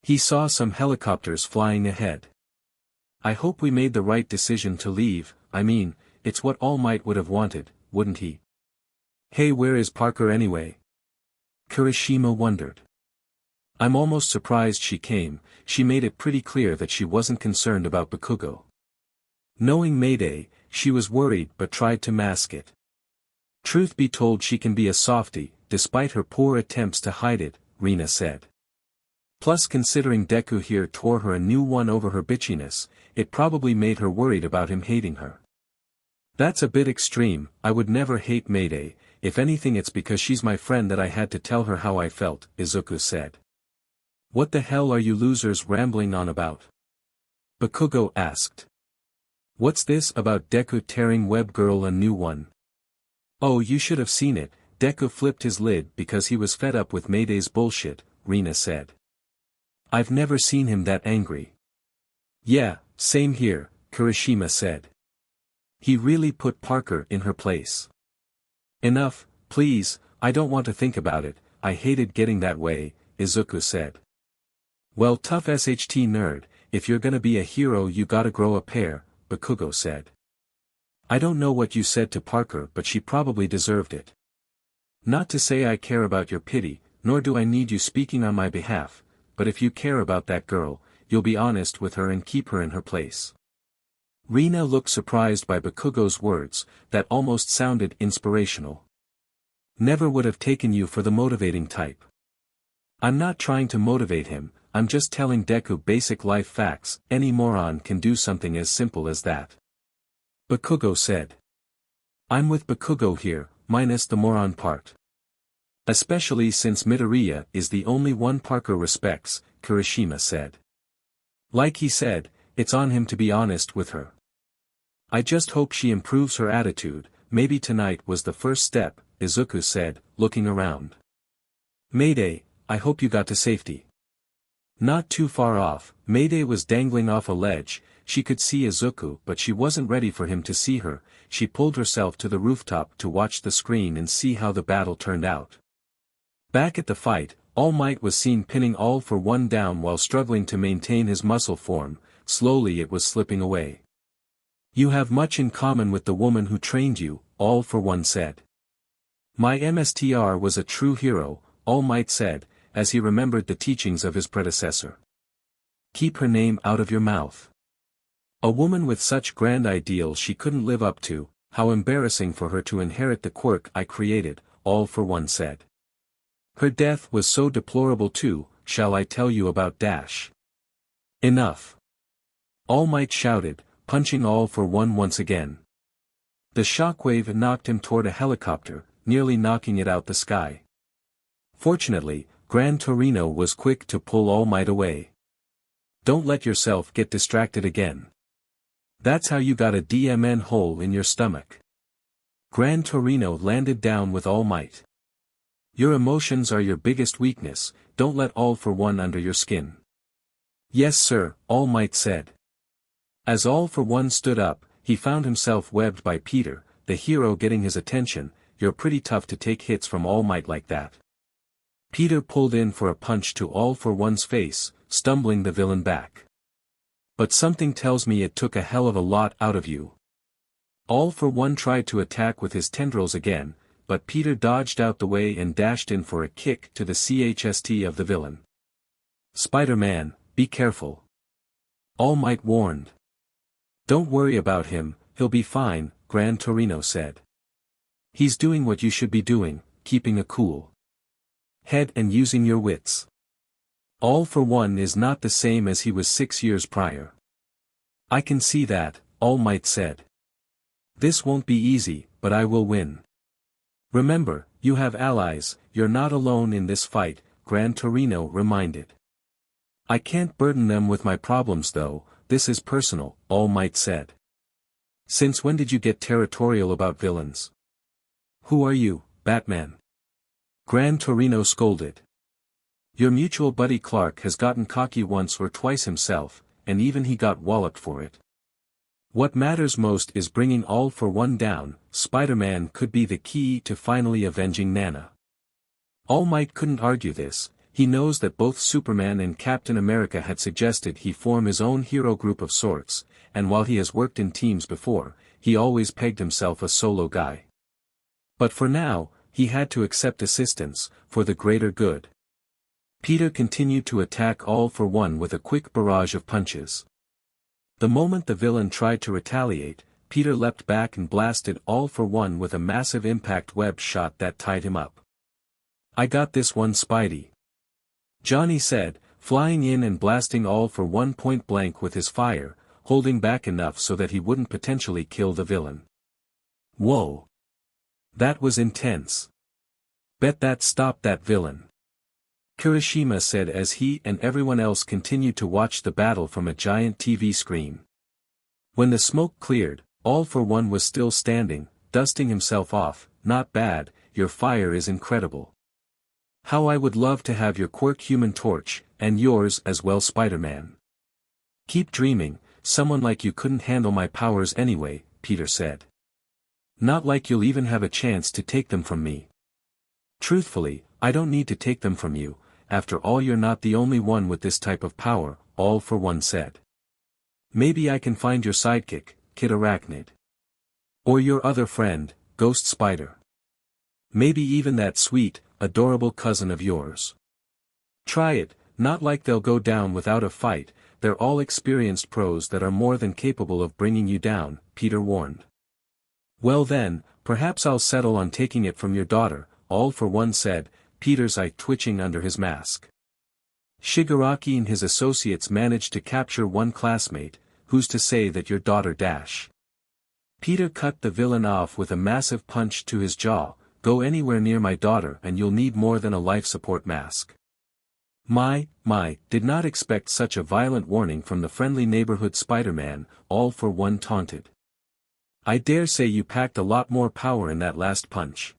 He saw some helicopters flying ahead. "I hope we made the right decision to leave. I mean, it's what All Might would have wanted, wouldn't he?" "Hey, where is Parker anyway?" Kirishima wondered. "I'm almost surprised she came. She made it pretty clear that she wasn't concerned about Bakugo." Knowing Mayday, she was worried but tried to mask it. "Truth be told, she can be a softie, despite her poor attempts to hide it," Rina said. "Plus, considering Deku here tore her a new one over her bitchiness, it probably made her worried about him hating her." "That's a bit extreme. I would never hate Mayday. If anything, it's because she's my friend that I had to tell her how I felt," Izuku said. "What the hell are you losers rambling on about?" Bakugo asked. "What's this about Deku tearing Web Girl a new one?" "Oh, you should have seen it. Deku flipped his lid because he was fed up with Mayday's bullshit," Rina said. "I've never seen him that angry." "Yeah, same here," Kirishima said. "He really put Parker in her place." "Enough, please, I don't want to think about it. I hated getting that way," Izuku said. "Well, tough SHT nerd, if you're gonna be a hero you gotta grow a pair," Bakugo said. "I don't know what you said to Parker, but she probably deserved it. Not to say I care about your pity, nor do I need you speaking on my behalf, but if you care about that girl, you'll be honest with her and keep her in her place." Rina looked surprised by Bakugo's words, that almost sounded inspirational. "Never would have taken you for the motivating type." "I'm not trying to motivate him, I'm just telling Deku basic life facts, any moron can do something as simple as that. Bakugo said. I'm with Bakugo here, minus the moron part. Especially since Midoriya is the only one Parker respects, Kirishima said. Like he said, it's on him to be honest with her. I just hope she improves her attitude, maybe tonight was the first step, Izuku said, looking around. Mayday, I hope you got to safety. Not too far off, Mayday was dangling off a ledge, she could see Izuku but she wasn't ready for him to see her, she pulled herself to the rooftop to watch the screen and see how the battle turned out. Back at the fight, All Might was seen pinning All for One down while struggling to maintain his muscle form, slowly it was slipping away. You have much in common with the woman who trained you, All for One said. My MSTR was a true hero, All Might said, as he remembered the teachings of his predecessor. Keep her name out of your mouth. A woman with such grand ideals she couldn't live up to, how embarrassing for her to inherit the quirk I created, All for One said. Her death was so deplorable too, shall I tell you about Dash? Enough. All Might shouted, punching All for One once again. The shockwave knocked him toward a helicopter, nearly knocking it out the sky. Fortunately, Gran Torino was quick to pull All Might away. Don't let yourself get distracted again. That's how you got a DMN hole in your stomach. Gran Torino landed down with All Might. Your emotions are your biggest weakness, don't let All for One under your skin. Yes sir, All Might said. As All for One stood up, he found himself webbed by Peter, the hero getting his attention. You're pretty tough to take hits from All Might like that. Peter pulled in for a punch to All for One's face, stumbling the villain back. But something tells me it took a hell of a lot out of you. All for One tried to attack with his tendrils again, but Peter dodged out the way and dashed in for a kick to the chest of the villain. Spider-Man, be careful. All Might warned. Don't worry about him, he'll be fine, Gran Torino said. He's doing what you should be doing, keeping a cool head and using your wits. All for One is not the same as he was 6 years prior. I can see that, All Might said. This won't be easy, but I will win. Remember, you have allies, you're not alone in this fight, Gran Torino reminded. I can't burden them with my problems though, this is personal, All Might said. Since when did you get territorial about villains? Who are you, Batman? Gran Torino scolded. Your mutual buddy Clark has gotten cocky once or twice himself, and even he got walloped for it. What matters most is bringing All for One down, Spider-Man could be the key to finally avenging Nana. All Might couldn't argue this, he knows that both Superman and Captain America had suggested he form his own hero group of sorts, and while he has worked in teams before, he always pegged himself a solo guy. But for now, he had to accept assistance, for the greater good. Peter continued to attack All for One with a quick barrage of punches. The moment the villain tried to retaliate, Peter leapt back and blasted All for One with a massive impact web shot that tied him up. I got this one, Spidey. Johnny said, flying in and blasting All for One point blank with his fire, holding back enough so that he wouldn't potentially kill the villain. Whoa! That was intense. Bet that stopped that villain. Kirishima said as he and everyone else continued to watch the battle from a giant TV screen. When the smoke cleared, All for One was still standing, dusting himself off. Not bad, your fire is incredible. How I would love to have your quirk, Human Torch, and yours as well, Spider-Man. Keep dreaming, someone like you couldn't handle my powers anyway, Peter said. Not like you'll even have a chance to take them from me. Truthfully, I don't need to take them from you. After all, you're not the only one with this type of power, All for One said. Maybe I can find your sidekick, Kid Arachnid. Or your other friend, Ghost Spider. Maybe even that sweet, adorable cousin of yours. Try it, not like they'll go down without a fight, they're all experienced pros that are more than capable of bringing you down, Peter warned. Well then, perhaps I'll settle on taking it from your daughter, All for One said, Peter's eye twitching under his mask. Shigaraki and his associates managed to capture one classmate, who's to say that your daughter dash. Peter cut the villain off with a massive punch to his jaw, go anywhere near my daughter and you'll need more than a life support mask. My, did not expect such a violent warning from the friendly neighborhood Spider-Man, all for one taunted. I dare say you packed a lot more power in that last punch.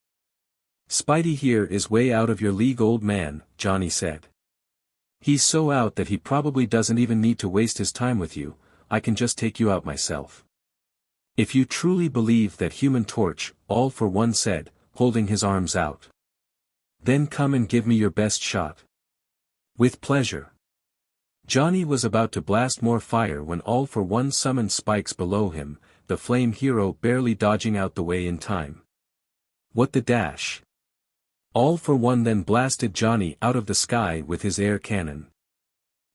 Spidey here is way out of your league, old man, Johnny said. He's so out that he probably doesn't even need to waste his time with you, I can just take you out myself. If you truly believe that Human Torch, all for one said, holding his arms out. Then come and give me your best shot. With pleasure. Johnny was about to blast more fire when all for one summoned spikes below him, the flame hero barely dodging out the way in time. What the dash? All for one then blasted Johnny out of the sky with his air cannon.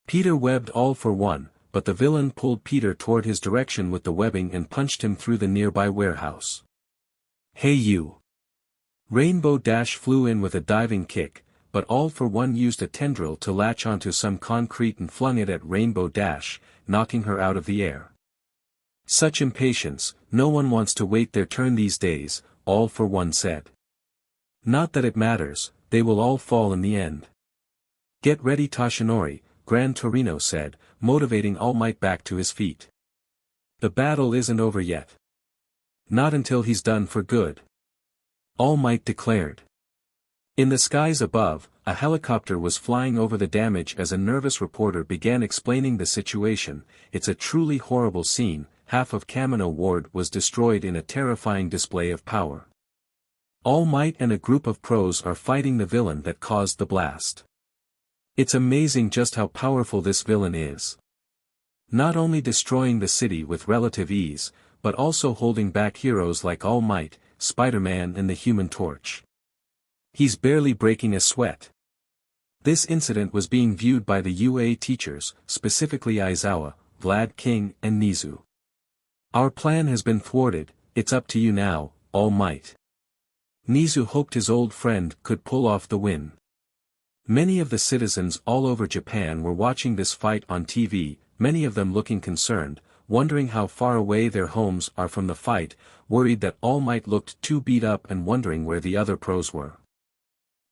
Peter webbed all for one, but the villain pulled Peter toward his direction with the webbing and punched him through the nearby warehouse. Hey you! Rainbow Dash flew in with a diving kick, but all for one used a tendril to latch onto some concrete and flung it at Rainbow Dash, knocking her out of the air. Such impatience, no one wants to wait their turn these days, all for one said. Not that it matters, they will all fall in the end. Get ready Toshinori, Gran Torino said, motivating All Might back to his feet. The battle isn't over yet. Not until he's done for good. All Might declared. In the skies above, a helicopter was flying over the damage as a nervous reporter began explaining the situation. It's a truly horrible scene, half of Kamino Ward was destroyed in a terrifying display of power. All Might and a group of pros are fighting the villain that caused the blast. It's amazing just how powerful this villain is. Not only destroying the city with relative ease, but also holding back heroes like All Might, Spider-Man and the Human Torch. He's barely breaking a sweat. This incident was being viewed by the UA teachers, specifically Aizawa, Vlad King and Nizu. Our plan has been thwarted, it's up to you now, All Might. Nizu hoped his old friend could pull off the win. Many of the citizens all over Japan were watching this fight on TV, many of them looking concerned, wondering how far away their homes are from the fight, worried that All Might looked too beat up and wondering where the other pros were.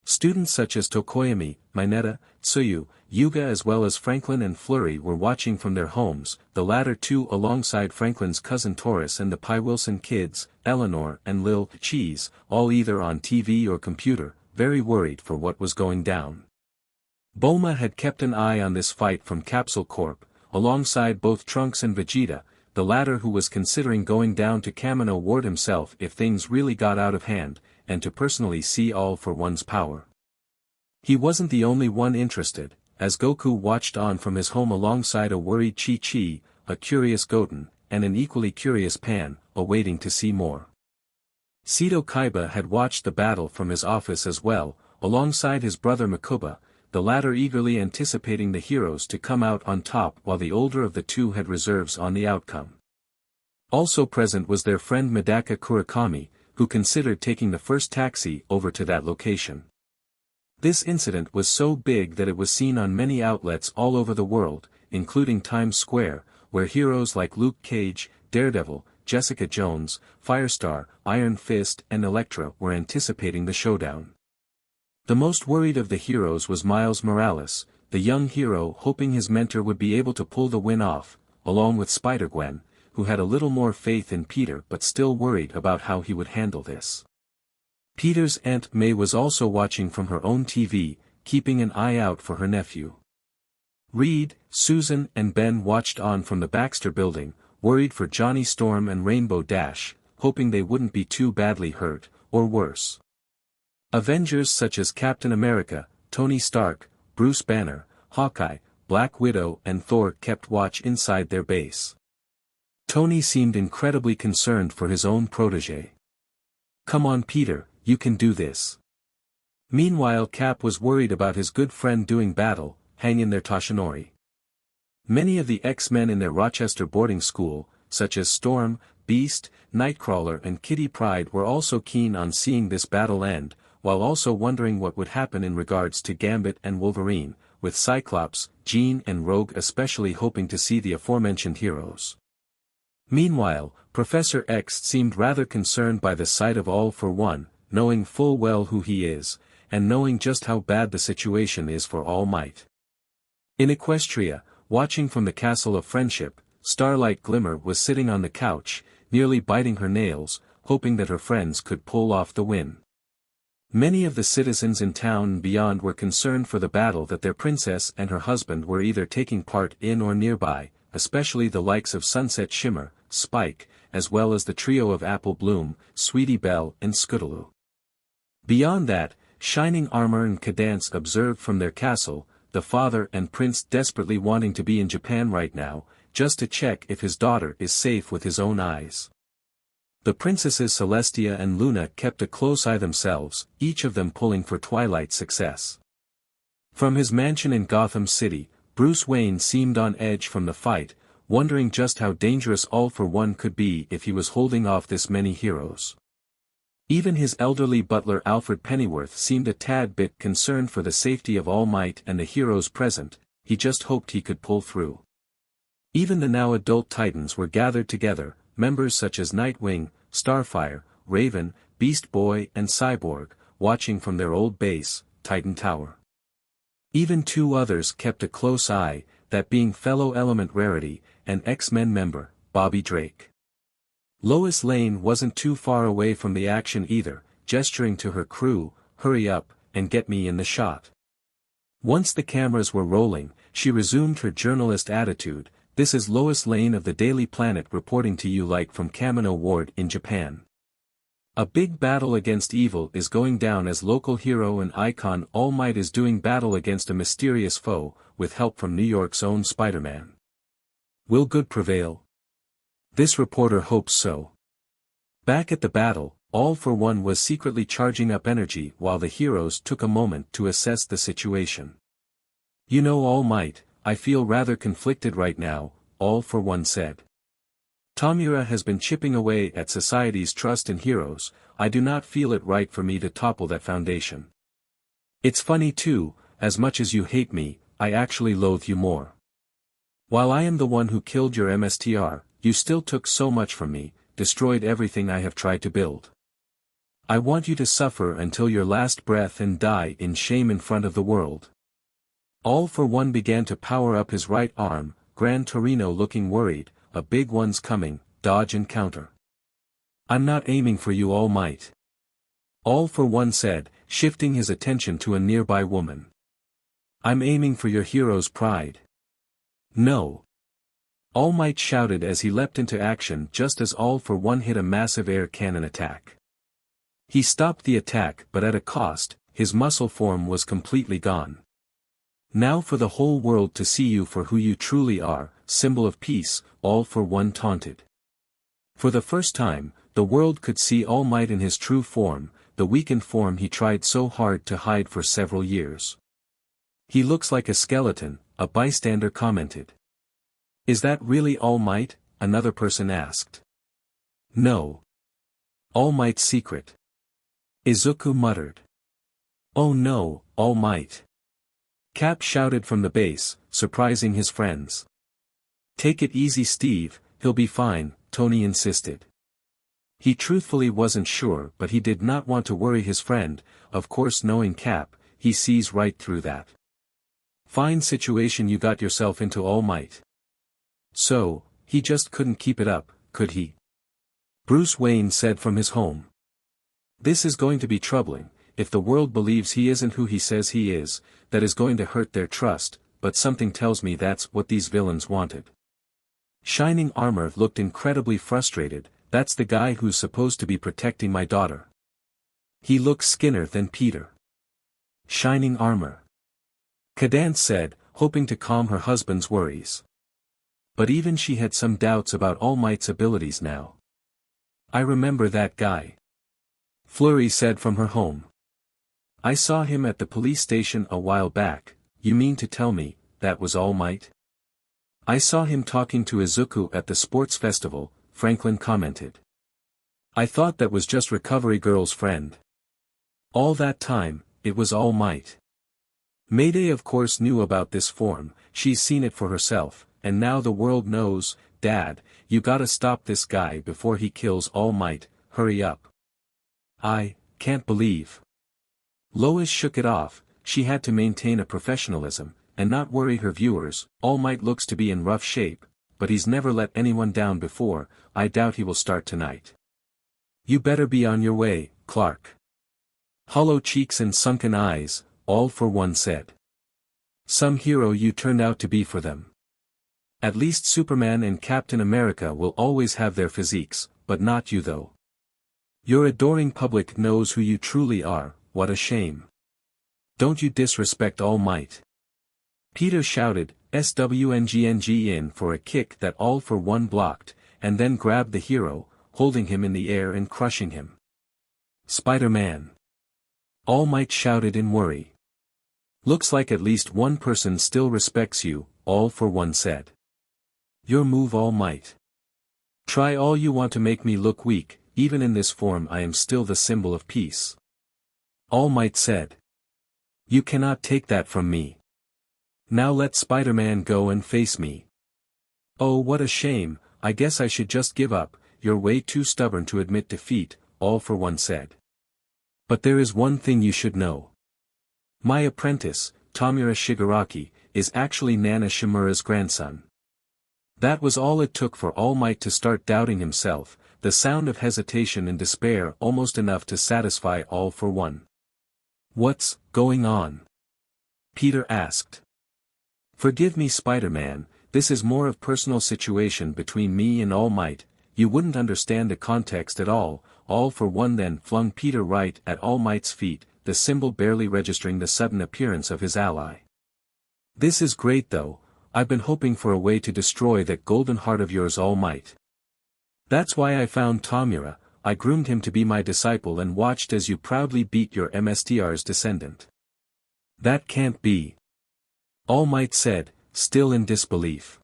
Students such as Tokoyami, Mineta, Tsuyu, Yuga as well as Franklin and Flurry were watching from their homes, the latter two alongside Franklin's cousin Taurus and the Pi Wilson kids, Eleanor and Lil Cheese, all either on TV or computer, very worried for what was going down. Bulma had kept an eye on this fight from Capsule Corp, alongside both Trunks and Vegeta, the latter who was considering going down to Kamino Ward himself if things really got out of hand, and to personally see All for One's power. He wasn't the only one interested, as Goku watched on from his home alongside a worried Chi-Chi, a curious Goten, and an equally curious Pan, awaiting to see more. Seto Kaiba had watched the battle from his office as well, alongside his brother Makuba, the latter eagerly anticipating the heroes to come out on top while the older of the two had reserves on the outcome. Also present was their friend Medaka Kurakami, who considered taking the first taxi over to that location. This incident was so big that it was seen on many outlets all over the world, including Times Square, where heroes like Luke Cage, Daredevil, Jessica Jones, Firestar, Iron Fist and Elektra were anticipating the showdown. The most worried of the heroes was Miles Morales, the young hero hoping his mentor would be able to pull the win off, along with Spider-Gwen, who had a little more faith in Peter but still worried about how he would handle this. Peter's Aunt May was also watching from her own TV, keeping an eye out for her nephew. Reed, Susan and Ben watched on from the Baxter building, worried for Johnny Storm and Rainbow Dash, hoping they wouldn't be too badly hurt, or worse. Avengers such as Captain America, Tony Stark, Bruce Banner, Hawkeye, Black Widow and Thor kept watch inside their base. Tony seemed incredibly concerned for his own protégé. Come on Peter, you can do this. Meanwhile Cap was worried about his good friend doing battle, hang in there Toshinori. Many of the X-Men in their Rochester boarding school, such as Storm, Beast, Nightcrawler and Kitty Pryde were also keen on seeing this battle end, while also wondering what would happen in regards to Gambit and Wolverine, with Cyclops, Jean and Rogue especially hoping to see the aforementioned heroes. Meanwhile, Professor X seemed rather concerned by the sight of All for One, knowing full well who he is, and knowing just how bad the situation is for All Might. In Equestria, watching from the Castle of Friendship, Starlight Glimmer was sitting on the couch, nearly biting her nails, hoping that her friends could pull off the win. Many of the citizens in town and beyond were concerned for the battle that their princess and her husband were either taking part in or nearby, especially the likes of Sunset Shimmer, Spike, as well as the trio of Apple Bloom, Sweetie Belle and Scootaloo. Beyond that, Shining Armor and Cadance observed from their castle, the father and prince desperately wanting to be in Japan right now, just to check if his daughter is safe with his own eyes. The princesses Celestia and Luna kept a close eye themselves, each of them pulling for Twilight's success. From his mansion in Gotham City, Bruce Wayne seemed on edge from the fight, wondering just how dangerous All for One could be if he was holding off this many heroes. Even his elderly butler Alfred Pennyworth seemed a tad bit concerned for the safety of All Might and the heroes present, he just hoped he could pull through. Even the now adult Titans were gathered together, members such as Nightwing, Starfire, Raven, Beast Boy and Cyborg, watching from their old base, Titan Tower. Even two others kept a close eye, that being fellow Element Rarity, and X-Men member, Bobby Drake. Lois Lane wasn't too far away from the action either, gesturing to her crew, "Hurry up, and get me in the shot." Once the cameras were rolling, she resumed her journalist attitude, "This is Lois Lane of the Daily Planet reporting to you like from Kamino Ward in Japan. A big battle against evil is going down as local hero and icon All Might is doing battle against a mysterious foe, with help from New York's own Spider-Man. Will good prevail? This reporter hopes so." Back at the battle, All for One was secretly charging up energy while the heroes took a moment to assess the situation. "You know All Might, I feel rather conflicted right now," All for One said. "Tamura has been chipping away at society's trust in heroes, I do not feel it right for me to topple that foundation. It's funny too, as much as you hate me, I actually loathe you more. While I am the one who killed your MSTR, you still took so much from me, destroyed everything I have tried to build. I want you to suffer until your last breath and die in shame in front of the world." All for One began to power up his right arm, Gran Torino looking worried, "A big one's coming, dodge and counter." "I'm not aiming for you All Might," All for One said, shifting his attention to a nearby woman. "I'm aiming for your hero's pride." "No." All Might shouted as he leapt into action just as All for One hit a massive air cannon attack. He stopped the attack but at a cost, his muscle form was completely gone. "Now for the whole world to see you for who you truly are, symbol of peace," All for One taunted. For the first time, the world could see All Might in his true form, the weakened form he tried so hard to hide for several years. "He looks like a skeleton," a bystander commented. "Is that really All Might?" another person asked. "No. All Might's secret." Izuku muttered. "Oh no, All Might." Cap shouted from the base, surprising his friends. "Take it easy Steve, he'll be fine," Tony insisted. He truthfully wasn't sure but he did not want to worry his friend, of course knowing Cap, he sees right through that. "Fine situation you got yourself into All Might." "So, he just couldn't keep it up, could he?" Bruce Wayne said from his home. "This is going to be troubling, if the world believes he isn't who he says he is, that is going to hurt their trust, but something tells me that's what these villains wanted." Shining Armor looked incredibly frustrated, "That's the guy who's supposed to be protecting my daughter. He looks skinner than Peter." "Shining Armor," Cadance said, hoping to calm her husband's worries. But even she had some doubts about All Might's abilities now. "I remember that guy," Flurry said from her home. "I saw him at the police station a while back." "You mean to tell me, that was All Might?" "I saw him talking to Izuku at the sports festival," Franklin commented. "I thought that was just Recovery Girl's friend. All that time, it was All Might." Mayday of course knew about this form, she's seen it for herself, and now the world knows. Dad, you gotta stop this guy before he kills All Might, hurry up. I can't believe. Lois shook it off. She had to maintain a professionalism, and not worry her viewers. All Might looks to be in rough shape, but he's never let anyone down before. I doubt he will start tonight. You better be on your way, Clark. Hollow cheeks and sunken eyes, All for One said. Some hero you turned out to be for them. At least Superman and Captain America will always have their physiques, but not you though. Your adoring public knows who you truly are. What a shame. Don't you disrespect All Might. Peter shouted, SWNGNG in for a kick that All for One blocked, and then grabbed the hero, holding him in the air and crushing him. Spider-Man. All Might shouted in worry. Looks like at least one person still respects you, All for One said. Your move All Might. Try all you want to make me look weak, even in this form I am still the symbol of peace. All Might said. You cannot take that from me. Now let Spider-Man go and face me. Oh what a shame, I guess I should just give up, you're way too stubborn to admit defeat, All for One said. But there is one thing you should know. My apprentice, Tomura Shigaraki, is actually Nana Shimura's grandson. That was all it took for All Might to start doubting himself, the sound of hesitation and despair almost enough to satisfy All for One. What's going on? Peter asked. Forgive me Spider-Man, this is more of personal situation between me and All Might, you wouldn't understand the context at all. All for One then flung Peter right at All Might's feet, the symbol barely registering the sudden appearance of his ally. This is great though, I've been hoping for a way to destroy that golden heart of yours All Might. That's why I found Tomura, I groomed him to be my disciple and watched as you proudly beat your MSTR's descendant. That can't be. All Might said, still in disbelief.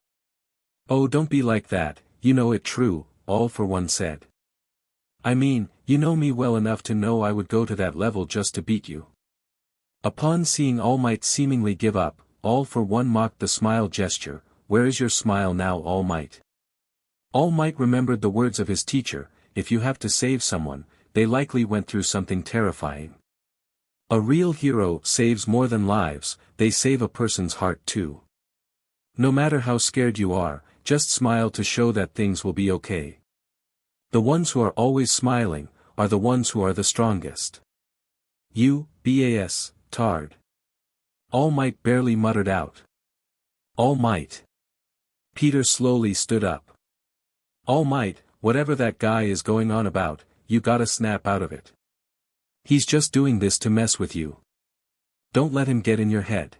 Oh don't be like that, you know it true, All for One said. I mean, you know me well enough to know I would go to that level just to beat you. Upon seeing All Might seemingly give up, All for One mocked the smile gesture, where is your smile now All Might? All Might remembered the words of his teacher, if you have to save someone, they likely went through something terrifying. A real hero saves more than lives, they save a person's heart too. No matter how scared you are, just smile to show that things will be okay. The ones who are always smiling, are the ones who are the strongest. You, BAS, Tard. All Might barely muttered out. All Might. Peter slowly stood up. All Might, whatever that guy is going on about, you gotta snap out of it. He's just doing this to mess with you. Don't let him get in your head.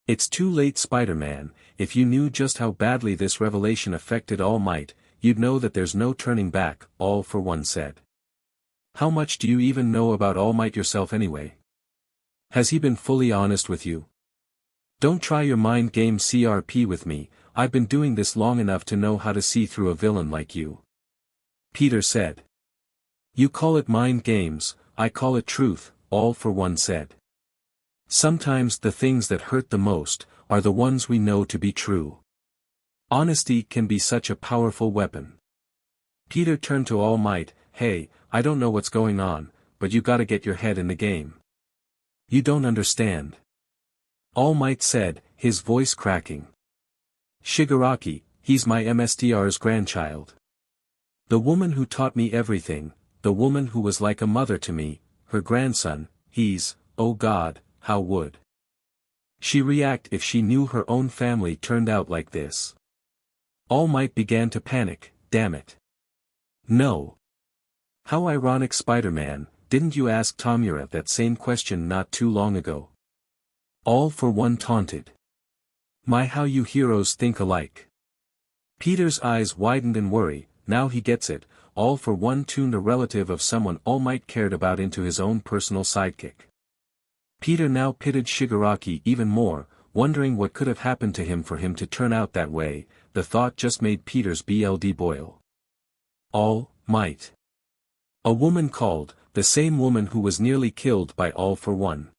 It's too late Spider-Man, if you knew just how badly this revelation affected All Might, you'd know that there's no turning back, All for One said. How much do you even know about All Might yourself anyway? Has he been fully honest with you? Don't try your mind game CRP with me, I've been doing this long enough to know how to see through a villain like you. Peter said. You call it mind games, I call it truth, All for One said. Sometimes the things that hurt the most, are the ones we know to be true. Honesty can be such a powerful weapon. Peter turned to All Might, hey, I don't know what's going on, but you gotta get your head in the game. You don't understand. All Might said, his voice cracking. Shigaraki, he's my MSTR's grandchild. The woman who taught me everything, the woman who was like a mother to me, her grandson, he's, oh God, how would she react if she knew her own family turned out like this? All Might began to panic, damn it. No. How ironic Spider-Man, didn't you ask Tomura that same question not too long ago? All for One taunted. My how you heroes think alike. Peter's eyes widened in worry, now he gets it, All for One tuned a relative of someone All Might cared about into his own personal sidekick. Peter now pitied Shigaraki even more, wondering what could have happened to him for him to turn out that way, the thought just made Peter's blood boil. All Might. A woman called, the same woman who was nearly killed by All for One.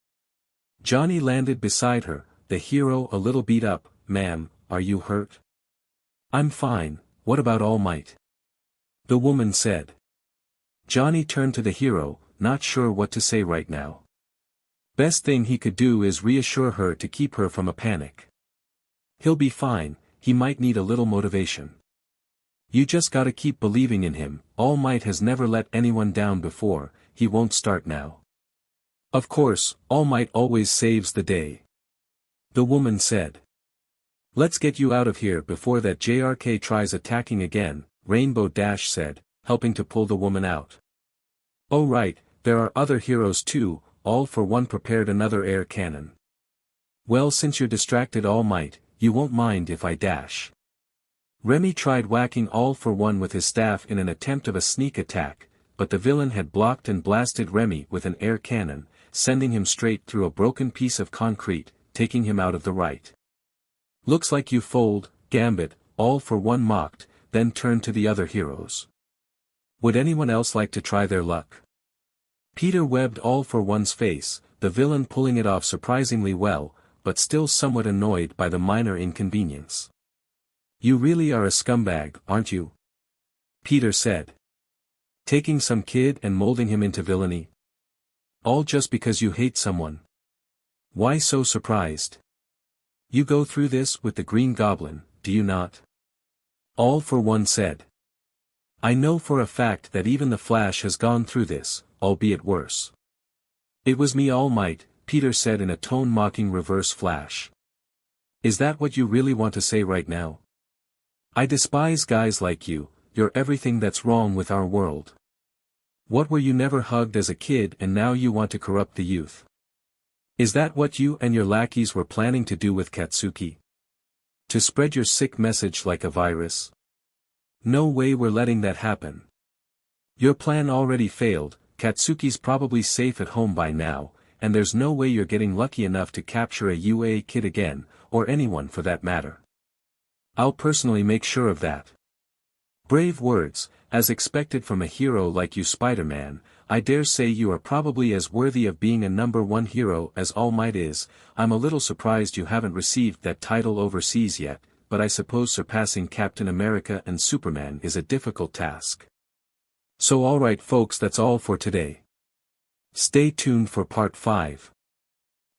Johnny landed beside her, the hero a little beat up. "Ma'am, are you hurt?" "I'm fine, what about All Might?" the woman said. Johnny turned to the hero, not sure what to say right now. Best thing he could do is reassure her to keep her from a panic. He'll be fine, he might need a little motivation. You just gotta keep believing in him, All Might has never let anyone down before, he won't start now. Of course, All Might always saves the day. The woman said. Let's get you out of here before that JRK tries attacking again, Rainbow Dash said, helping to pull the woman out. Oh right, there are other heroes too, All for One prepared another air cannon. Well, since you're distracted All Might, you won't mind if I dash. Remy tried whacking All for One with his staff in an attempt of a sneak attack, but the villain had blocked and blasted Remy with an air cannon, sending him straight through a broken piece of concrete, taking him out of the right. Looks like you fold, Gambit, All for One mocked, then turned to the other heroes. Would anyone else like to try their luck? Peter webbed All for One's face, the villain pulling it off surprisingly well, but still somewhat annoyed by the minor inconvenience. You really are a scumbag, aren't you? Peter said. Taking some kid and molding him into villainy? All just because you hate someone. Why so surprised? You go through this with the Green Goblin, do you not? All for One said. I know for a fact that even the Flash has gone through this, albeit worse. It was me All Might, Peter said in a tone mocking Reverse Flash. Is that what you really want to say right now? I despise guys like you, you're everything that's wrong with our world. What were you never hugged as a kid and now you want to corrupt the youth? Is that what you and your lackeys were planning to do with Katsuki? To spread your sick message like a virus? No way we're letting that happen. Your plan already failed, Katsuki's probably safe at home by now, and there's no way you're getting lucky enough to capture a UA kid again, or anyone for that matter. I'll personally make sure of that. Brave words, as expected from a hero like you Spider-Man. I dare say you are probably as worthy of being a #1 hero as All Might is. I'm a little surprised you haven't received that title overseas yet, but I suppose surpassing Captain America and Superman is a difficult task. So alright folks, that's all for today. Stay tuned for part 5.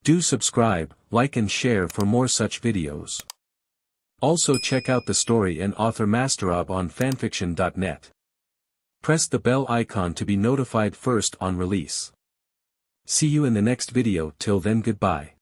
Do subscribe, like and share for more such videos. Also check out the story and author Masterob on FANFICTIONnet. Press the bell icon to be notified first on release. See you in the next video, till then goodbye.